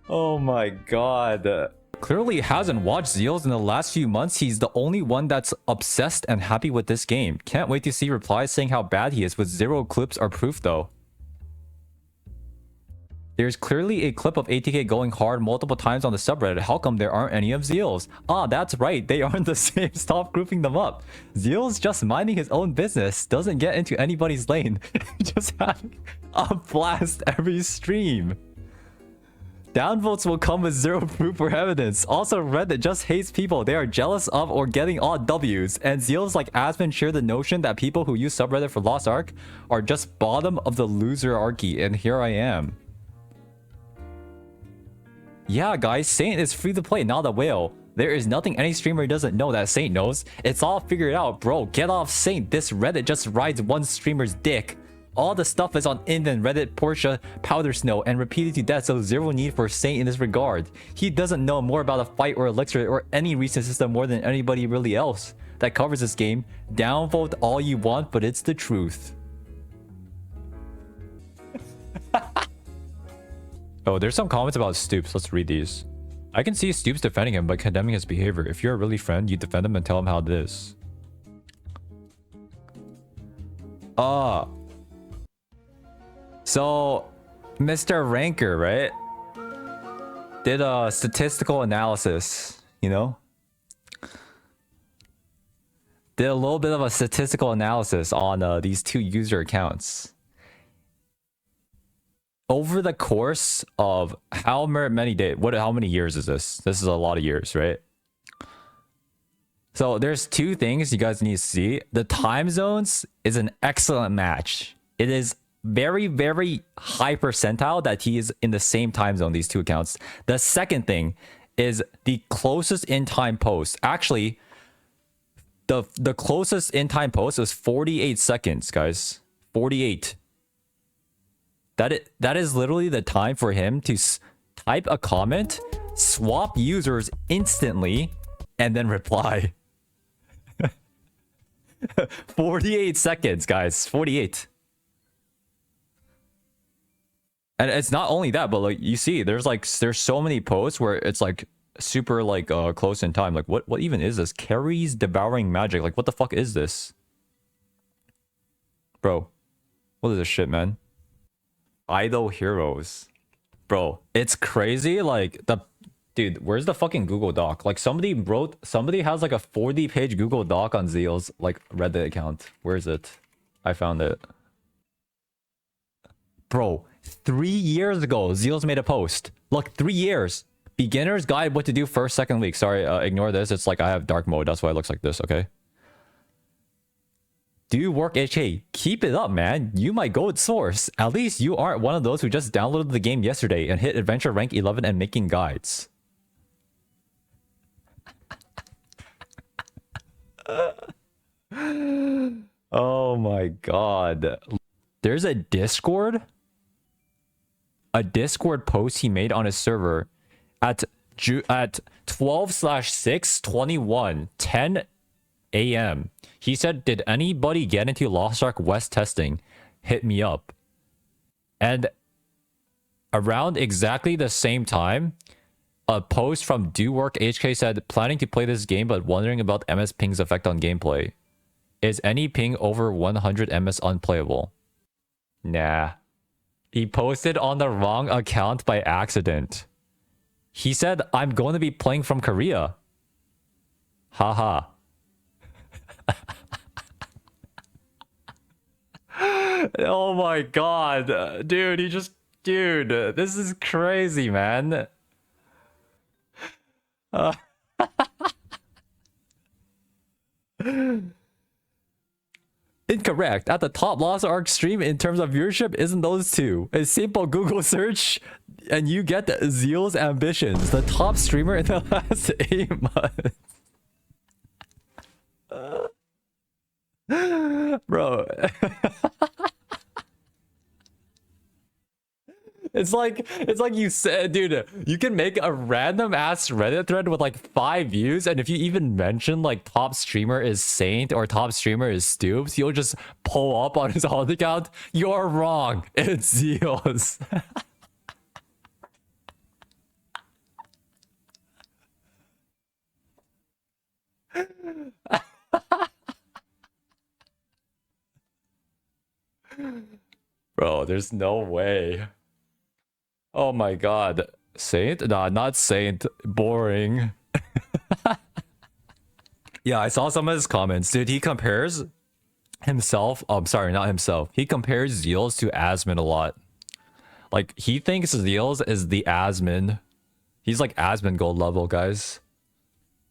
[SPEAKER 2] Oh my god. Clearly hasn't watched Zeals in the last few months. He's the only one that's obsessed and happy with this game. Can't wait to see replies saying how bad he is with 0 clips are proof though. There's clearly a clip of ATK going hard multiple times on the subreddit. How come there aren't any of Zeals? Ah, that's right. They aren't the same. Stop grouping them up. Zeals just minding his own business. Doesn't get into anybody's lane. Just having a blast every stream. Downvotes will come with 0 proof or evidence. Also, Reddit just hates people they are jealous of or getting odd W's. And Zeals like Aspen share the notion that people who use subreddit for Lost Ark are just bottom of the loser archy. And here I am. Yeah, guys, Saint is free to play, not a whale. There is nothing any streamer doesn't know that Saint knows. It's all figured out, bro. Get off Saint. This Reddit just rides one streamer's dick. All the stuff is on Inven, Reddit, Porsche, Powder Snow, and repeated to death, so 0 need for Saint in this regard. He doesn't know more about a fight or elixir or any recent system more than anybody really else that covers this game. Downvote all you want, but it's the truth. Oh, there's some comments about Stoops. Let's read these. I can see Stoops defending him by condemning his behavior. If you're a really friend, you defend him and tell him how it is. So, Mr. Ranker, right? Did a statistical analysis, you know? Did a little bit of a statistical analysis on these 2 user accounts. Over the course of how many days, how many years is this? This is a lot of years, right? So there's 2 things you guys need to see. The time zones is an excellent match. It is very, very high percentile that he is in the same time zone, these 2 accounts. The second thing is the closest in time post. Actually, the closest in time post is 48 seconds, guys. 48. That is literally the time for him to type a comment, swap users instantly, and then reply. 48 seconds, guys. 48. And it's not only that, but like you see, there's so many posts where it's like super like close in time. Like what even is this? Carries devouring magic. Like what the fuck is this? Bro, what is this shit, man? Idol heroes. Bro, it's crazy. Like dude, where's the fucking Google Doc? Like somebody has like a 40-page Google Doc on Zeals like Reddit account. Where is it? I found it. Bro, 3 years ago, Zeals made a post. Look, 3 years. Beginner's guide what to do first, second week. Sorry, ignore this. It's like I have dark mode. That's why it looks like this, okay? Do work HK. Keep it up, man. You might go with source. At least you aren't one of those who just downloaded the game yesterday and hit adventure rank 11 and making guides. Oh my god. There's a Discord post he made on his server at 12/6/21 10 a.m. He said, did anybody get into Lost Ark West testing? Hit me up. And around exactly the same time, a post from Do Work HK said, planning to play this game but wondering about MS ping's effect on gameplay. Is any ping over 100 MS unplayable? Nah. He posted on the wrong account by accident. He said, I'm going to be playing from Korea. Haha. Oh my god. Dude, dude, this is crazy, man. Incorrect. At the top Lost Ark stream in terms of viewership isn't those 2. A simple Google search and you get ZealsAmbitions, the top streamer in the last 8 months. Bro. It's like you said, dude, you can make a random ass Reddit thread with like 5 views, and if you even mention like top streamer is Saint or top streamer is Stoops, he'll just pull up on his alt account. You're wrong. It's Zeals. Bro, there's no way. Oh my god. Saint? Nah, not Saint. Boring. Yeah, I saw some of his comments. Dude, he compares himself. Oh, I'm sorry, not himself. He compares Zeals to Asmin a lot. Like, he thinks Zeals is the Asmin. He's like Asmin gold level, guys.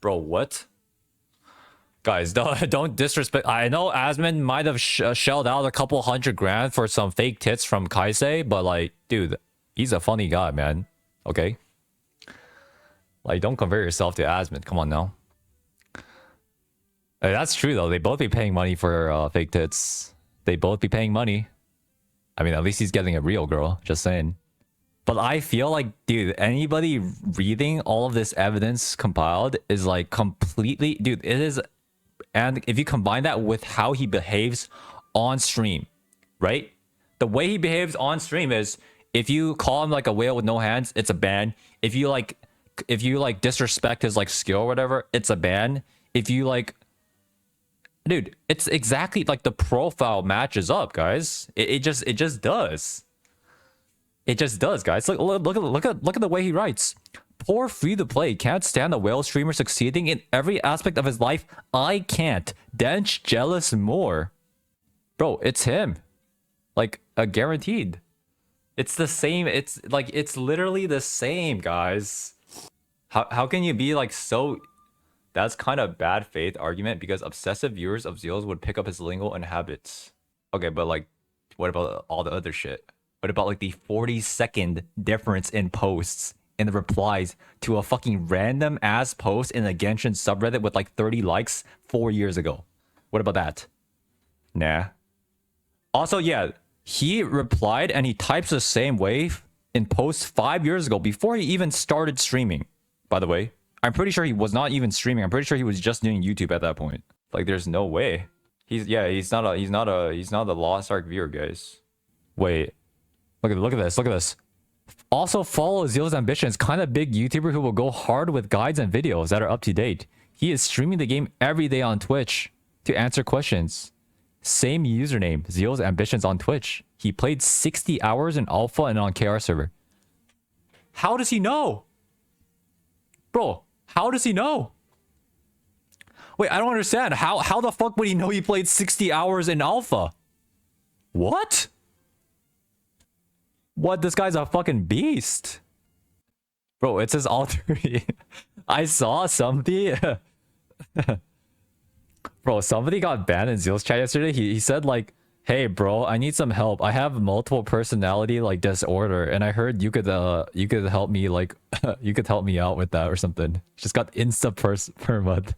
[SPEAKER 2] Bro, what? Guys, don't disrespect. I know Asmin might have shelled out a couple $100,000 for some fake tits from Kaisei, but like, dude, he's a funny guy, man. Okay? Like, don't compare yourself to Asmin. Come on now. That's true, though. They both be paying money for fake tits. They both be paying money. I mean, at least he's getting a real girl. Just saying. But I feel like, dude, anybody reading all of this evidence compiled is like completely... Dude, it is... And if you combine that with how he behaves on stream, right? The way he behaves on stream is... If you call him like a whale with no hands, it's a ban. If you disrespect his like skill or whatever, it's a ban. If you like, dude, it's exactly like the profile matches up, guys. It just does. It just does, guys. Look at the way he writes. Poor free to play, can't stand a whale streamer succeeding in every aspect of his life. I can't. Dench jealous more. Bro, it's him. Like a guaranteed. It's the same. It's like, it's literally the same, guys. How can you be like so... That's kind of bad faith argument because obsessive viewers of Zeals would pick up his lingo and habits. Okay, but like, what about all the other shit? What about like the 40-second difference in posts in the replies to a fucking random ass post in a Genshin subreddit with like 30 likes 4 years ago? What about that? Nah. Also, yeah, he replied and he types the same way in posts 5 years ago before he even started streaming, by the way. I'm pretty sure he was not even streaming. I'm pretty sure he was just doing YouTube at that point. Like, there's no way. He's not a Lost Ark viewer, guys. Wait. Look at this. Also follow ZealsAmbitions, kind of big YouTuber who will go hard with guides and videos that are up to date. He is streaming the game every day on Twitch to answer questions. Same username, ZealsAmbitions on Twitch. He played 60 hours in alpha and on KR server. How does he know? Bro, how does he know? Wait, I don't understand. How the fuck would he know he played 60 hours in alpha? What? What? This guy's a fucking beast. Bro, it says alter. I saw somebody. Bro, somebody got banned in Zeals chat yesterday. He said like, hey bro, I need some help. I have multiple personality like disorder, and I heard you could help me, like you could help me out with that or something. Just got insta per month.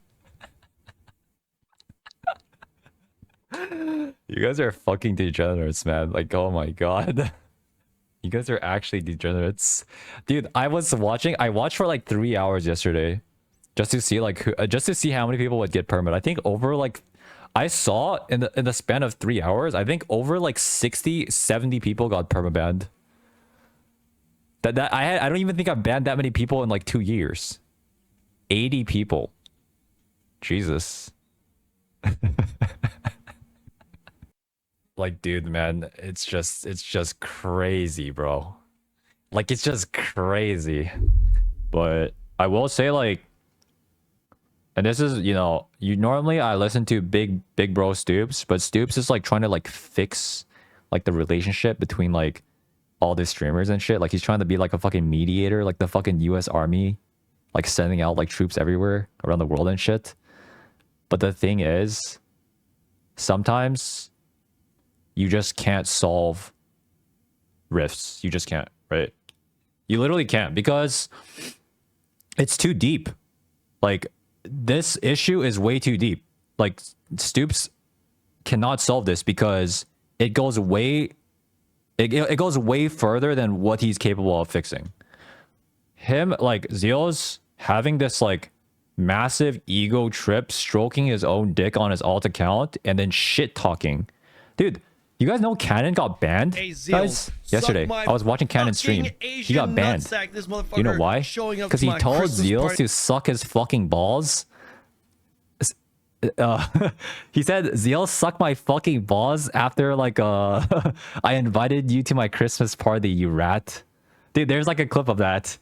[SPEAKER 2] You guys are fucking degenerates, man. Like, oh my god. You guys are actually degenerates. Dude, I watched for like 3 hours yesterday. Just to see how many people would get permit. I think over like, I saw in the span of 3 hours, I think over like 60-70 people got permabanned. I don't even think I've banned that many people in like 2 years. 80 people. Jesus. Like, dude, man, it's just crazy, bro. Like, it's just crazy. But I will say, like, and this is, you know, normally I listen to big bro Stoops, but Stoops is like trying to like fix like the relationship between like all these streamers and shit. Like, he's trying to be like a fucking mediator, like the fucking US Army, like sending out like troops everywhere around the world and shit. But the thing is, sometimes you just can't solve rifts. You just can't, right? You literally can't, because it's too deep. Like, this issue is way too deep. Like, Stoops cannot solve this because it goes way it goes way further than what he's capable of fixing. Him, like, Zeals having this, like, massive ego trip, stroking his own dick on his alt account, and then shit-talking. Dude, you guys know Kanon got banned?
[SPEAKER 1] Hey, Zeals,
[SPEAKER 2] Guys, yesterday, I was watching Kanon stream. He got banned. You know why? Because he told Zeals to suck his fucking balls. He said, Zeals, suck my fucking balls after, like, I invited you to my Christmas party, you rat. Dude, there's, like, a clip of that.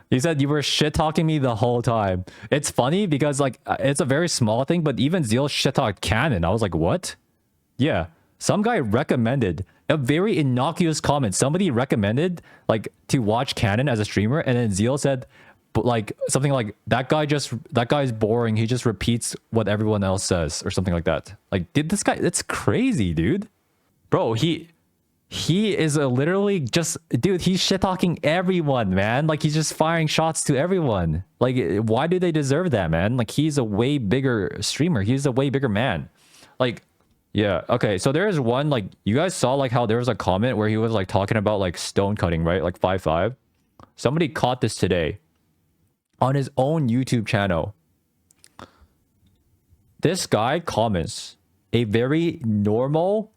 [SPEAKER 2] He said you were shit-talking me the whole time. It's funny because, like, it's a very small thing, but even Zeals shit-talked Kanon. I was like, what? Yeah. Some guy recommended a very innocuous comment. Somebody recommended, like, to watch Kanon as a streamer, and then Zeals said, like, something like, that guy's boring. He just repeats what everyone else says, or something like that. Like, dude, this guy, it's crazy, dude. Bro, he is literally just, dude, he's shit-talking everyone, man. Like, he's just firing shots to everyone. Like, why do they deserve that, man? Like, he's a way bigger streamer. He's a way bigger man. Like, yeah, okay, so there is one, like, you guys saw, like, how there was a comment where he was, like, talking about, like, stone cutting, right? Like, 5-5. Somebody caught this today on his own YouTube channel. This guy comments a very normal,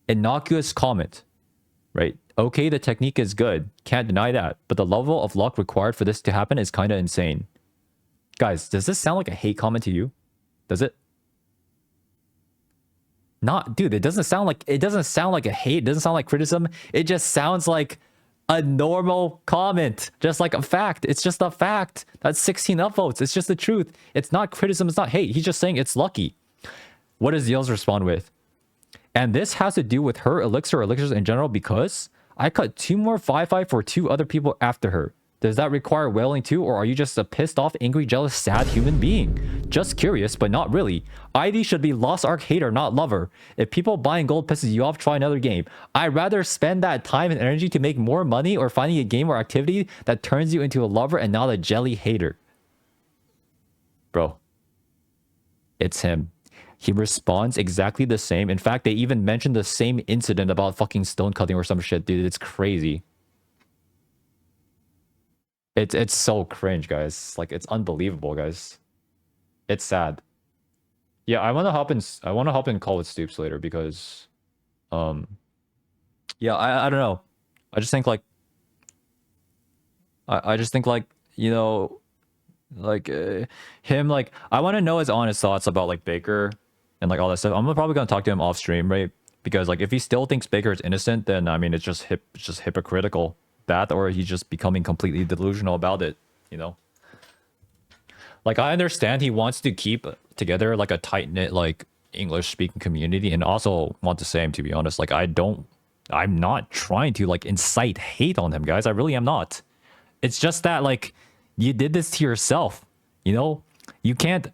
[SPEAKER 2] innocuous comment, right? Okay, the technique is good. Can't deny that. But the level of luck required for this to happen is kind of insane. Guys, does this sound like a hate comment to you? Does it? Not, dude, it doesn't sound like a hate. It doesn't sound like criticism. It just sounds like a normal comment. Just like a fact. It's just a fact. That's 16 upvotes. It's just the truth. It's not criticism. It's not hate. He's just saying it's lucky. What does Zeals respond with? And this has to do with her elixirs in general because I cut 2 more 5-5 for 2 other people after her. Does that require wailing too, or are you just a pissed off, angry, jealous, sad human being? Just curious, but not really. ID should be Lost Ark hater, not lover. If people buying gold pisses you off, try another game. I'd rather spend that time and energy to make more money or finding a game or activity that turns you into a lover and not a jelly hater. Bro, it's him. He responds exactly the same. In fact, they even mentioned the same incident about fucking stone cutting or some shit, dude. It's crazy. It's so cringe, guys. Like, it's unbelievable, guys. It's sad. Yeah, I want to hop in call with Stoops later because yeah, I don't know. I just think like I just think like, you know, like him, like, I want to know his honest thoughts about like Baker and like all that stuff. I'm probably gonna talk to him off stream, right? Because like if he still thinks Baker is innocent, then I mean it's just hypocritical. That, or he's just becoming completely delusional about it, you know? Like, I understand he wants to keep together like a tight-knit like English speaking community, and also want the same, to be honest. Like, I'm not trying to like incite hate on him, guys. I really am not. It's just that like you did this to yourself, you know? You can't,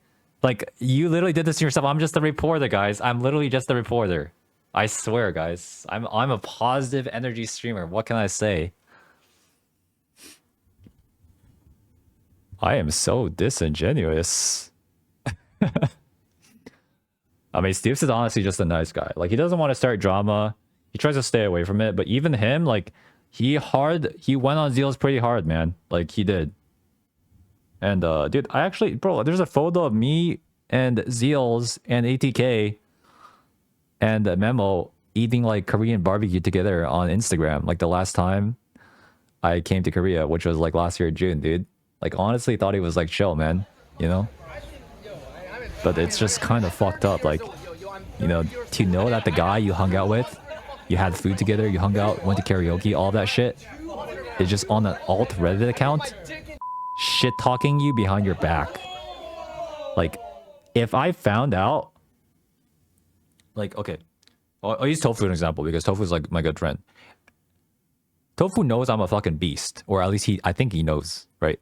[SPEAKER 2] like, you literally did this to yourself. I'm just a reporter, guys. I'm literally just a reporter. I swear, guys. I'm a positive energy streamer. What can I say? I am so disingenuous. I mean, Steve is honestly just a nice guy. Like, he doesn't want to start drama. He tries to stay away from it. But even him, like, he went on Zeals pretty hard, man. Like, he did. And, dude, I actually, bro, there's a photo of me and Zeals and ATK and Memo eating, like, Korean barbecue together on Instagram. Like, the last time I came to Korea, which was, like, last year in June, dude. Like, honestly thought he was, like, chill, man. You know? But it's just kind of fucked up. Like, you know, to know that the guy you hung out with, you had food together, you hung out, went to karaoke, all that shit, is just on an alt Reddit account, shit-talking you behind your back. Like, if I found out... Like, okay. I'll use Tofu as an example, because Tofu's, like, my good friend. Tofu knows I'm a fucking beast. Or at least I think he knows, right?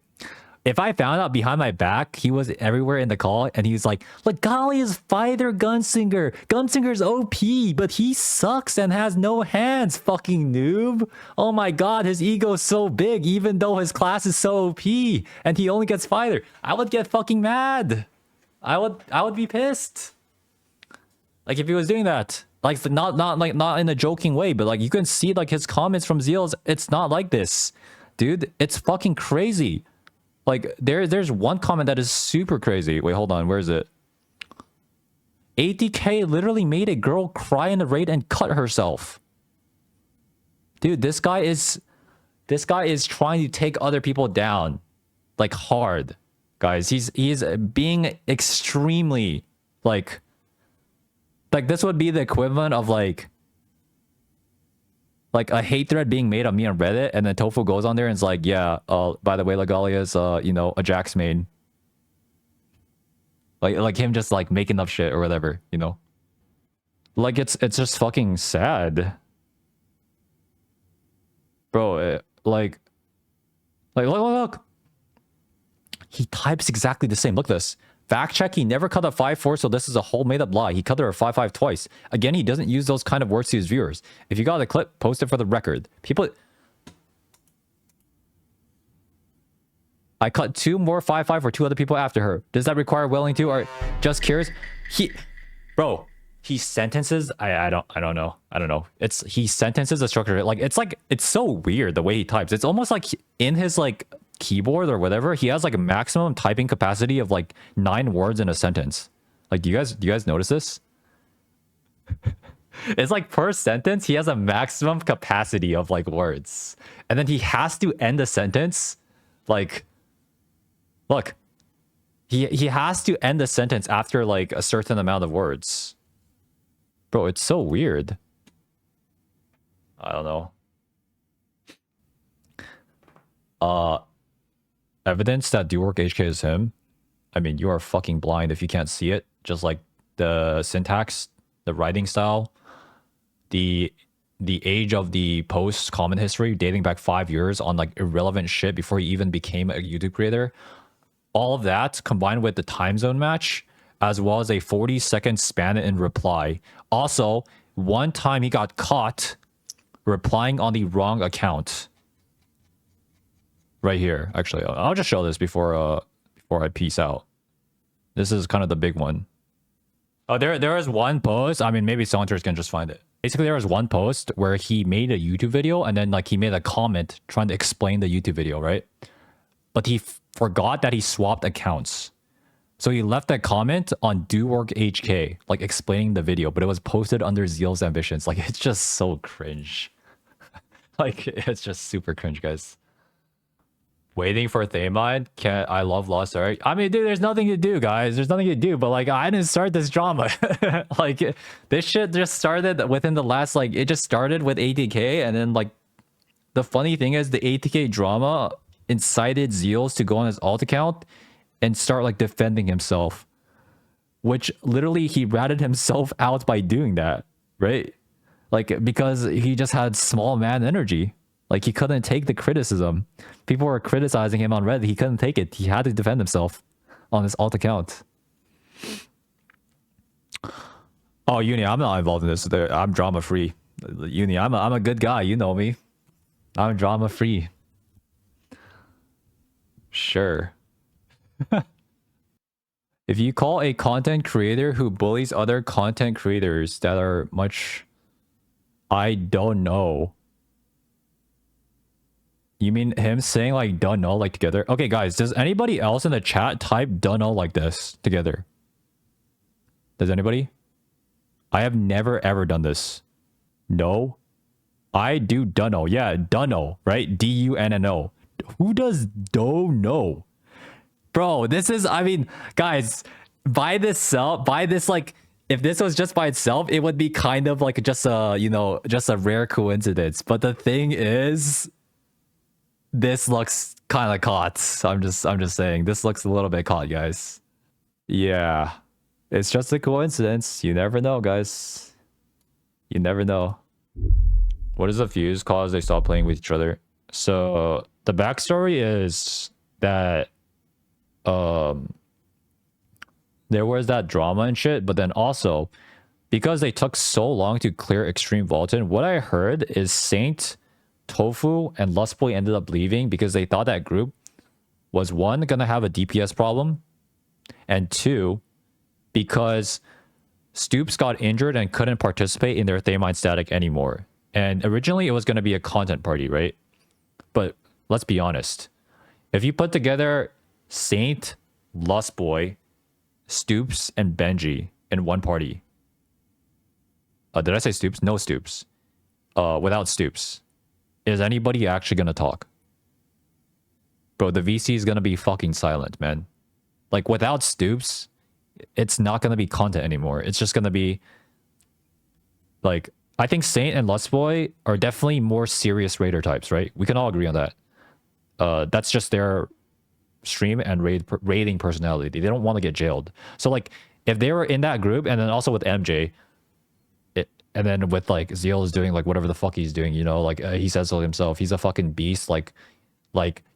[SPEAKER 2] If I found out behind my back, he was everywhere in the call, and he was like, Legalia is fighter Gunslinger. Gunslinger's OP, but he sucks and has no hands, fucking noob. Oh my god, his ego's so big, even though his class is so OP, and he only gets fighter. I would get fucking mad. I would be pissed. Like if he was doing that, like not in a joking way, but like you can see like his comments from Zeals, it's not like this. Dude, it's fucking crazy. Like there's one comment that is super crazy. Wait, hold on, where is it? ATK literally made a girl cry in the raid and cut herself. Dude, this guy is trying to take other people down, like hard, guys. He's being extremely like this would be the equivalent of like a hate thread being made on me on Reddit, and then Tofu goes on there and is like, yeah, by the way, Legalia is you know, a Jax main. Like him just like making up shit or whatever, you know. Like it's just fucking sad. Bro, like look. He types exactly the same. Look at this. Fact check, he never cut a 5-4, so this is a whole made up lie. He cut her a 5-5 twice. Again, he doesn't use those kind of words to his viewers. If you got the clip, post it for the record. People... I cut 2 more 5-5 for 2 other people after her. Does that require willing to, or just curious? Bro, he sentences... I don't know. He sentences a structure. Like, it's so weird the way he types. It's almost like in his, like, keyboard or whatever, he has like a maximum typing capacity of like 9 words in a sentence. Like, do you guys notice this? It's like per sentence he has a maximum capacity of like words, and then he has to end the sentence like, look, he has to end the sentence after like a certain amount of words. Bro, it's so weird. I don't know. Evidence that do work HK is him. I mean, you are fucking blind if you can't see it. Just like the syntax, the writing style, the age of the post comment history dating back 5 years on like irrelevant shit before he even became a YouTube creator. All of that combined with the time zone match, as well as a 40-second span in reply. Also, one time he got caught replying on the wrong account. Right here, actually, I'll just show this before I peace out. This is kind of the big one. Oh, there is one post. I mean, maybe Saunters can just find it. Basically, there was one post where he made a YouTube video and then like he made a comment trying to explain the YouTube video, right? But he forgot that he swapped accounts. So he left that comment on Do Work HK, like explaining the video, but it was posted under ZealsAmbitions. Like, it's just so cringe. Like, it's just super cringe, guys. Waiting for Thamide? Can't I love Lost Ark? I mean, dude, there's nothing to do, guys. There's nothing to do, but like, I didn't start this drama. Like, this shit just started within the last, like, it just started with ATK, and then like, the funny thing is the ATK drama incited Zeals to go on his alt account and start like defending himself, which literally he ratted himself out by doing that, right? Like, because he just had small man energy. Like, he couldn't take the criticism. People were criticizing him on Reddit. He couldn't take it. He had to defend himself on his alt account. Oh, Uni, I'm not involved in this. I'm drama free. Uni, I'm a good guy. You know me. I'm drama free. Sure. If you call a content creator who bullies other content creators that are much... I don't know. You mean him saying like don't know like together? Okay, guys, does anybody else in the chat type don't know like this together? Does anybody? I have never ever done this. No. I do dunno. Yeah, dunno, right? D-U-N-N-O. Who does don't know? Bro, this is, I mean, guys, by this like, if this was just by itself, it would be kind of like just a, you know, just a rare coincidence. But the thing is, this looks kind of caught. I'm just saying, this looks a little bit caught, guys. Yeah, it's just a coincidence. You never know, guys. You never know. What does the fuse cause they stop playing with each other? So the backstory is that there was that drama and shit, but then also because they took so long to clear Extreme Vaulton, what I heard is Saint, Tofu, and Lustboy ended up leaving because they thought that group was, one, gonna have a DPS problem, and two, because Stoops got injured and couldn't participate in their Thamine static anymore. And originally it was going to be a content party, right? But let's be honest. If you put together Saint, Lustboy, Stoops, and Benji in one party. Did I say Stoops? No Stoops. Without Stoops. Is anybody actually going to talk? Bro, the VC is going to be fucking silent, man. Like, without Stoops, it's not going to be content anymore. It's just going to be... Like, I think Saint and Lustboy are definitely more serious raider types, right? We can all agree on that. That's just their stream and raiding personality. They don't want to get jailed. So, like, if they were in that group, and then also with MJ... And then with like Zeals doing like whatever the fuck he's doing, you know, like he says so himself, he's a fucking beast. Like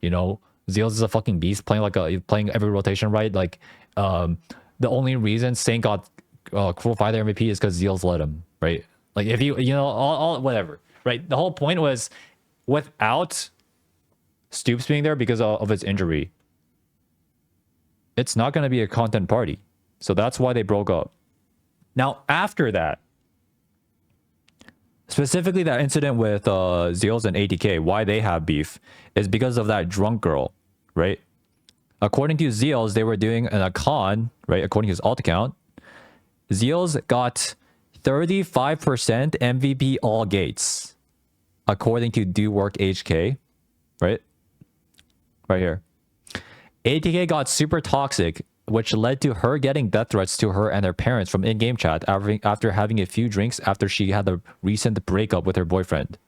[SPEAKER 2] you know, Zeals is a fucking beast playing every rotation right. Like the only reason Saint got Cruel Fighter MVP is because Zeals let him, right? Like if you know all whatever, right? The whole point was without Stoops being there because of his injury, it's not going to be a content party. So that's why they broke up. Now after that. Specifically that incident with Zeals and ATK, why they have beef is because of that drunk girl, right? According to Zeals, they were doing a con, right? According to his alt account, Zeals got 35% MVP all gates. According to Do Work HK, right? Right here. ATK got super toxic, which led to her getting death threats to her and their parents from in-game chat after having a few drinks after she had a recent breakup with her boyfriend.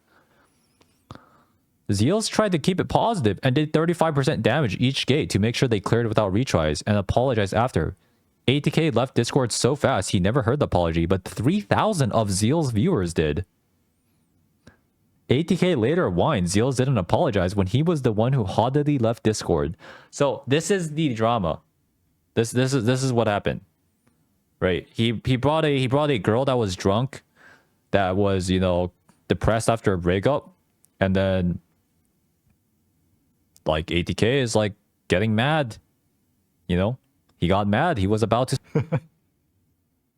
[SPEAKER 2] Zeals tried to keep it positive and did 35% damage each gate to make sure they cleared without retries and apologized after. ATK left Discord so fast he never heard the apology, but 3,000 of Zeals viewers did. ATK later whined Zeals didn't apologize when he was the one who haughtily left Discord. So this is the drama. This is what happened, right? He brought a girl that was drunk, that was, you know, depressed after a breakup, and then like ATK is like getting mad, you know, he got mad. He was about to.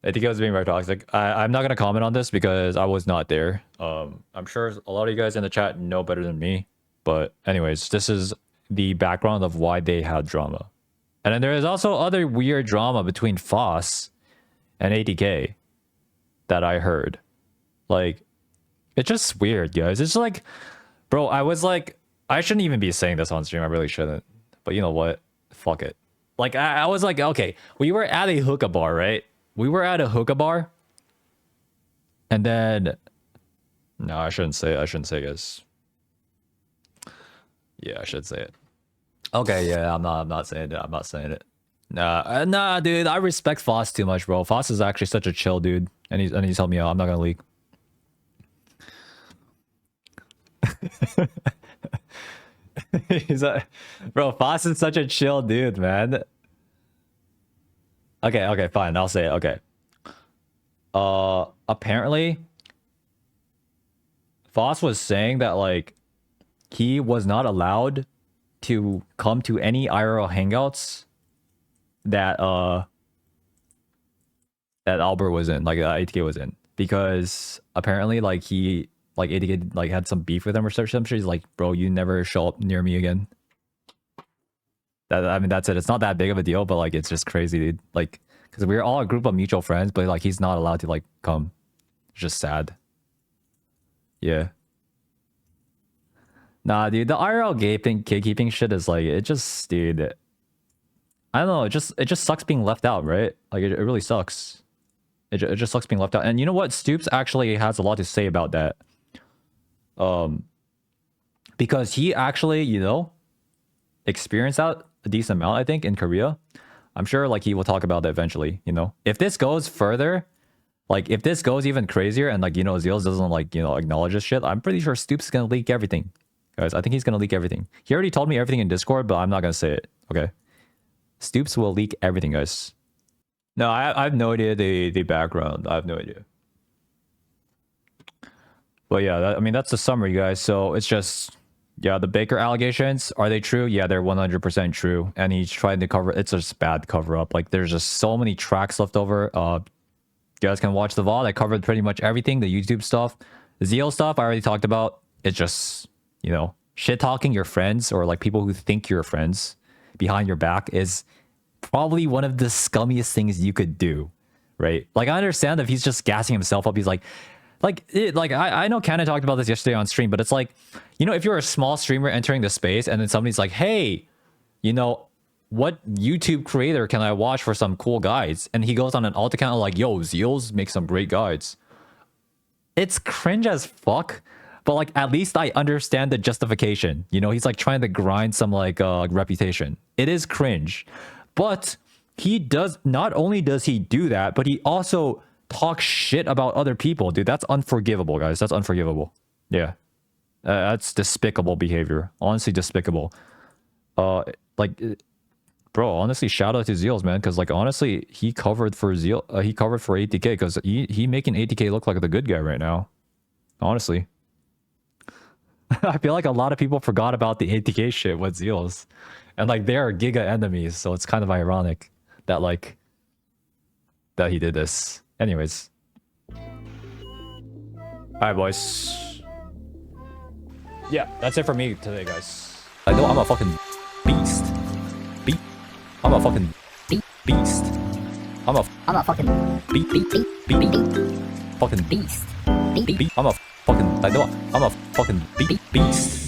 [SPEAKER 2] ATK was being very toxic. I'm not gonna comment on this because I was not there. I'm sure a lot of you guys in the chat know better than me, but anyways, this is the background of why they had drama. And then there is also other weird drama between Foss and ATK that I heard. Like, it's just weird, guys. It's like, bro, I was like, I shouldn't even be saying this on stream. I really shouldn't. But you know what? Fuck it. Like, I was like, okay, we were at a hookah bar, right? We were at a hookah bar. And then... No, I shouldn't say guys. Yeah, I should say it. Okay, yeah, I'm not saying it. I'm not saying it. Nah, dude. I respect Foss too much, bro. Foss is actually such a chill dude, and he's helped me out. I'm not gonna leak. Bro, Foss is such a chill dude, man. Okay, fine. I'll say it. Okay. Apparently, Foss was saying that like he was not allowed to come to any IRL hangouts that that Albert was in, like ATK was in, because apparently like ATK like had some beef with him or some shit. He's like, bro, you never show up near me again. I mean, that's it. It's not that big of a deal, but like it's just crazy, dude. Like, because we're all a group of mutual friends, but like he's not allowed to like come. It's just sad. Yeah. Nah, dude, the IRL gatekeeping shit is like, it just, dude, I don't know, it just sucks being left out, right? Like, it really sucks. It just sucks being left out. And you know what? Stoops actually has a lot to say about that. Because he actually, you know, experienced out a decent amount, I think, in Korea. I'm sure, like, he will talk about that eventually, you know? If this goes further, like, if this goes even crazier and, like, you know, Zeals doesn't, like, you know, acknowledge this shit, I'm pretty sure Stoops is gonna leak everything. Guys, I think he's gonna leak everything. He already told me everything in Discord, but I'm not gonna say it. Okay. Stoops will leak everything, guys. No, I have no idea the background. I have no idea. But yeah, I mean, that's the summary, guys. So it's just, yeah, the Baker allegations, are they true? Yeah, they're 100% true. And he's trying to cover, it's just bad cover up. Like, there's just so many tracks left over. You guys can watch the VOD. I covered pretty much everything, the YouTube stuff. The Zeal stuff I already talked about. It's just, you know, shit talking your friends or like people who think you're friends behind your back is probably one of the scummiest things you could do, right? Like, I understand if he's just gassing himself up. He's like I know Kanon talked about this yesterday on stream, but it's like, you know, if you're a small streamer entering the space and then somebody's like, hey, you know, what YouTube creator can I watch for some cool guides? And he goes on an alt account like, yo, Zeals makes some great guides. It's cringe as fuck, but like, at least I understand the justification. You know, he's like trying to grind some like reputation. It is cringe, but he does, not only does he do that, but he also talks shit about other people. Dude, that's unforgivable, guys. That's unforgivable. Yeah. That's despicable behavior. Honestly, despicable. Like, bro, honestly, shout out to Zeals, man, because like, honestly, he covered for Zeal. He covered for ATK because he making ATK look like the good guy right now. Honestly. I feel like a lot of people forgot about the ATK shit with Zeals. And like, they are giga enemies, so it's kind of ironic that like, that he did this. Anyways. Alright, boys. Yeah, that's it for me today, guys. I know I'm a fucking beast. I'm a fucking beast. I'm a fucking fucking beast. I'm a fucking, I know I'm a fucking beast.